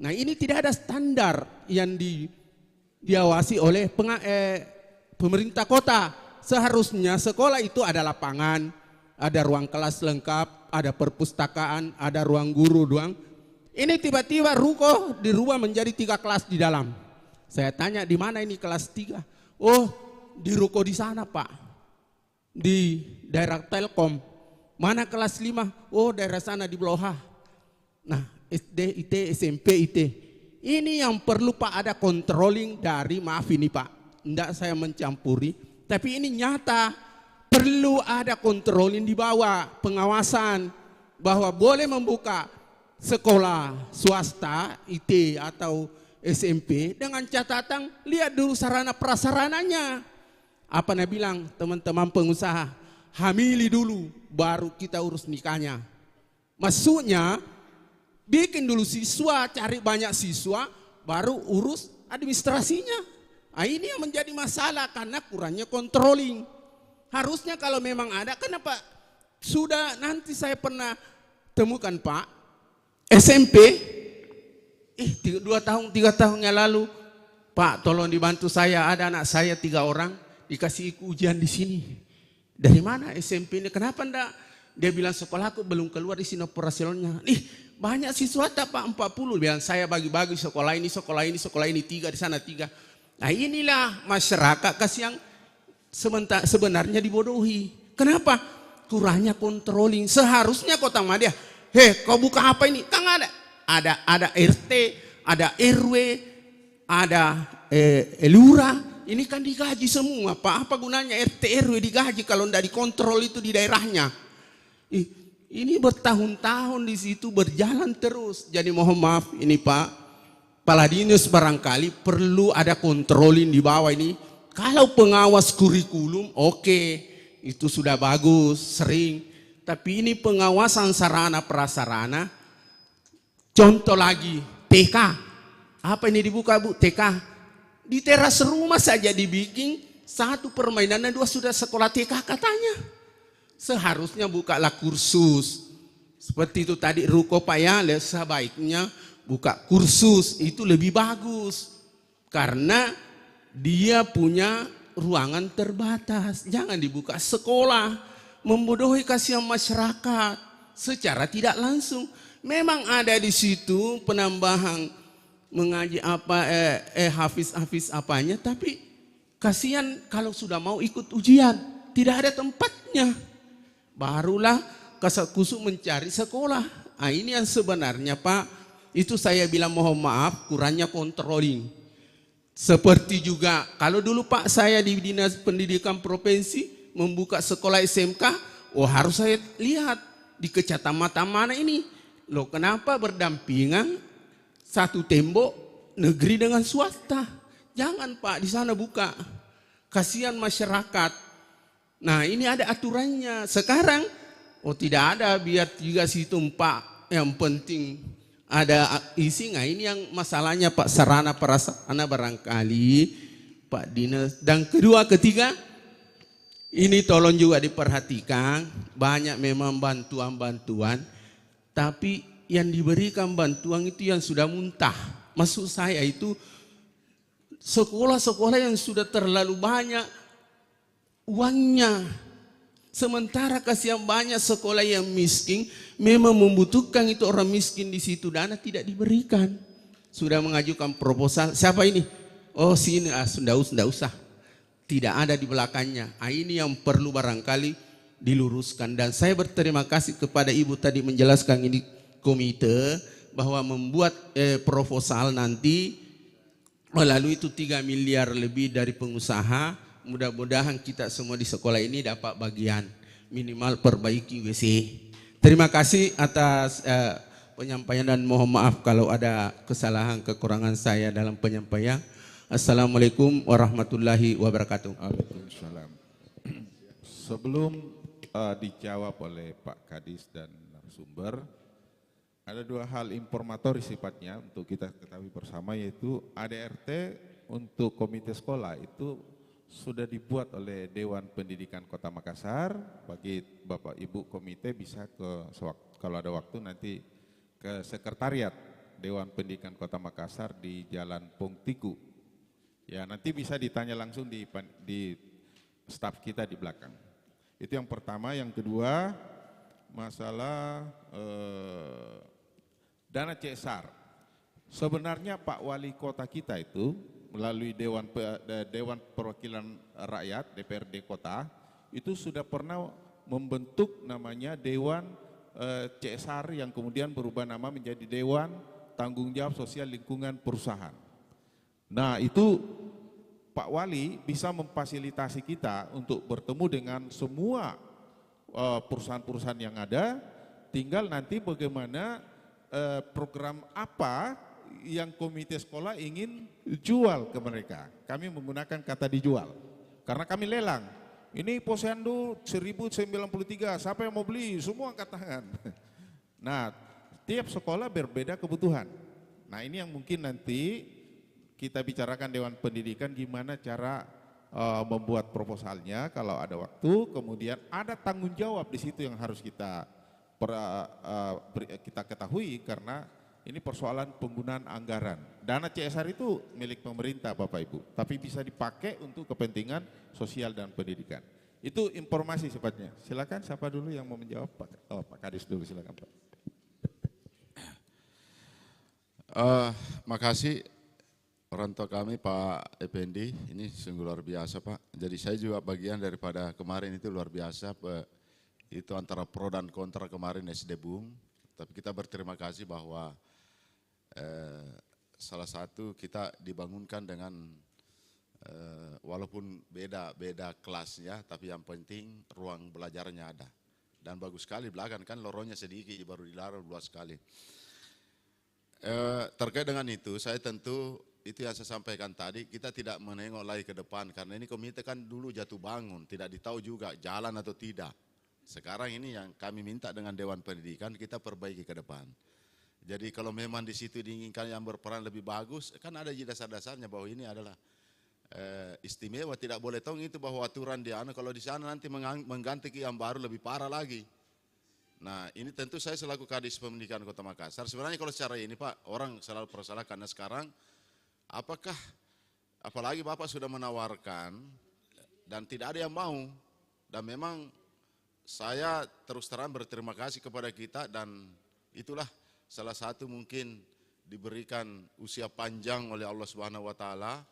Nah ini tidak ada standar yang diawasi oleh pemerintah kota. Seharusnya sekolah itu ada lapangan, ada ruang kelas lengkap, ada perpustakaan, ada ruang guru doang. Ini tiba-tiba ruko dirubah menjadi 3 kelas di dalam. Saya tanya di mana ini kelas 3? Oh di ruko di sana Pak, di daerah Telkom. Mana kelas 5? Oh daerah sana di Bloha. Nah, SD, IT, SMP, IT. Ini yang perlu Pak ada controlling dari, maaf ini Pak, enggak saya mencampuri, tapi ini nyata perlu ada controlling di bawah, pengawasan bahwa boleh membuka sekolah swasta, IT atau SMP dengan catatan lihat dulu sarana prasarananya. Apa Anda bilang teman-teman pengusaha, hamili dulu baru kita urus nikahnya. Maksudnya bikin dulu siswa, cari banyak siswa, baru urus administrasinya. Nah, ini yang menjadi masalah karena kurangnya controlling. Harusnya kalau memang ada, kenapa sudah nanti saya pernah temukan Pak, SMP, 2 tahun, 3 tahun yang lalu, Pak tolong dibantu saya, ada anak saya 3 orang, dikasih ujian di sini. Dari mana SMP ini? Kenapa enggak? Dia bilang sekolahku belum keluar di sini operasionalnya. Banyak siswa tak Pak 40. Bilang saya bagi-bagi sekolah ini 3 di sana 3. Nah inilah masyarakat yang sebenarnya dibodohi. Kenapa? Kurangnya controlling. Seharusnya Kota Madya, kau buka apa ini? Kan ada RT, ada RW, ada lurah. Ini kan digaji semua Pak. Apa gunanya RT RW digaji kalau tidak dikontrol itu di daerahnya? Ini bertahun-tahun di situ berjalan terus. Jadi mohon maaf ini Pak, Kepala Dinas barangkali perlu ada controlling di bawah ini. Kalau pengawas kurikulum oke, itu sudah bagus, sering. Tapi ini pengawasan sarana prasarana. Contoh lagi TK. Apa ini dibuka Bu? TK. Di teras rumah saja dibikin 1 permainan dan 2 sudah sekolah TK katanya. Seharusnya bukalah kursus. Seperti itu tadi Ruko Pak ya, sebaiknya buka kursus, itu lebih bagus. Karena dia punya ruangan terbatas. Jangan dibuka sekolah, membodohi kasihan masyarakat secara tidak langsung. Memang ada di situ penambahan mengaji apa hafiz apanya, tapi kasihan kalau sudah mau ikut ujian tidak ada tempatnya. Barulah Kasatkusuk mencari sekolah. Nah, ini yang sebenarnya Pak, itu saya bilang mohon maaf kurangnya controlling. Seperti juga kalau dulu Pak saya di Dinas Pendidikan Provinsi membuka sekolah SMK, harus saya lihat di kecamatan mana ini. Loh kenapa berdampingan satu tembok negeri dengan swasta? Jangan Pak di sana buka. Kasihan masyarakat. Nah ini ada aturannya. Sekarang tidak ada, biar juga situ Pak. Yang penting ada isi. Nah ini yang masalahnya Pak, sarana prasarana barangkali Pak Dinas. Dan kedua ketiga, ini tolong juga diperhatikan. Banyak memang bantuan-bantuan, tapi yang diberikan bantuan itu yang sudah muntah. Maksud saya itu sekolah-sekolah yang sudah terlalu banyak uangnya. Sementara kasihan banyak sekolah yang miskin, memang membutuhkan itu orang miskin di situ, dana tidak diberikan. Sudah mengajukan proposal, siapa ini? Oh sini, sudah usah. Tidak ada di belakangnya. Ini yang perlu barangkali diluruskan. Dan saya berterima kasih kepada Ibu tadi menjelaskan ini komite, bahwa membuat proposal nanti melalui itu 3 miliar lebih dari pengusaha. Mudah-mudahan kita semua di sekolah ini dapat bagian, minimal perbaiki WC. Terima kasih atas penyampaian dan mohon maaf kalau ada kesalahan kekurangan saya dalam penyampaian. Assalamualaikum warahmatullahi wabarakatuh. Waalaikumsalam. Sebelum dijawab oleh Pak Kadis dan narasumber, ada 2 hal informatori sifatnya untuk kita ketahui bersama, yaitu ADRT untuk komite sekolah itu sudah dibuat oleh Dewan Pendidikan Kota Makassar. Bagi Bapak Ibu komite bisa kalau ada waktu nanti ke sekretariat Dewan Pendidikan Kota Makassar di Jalan Pongtiku. Ya nanti bisa ditanya langsung di staf kita di belakang. Itu yang pertama. Yang kedua, masalah dana CSR. Sebenarnya Pak Wali Kota kita itu melalui Dewan Perwakilan Rakyat DPRD Kota itu sudah pernah membentuk namanya Dewan CSR yang kemudian berubah nama menjadi Dewan Tanggung Jawab Sosial Lingkungan Perusahaan. Nah itu Pak Wali bisa memfasilitasi kita untuk bertemu dengan semua perusahaan-perusahaan yang ada, tinggal nanti bagaimana program apa yang komite sekolah ingin jual ke mereka. Kami menggunakan kata dijual, karena kami lelang. Ini posyandu 1093, siapa yang mau beli? Semua angkat tangan. Nah, tiap sekolah berbeda kebutuhan. Nah ini yang mungkin nanti kita bicarakan Dewan Pendidikan gimana cara membuat proposalnya kalau ada waktu, kemudian ada tanggung jawab di situ yang harus kita ketahui, karena ini persoalan penggunaan anggaran. Dana CSR itu milik pemerintah Bapak Ibu, tapi bisa dipakai untuk kepentingan sosial dan pendidikan. Itu informasi sifatnya. Silakan siapa dulu yang mau menjawab? Pak Kadis dulu, silakan Pak. Makasih orang tua kami Pak Effendi, ini sungguh luar biasa Pak. Jadi saya juga bagian daripada kemarin itu luar biasa, itu antara pro dan kontra kemarin SD Bung. Tapi kita berterima kasih bahwa salah satu kita dibangunkan dengan walaupun beda kelasnya, tapi yang penting ruang belajarnya ada. Dan bagus sekali belakang kan lorongnya sedikit baru dilarang luas sekali. Terkait dengan itu saya tentu itu yang saya sampaikan tadi, kita tidak menengok lagi ke depan karena ini komite kan dulu jatuh bangun, tidak ditahu juga jalan atau tidak. Sekarang ini yang kami minta dengan Dewan Pendidikan kita perbaiki ke depan. Jadi kalau memang di situ diinginkan yang berperan lebih bagus, kan ada dasar-dasarnya bahwa ini adalah istimewa, tidak boleh tahu itu bahwa aturan di sana, kalau di sana nanti mengganti yang baru lebih parah lagi. Nah ini tentu saya selaku Kadis Pendidikan Kota Makassar, sebenarnya kalau secara ini Pak, orang selalu bersalah karena sekarang apakah, apalagi Bapak sudah menawarkan dan tidak ada yang mau, dan memang saya terus terang berterima kasih kepada kita, dan itulah salah satu mungkin diberikan usia panjang oleh Allah Subhanahu wa taala,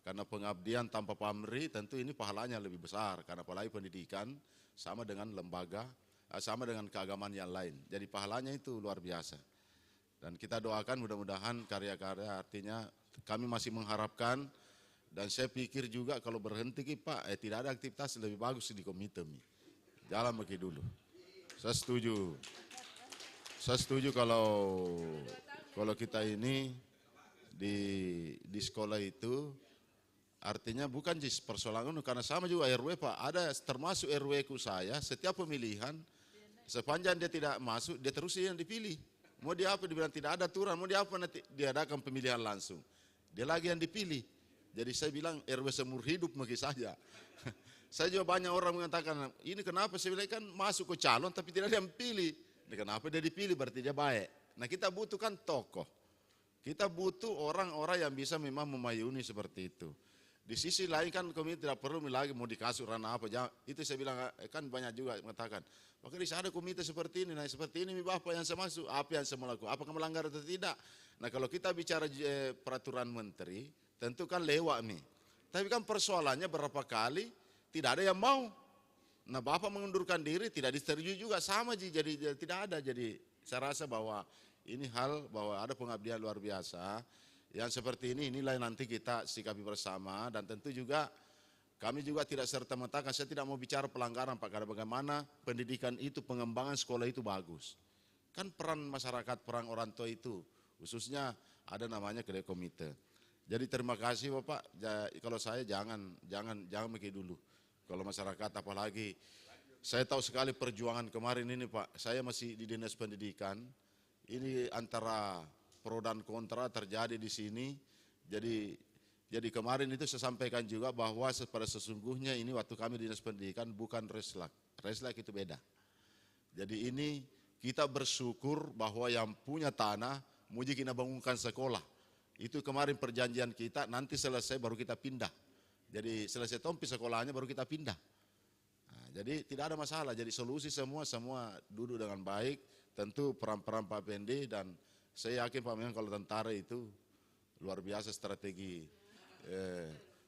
karena pengabdian tanpa pamrih tentu ini pahalanya lebih besar, karena apalagi pendidikan sama dengan lembaga, sama dengan keagamaan yang lain. Jadi pahalanya itu luar biasa. Dan kita doakan mudah-mudahan karya-karya, artinya kami masih mengharapkan, dan saya pikir juga kalau berhenti Pak, tidak ada aktivitas lebih bagus di komite. Jalan begitu dulu. Saya setuju. Saya setuju kalau kita ini di sekolah itu, artinya bukan persoalan karena sama juga RW Pak, ada termasuk RW ku saya, setiap pemilihan sepanjang dia tidak masuk, dia terus yang dipilih. Mau dia apa, dibilang tidak ada aturan, mau dia apa nanti diadakan pemilihan langsung. Dia lagi yang dipilih. Jadi saya bilang RW seumur hidup bagi saja. Saya juga banyak orang mengatakan, ini kenapa saya bilang kan masuk ke calon tapi tidak ada yang pilih. Ini kenapa dia dipilih, berarti dia baik. Nah kita butuhkan tokoh. Kita butuh orang-orang yang bisa memang memayuni seperti itu. Di sisi lain kan kami tidak perlu lagi mau dikasih ranah apa. Itu saya bilang kan banyak juga mengatakan, maka di sana komite seperti ini, nah seperti ini Bapak yang saya masuk, apa yang saya melakukan, apakah melanggar atau tidak. Nah kalau kita bicara peraturan menteri, tentu kan lewat nih. Tapi kan persoalannya berapa kali tidak ada yang mau. Nah Bapak mengundurkan diri, tidak disetujui juga sama jadi tidak ada. Jadi saya rasa bahwa ini hal bahwa ada pengabdian luar biasa. Yang seperti ini, inilah nanti kita sikapi bersama, dan tentu juga kami juga tidak serta-merta, saya tidak mau bicara pelanggaran Pak, karena bagaimana pendidikan itu, pengembangan sekolah itu bagus. Kan peran masyarakat, peran orang tua itu, khususnya ada namanya kedai komite. Jadi terima kasih Bapak, kalau saya jangan mikir dulu. Kalau masyarakat apalagi, saya tahu sekali perjuangan kemarin ini Pak, saya masih di Dinas Pendidikan, ini antara pro dan kontra terjadi di sini. Jadi kemarin itu saya sampaikan juga bahwa pada sesungguhnya ini waktu kami di Dinas Pendidikan bukan reslak. Reslak itu beda. Jadi ini kita bersyukur bahwa yang punya tanah mau kita bangunkan sekolah. Itu kemarin perjanjian kita, nanti selesai baru kita pindah. Jadi selesai tompi sekolahnya baru kita pindah. Nah, jadi tidak ada masalah. Jadi solusi semua duduk dengan baik. Tentu peran-peran Pak Pendi, dan saya yakin Pak memang kalau tentara itu luar biasa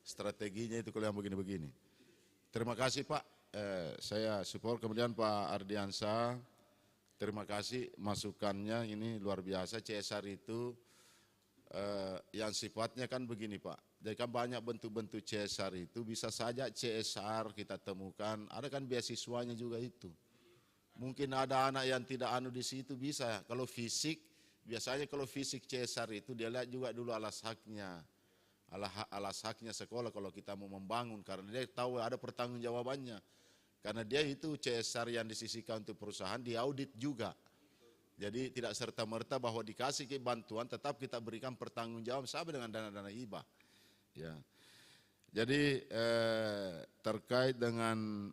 strateginya itu kalau yang begini-begini. Terima kasih Pak, saya support. Kemudian Pak Ardiansa, terima kasih masukannya, ini luar biasa. CSR itu yang sifatnya kan begini Pak, jadi kan banyak bentuk-bentuk CSR itu, bisa saja CSR kita temukan, ada kan beasiswanya juga itu. Mungkin ada anak yang tidak di situ bisa, kalau fisik, biasanya kalau fisik CSR itu dia lihat juga dulu alas haknya sekolah kalau kita mau membangun, karena dia tahu ada pertanggungjawabannya. Karena dia itu CSR yang disisihkan untuk perusahaan diaudit juga. Jadi tidak serta-merta bahwa dikasih bantuan tetap kita berikan pertanggungjawaban sama dengan dana-dana hibah. Ya. Jadi terkait dengan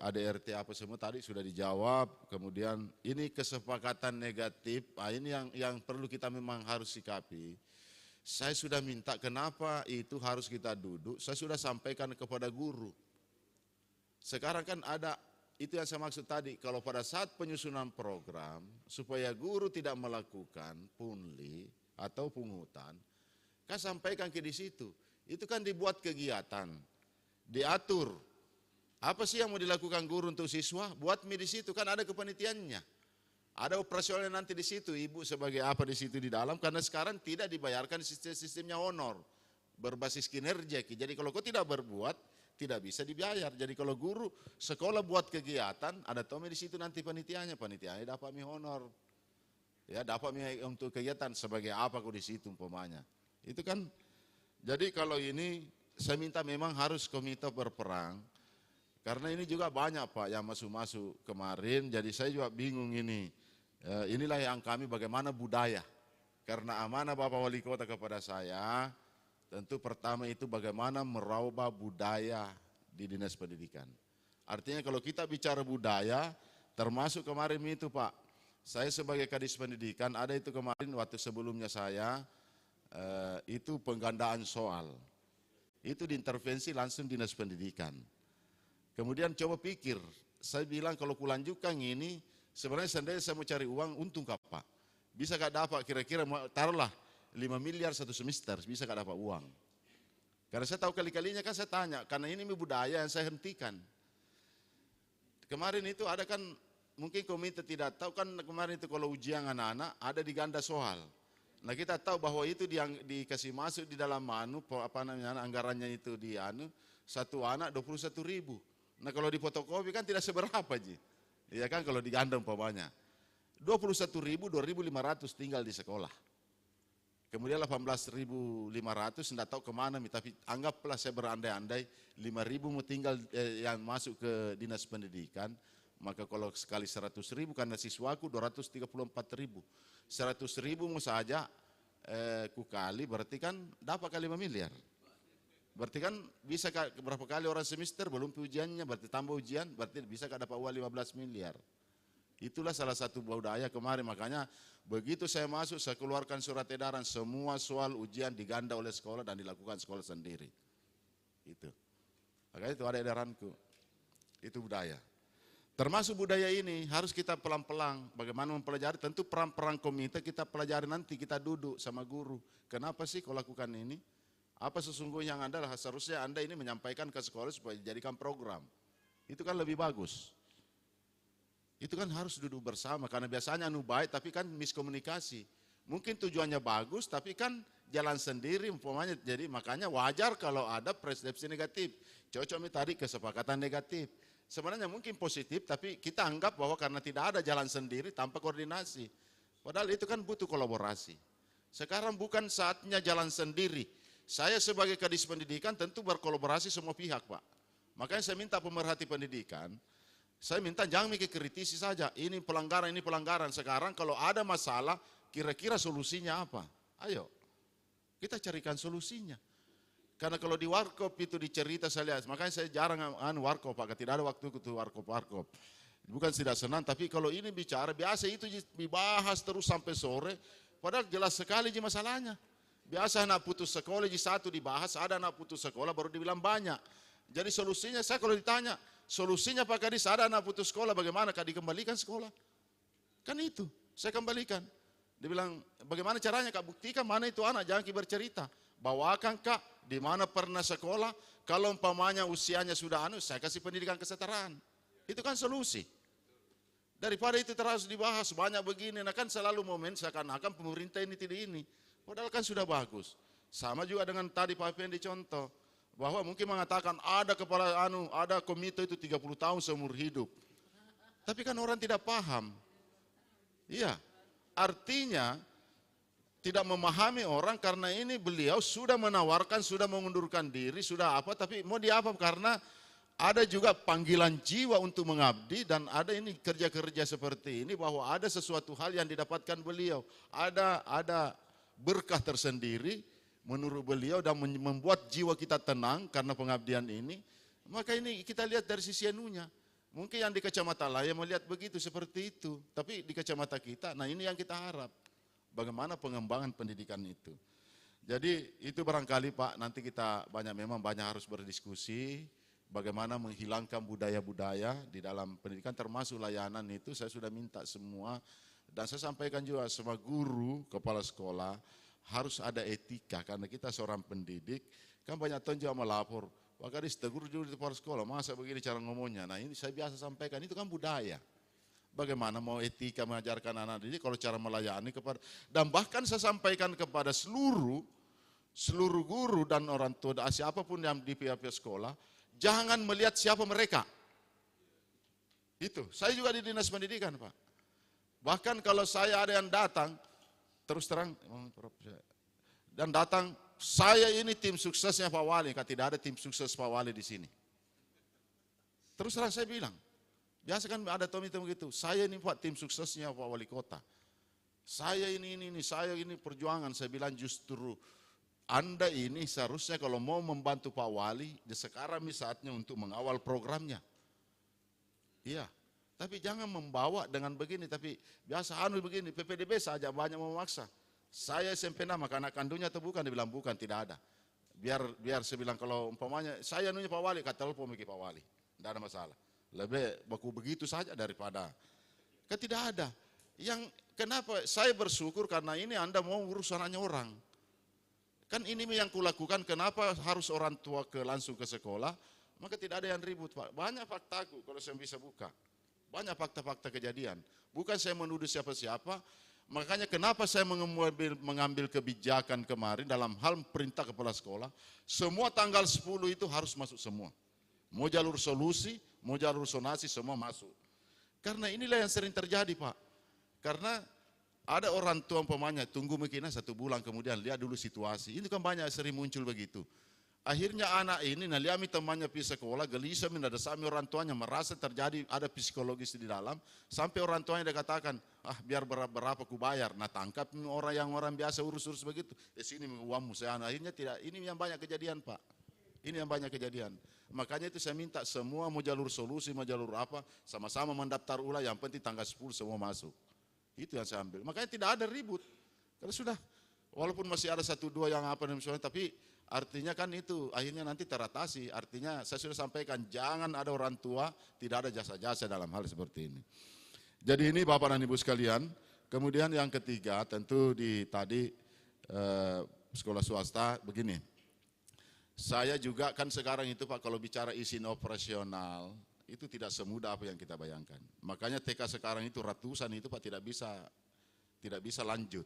ADRT apa semua tadi sudah dijawab. Kemudian ini kesepakatan negatif, ini yang perlu kita memang harus sikapi. Saya sudah minta kenapa itu harus kita duduk, saya sudah sampaikan kepada guru. Sekarang kan ada, itu yang saya maksud tadi, kalau pada saat penyusunan program, supaya guru tidak melakukan pungli atau pungutan, kan sampaikan ke di situ. Itu kan dibuat kegiatan, diatur. Apa sih yang mau dilakukan guru untuk siswa? Buat di situ kan ada kepanitiaannya. Ada operasionalnya nanti di situ, ibu sebagai apa di situ di dalam, karena sekarang tidak dibayarkan sistemnya honor, berbasis kinerja. Jadi kalau kau tidak berbuat, tidak bisa dibayar. Jadi kalau guru sekolah buat kegiatan, ada Tommy di situ nanti panitianya dapat honor. Ya, dapat untuk kegiatan sebagai apa kau di situ umpamanya. Itu kan, jadi kalau ini saya minta memang harus komite berperang. Karena ini juga banyak Pak yang masuk-masuk kemarin, jadi saya juga bingung ini. Inilah yang kami bagaimana budaya. Karena amanah Bapak Wali Kota kepada saya, tentu pertama itu bagaimana merubah budaya di Dinas Pendidikan. Artinya kalau kita bicara budaya, termasuk kemarin itu Pak, saya sebagai Kadis Pendidikan, ada itu kemarin waktu sebelumnya saya, itu penggandaan soal. Itu diintervensi langsung Dinas Pendidikan. Kemudian coba pikir, saya bilang kalau kulanjutkan ini, sebenarnya sendiri saya mau cari uang, untung Kak Pak. Bisa gak dapat kira-kira, taruhlah 5 miliar satu semester, bisa gak dapat uang. Karena saya tahu kali-kalinya kan saya tanya, karena ini budaya yang saya hentikan. Kemarin itu ada kan, mungkin komite tidak tahu kan kemarin itu kalau ujian anak-anak ada di ganda soal. Nah kita tahu bahwa itu dikasih masuk di dalam anggarannya itu di satu anak 21.000. Nah kalau di fotokopi kan tidak seberapa Ji. Iya kan kalau di ganda umpamanya. 21.000, 2.500 tinggal di sekolah. Kemudian 18.500 tidak tahu kemana, tapi anggaplah saya berandai-andai 5.000 mau tinggal yang masuk ke Dinas Pendidikan, maka kalau sekali 100.000 karena siswaku 234.000. 100.000 mau saja kukali berarti kan dapat kali 5 miliar. Berarti kan bisa berapa kali orang semester belum ujiannya, berarti tambah ujian, berarti bisa dapat uang 15 miliar. Itulah salah satu budaya kemarin, makanya begitu saya masuk, saya keluarkan surat edaran, semua soal ujian diganda oleh sekolah dan dilakukan sekolah sendiri. Itu. Makanya itu ada edaranku. Itu budaya. Termasuk budaya ini harus kita pelan-pelan bagaimana mempelajari, tentu peran-peran komite kita pelajari nanti, kita duduk sama guru. Kenapa sih kau lakukan ini? Apa sesungguhnya yang Anda, seharusnya Anda ini menyampaikan ke sekolah supaya dijadikan program. Itu kan lebih bagus. Itu kan harus duduk bersama, karena biasanya baik tapi kan miskomunikasi. Mungkin tujuannya bagus tapi kan jalan sendiri umpamanya, jadi makanya wajar kalau ada persepsi negatif. Cocok tadi kesepakatan negatif. Sebenarnya mungkin positif tapi kita anggap bahwa karena tidak ada jalan sendiri tanpa koordinasi. Padahal itu kan butuh kolaborasi. Sekarang bukan saatnya jalan sendiri. Saya sebagai Kadis Pendidikan tentu berkolaborasi semua pihak Pak. Makanya saya minta pemerhati pendidikan, saya minta jangan mikir kritisi saja, ini pelanggaran. Sekarang kalau ada masalah, kira-kira solusinya apa? Ayo, kita carikan solusinya. Karena kalau di warkop itu dicerita saya lihat, makanya saya jarang warkop, Pak, tidak ada waktu itu warkop. Bukan tidak senang, tapi kalau ini bicara, biasa itu dibahas terus sampai sore, padahal jelas sekali masalahnya. Biasa anak putus sekolah, satu dibahas, ada anak putus sekolah baru dibilang banyak. Jadi solusinya, saya kalau ditanya, solusinya Pak Kadis, ada anak putus sekolah, bagaimana Kak dikembalikan sekolah? Kan itu, saya kembalikan. Dia bilang, bagaimana caranya Kak, buktikan mana itu anak, jangan bercerita. Bawakan Kak, di mana pernah sekolah, kalau umpamanya usianya sudah saya kasih pendidikan kesetaraan. Itu kan solusi. Daripada itu terus dibahas, banyak begini, nah kan selalu momen seakan-akan pemerintah ini tidak ini. Padahal kan sudah bagus. Sama juga dengan tadi Pak Effendi contoh, bahwa mungkin mengatakan ada kepala ada komite itu 30 tahun seumur hidup. Tapi kan orang tidak paham. Iya. Artinya tidak memahami orang karena ini beliau sudah menawarkan, sudah mengundurkan diri, sudah apa, tapi mau diapa karena ada juga panggilan jiwa untuk mengabdi dan ada ini kerja-kerja seperti ini bahwa ada sesuatu hal yang didapatkan beliau. Ada berkah tersendiri menurut beliau dan membuat jiwa kita tenang karena pengabdian ini. Maka ini kita lihat dari sisi anunya. Mungkin yang di kacamata lain melihat begitu seperti itu, tapi di kacamata kita, nah ini yang kita harap. Bagaimana pengembangan pendidikan itu. Jadi itu barangkali Pak, nanti kita memang banyak harus berdiskusi bagaimana menghilangkan budaya-budaya di dalam pendidikan termasuk layanan itu saya sudah minta semua dan saya sampaikan juga sama guru, kepala sekolah harus ada etika karena kita seorang pendidik kan banyak tahun juga melapor Pak Kadis tegur dulu di kepala sekolah masa begini cara ngomongnya. Nah ini saya biasa sampaikan itu kan budaya. Bagaimana mau etika mengajarkan anak didik kalau cara melayani kepada dan bahkan saya sampaikan kepada seluruh guru dan orang tua siapapun yang di pihak sekolah jangan melihat siapa mereka. Itu saya juga di dinas pendidikan Pak. Bahkan kalau saya ada yang datang terus terang dan datang saya ini tim suksesnya Pak Wali, tidak ada tim sukses Pak Wali di sini. Terus terang saya bilang, Biasa kan ada tomito begitu, saya ini Pak tim suksesnya Pak Wali Kota. Saya ini, saya ini perjuangan. Saya bilang justru Anda ini seharusnya kalau mau membantu Pak Wali, sekarang saatnya untuk mengawal programnya. Iya, tapi jangan membawa dengan begini, tapi biasa begini, PPDB saja banyak memaksa. Saya SMP nama, anak kandungnya atau bukan, dibilang bukan, tidak ada. Biar saya bilang kalau umpamanya, saya nunya Pak Wali, kata telepon ke Pak Wali, tidak ada masalah. Lebih baku begitu saja daripada, kan tidak ada. Yang kenapa saya bersyukur karena ini Anda mau urus anaknya orang. Kan ini yang kulakukan, kenapa harus orang tua langsung ke sekolah, maka tidak ada yang ribut Pak. Banyak faktaku kalau saya bisa buka. Banyak fakta-fakta kejadian. Bukan saya menuduh siapa-siapa, makanya kenapa saya mengambil kebijakan kemarin dalam hal perintah kepala sekolah, semua tanggal 10 itu harus masuk semua. Mau jalur solusi, mau jalur sonasi, semua masuk. Karena inilah yang sering terjadi Pak. Karena ada orang tua umpamanya tunggu mungkin 1 bulan kemudian lihat dulu situasi. Ini kan banyak sering muncul begitu. Akhirnya anak ini naliami temannya pergi sekolah, gelisah menadasami orang tuanya, merasa terjadi ada psikologis di dalam, sampai orang tuanya dia katakan, biar berapa ku bayar, nah tangkap orang biasa urus-urus begitu, sini uangmu saya. Akhirnya tidak, ini yang banyak kejadian Pak, ini yang banyak kejadian. Makanya itu saya minta semua mau jalur solusi, mau jalur apa, sama-sama mendaftar ulang, yang penting tanggal 10 semua masuk. Itu yang saya ambil, makanya tidak ada ribut, karena sudah, walaupun masih ada 1-2 yang apa misalnya, tapi artinya kan itu akhirnya nanti teratasi. Artinya saya sudah sampaikan jangan ada orang tua tidak ada jasa-jasa dalam hal seperti ini. Jadi ini Bapak dan Ibu sekalian. Kemudian yang ketiga tentu di tadi sekolah swasta begini. Saya juga kan sekarang itu Pak kalau bicara izin operasional itu tidak semudah apa yang kita bayangkan. Makanya TK sekarang itu ratusan itu Pak tidak bisa lanjut.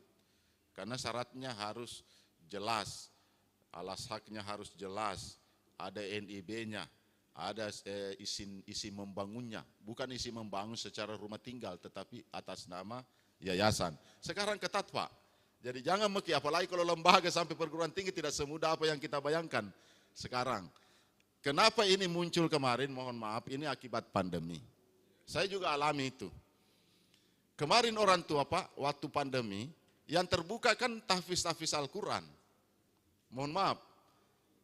Karena syaratnya harus jelas. Alas haknya harus jelas, ada NIB-nya, ada isi membangunnya, bukan isi membangun secara rumah tinggal, tetapi atas nama yayasan. Sekarang ketat Pak, jadi jangan meki, apalagi kalau lembaga sampai perguruan tinggi tidak semudah apa yang kita bayangkan sekarang. Kenapa ini muncul kemarin, mohon maaf, ini akibat pandemi. Saya juga alami itu. Kemarin orang tua Pak, waktu pandemi, yang terbuka kan tahfiz Al-Quran. Mohon maaf,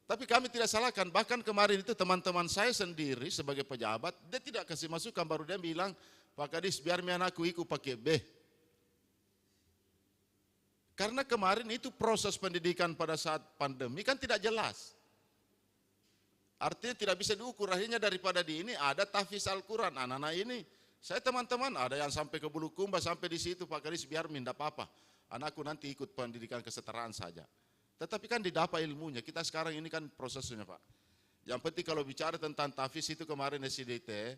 tapi kami tidak salahkan, bahkan kemarin itu teman-teman saya sendiri sebagai pejabat, dia tidak kasih masukan, baru dia bilang, Pak Kadis biar anakku ikut pakai B. Karena kemarin itu proses pendidikan pada saat pandemi kan tidak jelas. Artinya tidak bisa diukur, akhirnya daripada di ini ada tahfiz Al-Quran, anak-anak ini, saya teman-teman ada yang sampai ke Bulukumba, sampai di situ Pak Kadis biar minta apa-apa, anakku nanti ikut pendidikan kesetaraan saja. Tetapi kan didapat ilmunya, kita sekarang ini kan prosesnya Pak. Yang penting kalau bicara tentang tahfiz itu kemarin SIDT,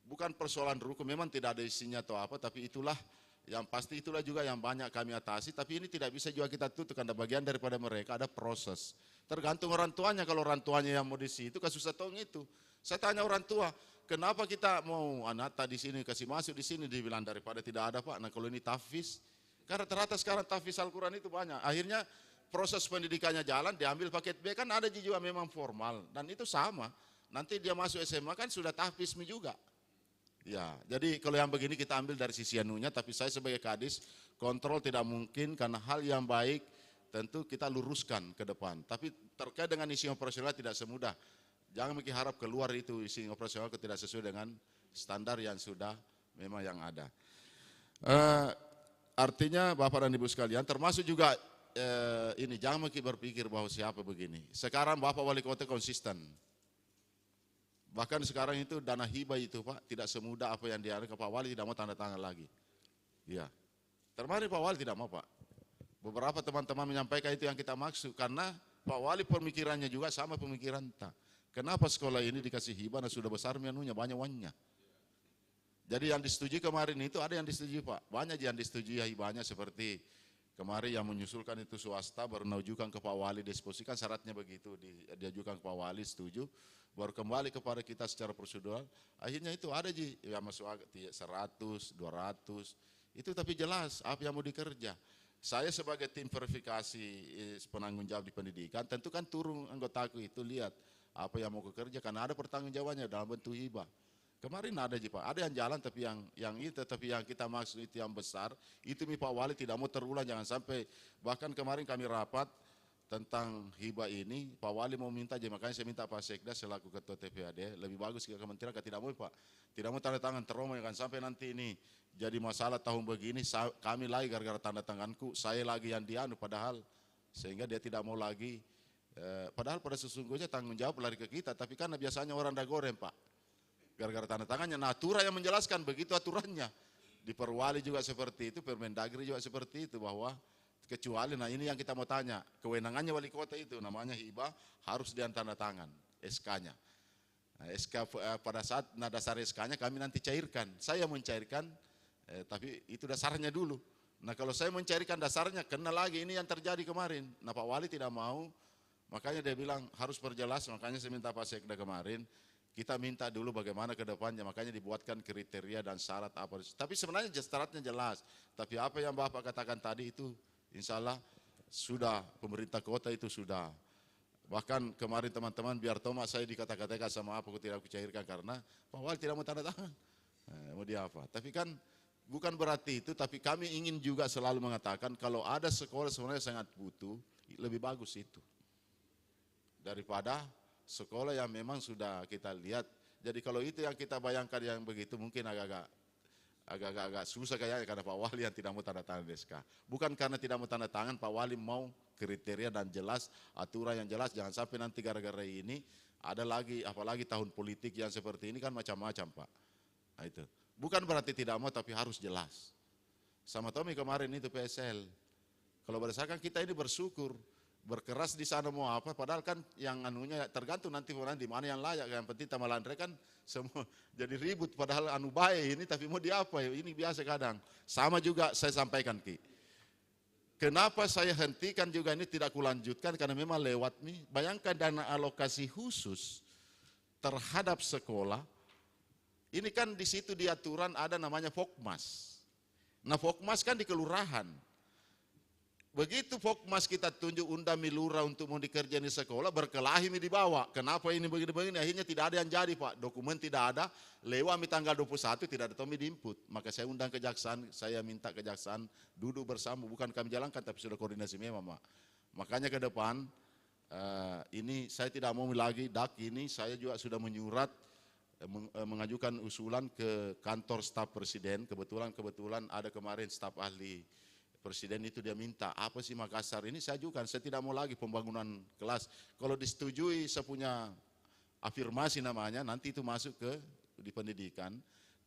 bukan persoalan rukun, memang tidak ada isinya atau apa, tapi itulah, yang pasti itulah juga yang banyak kami atasi, tapi ini tidak bisa juga kita tutup, karena bagian daripada mereka ada proses. Tergantung orang tuanya, kalau orang tuanya yang mau di situ, kasus setong itu. Saya tanya orang tua, kenapa kita mau anak di sini, kasih masuk di sini, dibilang daripada tidak ada Pak, nah kalau ini tahfiz, karena ternyata sekarang tahfiz Al-Quran itu banyak, akhirnya proses pendidikannya jalan, diambil paket B, kan ada juga memang formal, dan itu sama, nanti dia masuk SMA kan sudah tahfiz juga. Ya, jadi kalau yang begini kita ambil dari sisi anunya, tapi saya sebagai kadis, kontrol tidak mungkin, karena hal yang baik tentu kita luruskan ke depan. Tapi terkait dengan isi operasional tidak semudah, jangan mungkin harap keluar itu isi operasional tidak sesuai dengan standar yang sudah memang yang ada. Artinya Bapak dan Ibu sekalian, termasuk juga ini jangan mungkin berpikir bahwa siapa begini. Sekarang Bapak Wali Kota konsisten. Bahkan sekarang itu dana hibah itu Pak tidak semudah apa yang diarahkan ke Pak Wali, tidak mau tanda tangan lagi. Ya, termasuk Pak Wali tidak mau Pak. Beberapa teman-teman menyampaikan itu yang kita maksud, karena Pak Wali pemikirannya juga sama pemikiran kita. Kenapa sekolah ini dikasih hibah dan sudah besar menunya banyak uangnya. Jadi yang disetujui kemarin itu ada yang disetujui Pak, banyak yang disetujui hibahnya seperti kemarin yang menyusulkan itu swasta baru mengajukan ke Pak Wali disposisikan syaratnya begitu, diajukan ke Pak Wali setuju, baru kembali kepada kita secara prosedural. Akhirnya itu ada yang masuk 100, 200, itu tapi jelas apa yang mau dikerja. Saya sebagai tim verifikasi penanggung jawab di pendidikan, tentu kan turun anggotaku itu lihat apa yang mau kerja, karena ada pertanggungjawabannya dalam bentuk hibah. Kemarin ada Pak, ada yang jalan tapi yang kita maksud itu yang besar, itu Pak Wali tidak mau terulang, jangan sampai. Bahkan kemarin kami rapat tentang hibah ini, Pak Wali mau minta, makanya saya minta Pak Sekda selaku Ketua TPAD, lebih bagus ke kementerian, tidak mau Pak, tidak mau tanda tangan teroma, kan sampai nanti ini jadi masalah tahun begini, kami lagi gara-gara tanda tanganku, saya lagi yang dianu, padahal sehingga dia tidak mau lagi, padahal pada sesungguhnya tanggung jawab lari ke kita, tapi karena biasanya orang dah goreng Pak. Gara-gara tanda tangannya, nah aturan yang menjelaskan begitu aturannya. Di Perwali juga seperti itu, Permendagri juga seperti itu, bahwa kecuali, nah ini yang kita mau tanya, kewenangannya wali kota itu namanya hibah harus diantara tangan SK-nya. Nah, SK pada saat dasar SK-nya kami nanti cairkan. Saya mencairkan, tapi itu dasarnya dulu. Nah kalau saya mencairkan dasarnya, kena lagi ini yang terjadi kemarin. Nah Pak Wali tidak mau, makanya dia bilang harus perjelas, makanya saya minta Pak Sekda kemarin, kita minta dulu bagaimana ke depannya, makanya dibuatkan kriteria dan syarat apa. Tapi sebenarnya syaratnya jelas. Tapi apa yang Bapak katakan tadi itu insya Allah sudah, pemerintah kota itu sudah. Bahkan kemarin teman-teman biar Thomas saya dikata-katakan sama apa, aku tidak aku cairkan karena Pak Wali tidak mau tanda tangan. Mau dia apa. Tapi kan bukan berarti itu, tapi kami ingin juga selalu mengatakan kalau ada sekolah sebenarnya sangat butuh, lebih bagus itu. Daripada sekolah yang memang sudah kita lihat. Jadi kalau itu yang kita bayangkan yang begitu mungkin agak susah kayaknya karena Pak Wali yang tidak mau tanda tangan SK. Bukan karena tidak mau tanda tangan, Pak Wali mau kriteria dan jelas, aturan yang jelas, jangan sampai nanti gara-gara ini ada lagi, apalagi tahun politik yang seperti ini kan macam-macam Pak. Nah itu. Bukan berarti tidak mau tapi harus jelas. Sama Tommy kemarin itu PSL. Kalau berdasarkan kita ini bersyukur, berkeras di sana mau apa, padahal kan yang anunya tergantung nanti di mana yang layak, yang penting Tamalandre kan semua jadi ribut, padahal anu baik ini tapi mau di apa ya, ini biasa kadang. Sama juga saya sampaikan Ki, kenapa saya hentikan juga ini tidak kulanjutkan karena memang lewat nih, bayangkan dana alokasi khusus terhadap sekolah, ini kan di situ di aturan ada namanya Pokmas. Nah Pokmas kan di kelurahan. Begitu Pokmas kita tunjuk undang Milura untuk mau dikerjain di sekolah, berkelahi dibawa. Kenapa ini begini-begini? Akhirnya tidak ada yang jadi Pak. Dokumen tidak ada, lewat tanggal 21 tidak ada Tommy diinput. Maka saya undang kejaksaan, saya minta kejaksaan duduk bersama. Bukan kami jalankan tapi sudah koordinasi memang Pak. Makanya ke depan ini saya tidak mau lagi ini saya juga sudah menyurat mengajukan usulan ke kantor staf presiden. Kebetulan ada kemarin staf ahli Presiden itu dia minta, apa sih Makassar ini saya ajukan, saya tidak mau lagi pembangunan kelas. Kalau disetujui saya punya afirmasi namanya, nanti itu masuk di pendidikan.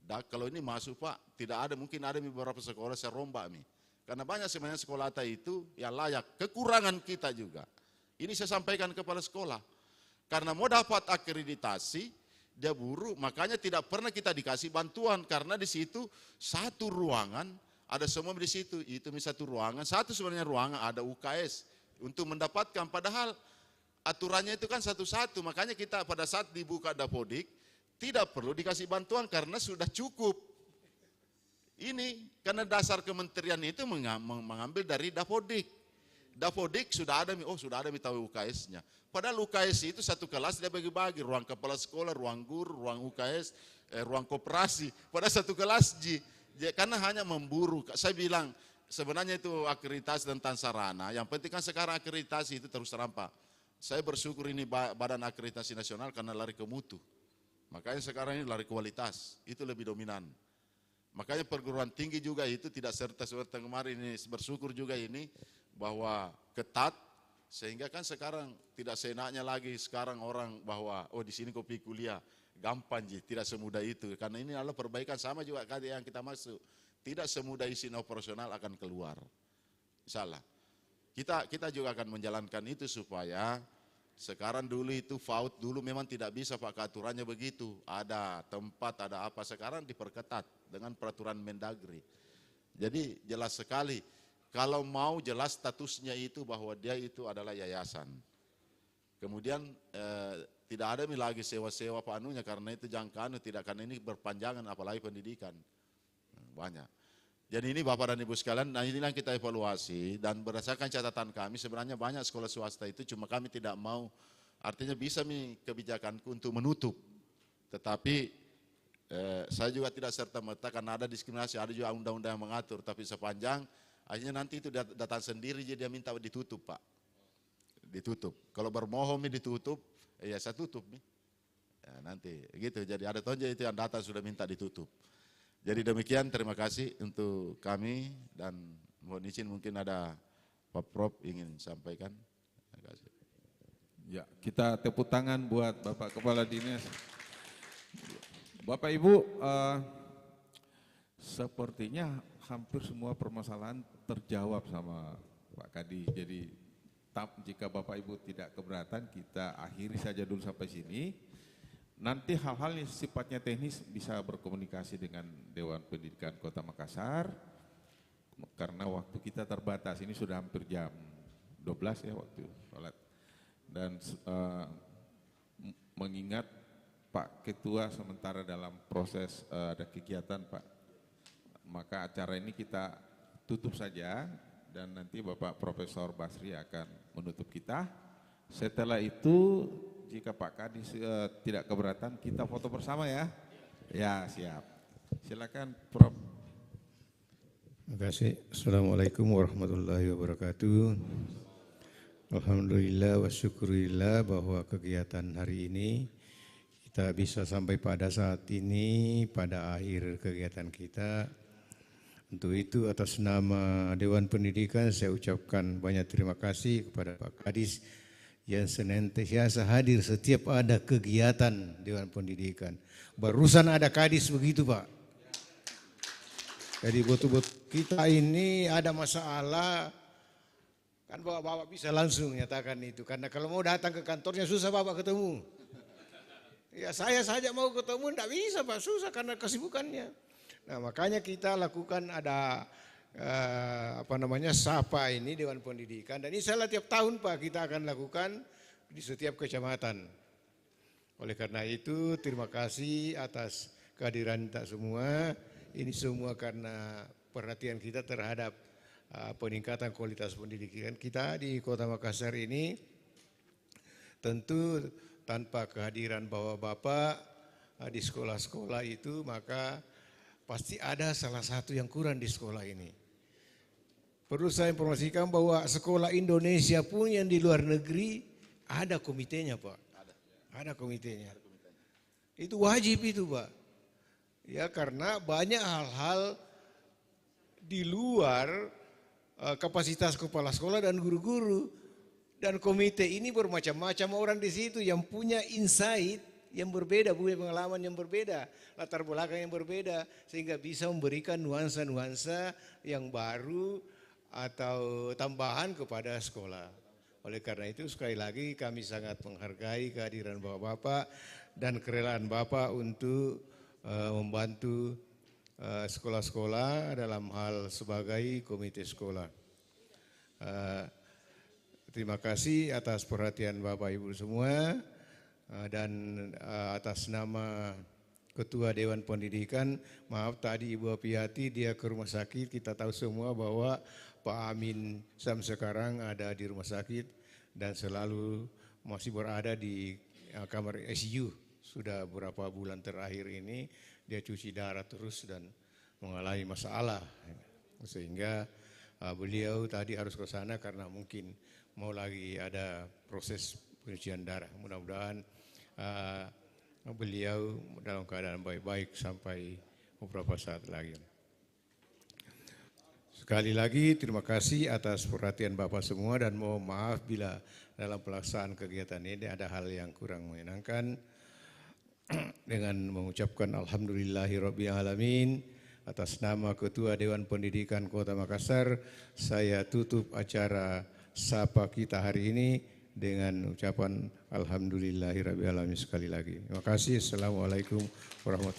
Dan kalau ini masuk Pak, tidak ada, mungkin ada beberapa sekolah saya rombak nih. Karena banyak sebenarnya sekolah itu yang layak, kekurangan kita juga. Ini saya sampaikan kepada sekolah. Karena mau dapat akreditasi, dia buruk, makanya tidak pernah kita dikasih bantuan. Karena di situ satu ruangan, ada semua di situ, itu misalnya satu ruangan, satu sebenarnya ruangan ada UKS untuk mendapatkan, padahal aturannya itu kan satu-satu, makanya kita pada saat dibuka Dapodik tidak perlu dikasih bantuan karena sudah cukup. Ini karena dasar kementerian itu mengambil dari Dapodik. Dapodik sudah ada, sudah ada tahu UKS-nya. Padahal UKS itu satu kelas dia bagi-bagi, ruang kepala sekolah, ruang guru, ruang UKS, ruang koperasi, pada satu kelas karena hanya memburu. Saya bilang sebenarnya itu akreditasi tentang sarana, yang penting kan sekarang akreditasi itu terus terampak. Saya bersyukur ini badan akreditasi nasional karena lari ke mutu. Makanya sekarang ini lari kualitas, itu lebih dominan. Makanya perguruan tinggi juga itu tidak serta-serta kemarin ini, bersyukur juga ini bahwa ketat, sehingga kan sekarang tidak seenaknya lagi sekarang orang bahwa di sini kau pergi kuliah. Gampang tidak semudah itu, karena ini adalah perbaikan sama juga yang kita masuk. Tidak semudah izin operasional akan keluar. Salah. Kita juga akan menjalankan itu supaya sekarang dulu itu FAUD dulu memang tidak bisa Pak aturannya begitu. Ada tempat, ada apa, sekarang diperketat dengan peraturan Mendagri. Jadi jelas sekali, kalau mau jelas statusnya itu bahwa dia itu adalah yayasan. Kemudian tidak ada lagi sewa-sewa panunya karena itu jangkaan, tidak, karena ini berpanjangan apalagi pendidikan. Banyak. Jadi ini Bapak dan Ibu sekalian, nah ini yang kita evaluasi dan berdasarkan catatan kami sebenarnya banyak sekolah swasta itu, cuma kami tidak mau, artinya bisa kebijakanku untuk menutup. Tetapi Saya juga tidak serta-merta karena ada diskriminasi, ada juga undang-undang yang mengatur, tapi sepanjang akhirnya nanti itu datang sendiri, jadi dia minta ditutup, Pak. Ditutup. Kalau bermohon ditutup, ya saya tutup nih. Ya, nanti gitu. Jadi ada tonjol itu yang datang sudah minta ditutup. Jadi demikian, terima kasih untuk kami dan mohon izin mungkin ada Pak Prof ingin sampaikan. Terima kasih. Ya, kita tepuk tangan buat Bapak Kepala Dinas. Bapak Ibu, sepertinya hampir semua permasalahan terjawab sama Pak Kadis. Jadi jika Bapak Ibu tidak keberatan, kita akhiri saja dulu sampai sini. Nanti hal-hal yang sifatnya teknis bisa berkomunikasi dengan Dewan Pendidikan Kota Makassar. Karena waktu kita terbatas, ini sudah hampir jam 12 ya waktu sholat. Dan mengingat Pak Ketua sementara dalam proses ada kegiatan Pak, maka acara ini kita tutup saja dan nanti Bapak Profesor Basri akan menutup kita. Setelah itu jika Pak Kadis tidak keberatan kita foto bersama ya. Ya siap. Silakan Prof. Terima kasih. Assalamualaikum warahmatullahi wabarakatuh. Alhamdulillah wa syukurillah bahwa kegiatan hari ini kita bisa sampai pada saat ini, pada akhir kegiatan kita. Untuk itu atas nama Dewan Pendidikan saya ucapkan banyak terima kasih kepada Pak Kadis yang senantiasa hadir setiap ada kegiatan Dewan Pendidikan. Barusan ada Kadis begitu Pak. Jadi betul-betul kita ini ada masalah, kan Bapak bisa langsung nyatakan itu. Karena kalau mau datang ke kantornya susah Bapak ketemu. Ya saya saja mau ketemu tidak bisa Pak, susah karena kesibukannya. Nah makanya kita lakukan ada SAPA ini Dewan Pendidikan. Dan insya Allah tiap tahun Pak kita akan lakukan di setiap kecamatan. Oleh karena itu terima kasih atas kehadiran kita semua. Ini semua karena perhatian kita terhadap peningkatan kualitas pendidikan kita di Kota Makassar ini. Tentu tanpa kehadiran Bapak-Bapak di sekolah-sekolah itu maka pasti ada salah satu yang kurang di sekolah ini. Perlu saya informasikan bahwa sekolah Indonesia pun yang di luar negeri ada komitenya Pak. Ada komitenya. Itu wajib itu Pak. Ya karena banyak hal-hal di luar kapasitas kepala sekolah dan guru-guru. Dan komite ini bermacam-macam orang di situ yang punya insight yang berbeda, punya pengalaman yang berbeda, latar belakang yang berbeda, sehingga bisa memberikan nuansa-nuansa yang baru atau tambahan kepada sekolah. Oleh karena itu sekali lagi kami sangat menghargai kehadiran Bapak-Bapak dan kerelaan Bapak untuk membantu sekolah-sekolah dalam hal sebagai komite sekolah. Terima kasih atas perhatian Bapak Ibu semua dan atas nama Ketua Dewan Pendidikan, maaf tadi Ibu Apiati dia ke rumah sakit, kita tahu semua bahwa Pak Amin Sam sekarang ada di rumah sakit dan selalu masih berada di kamar ICU. Sudah beberapa bulan terakhir ini dia cuci darah terus dan mengalami masalah. Sehingga beliau tadi harus ke sana karena mungkin mau lagi ada proses pencucian darah. Mudah-mudahan beliau dalam keadaan baik-baik sampai beberapa saat lagi. Sekali lagi terima kasih atas perhatian Bapak semua dan mohon maaf bila dalam pelaksanaan kegiatan ini ada hal yang kurang menyenangkan. Dengan mengucapkan alhamdulillahirabbil alamin atas nama Ketua Dewan Pendidikan Kota Makassar, saya tutup acara Sapa kita hari ini dengan ucapan alhamdulillahirabbil alamin sekali lagi. Terima kasih. Assalamualaikum warahmatullahi wabarakatuh.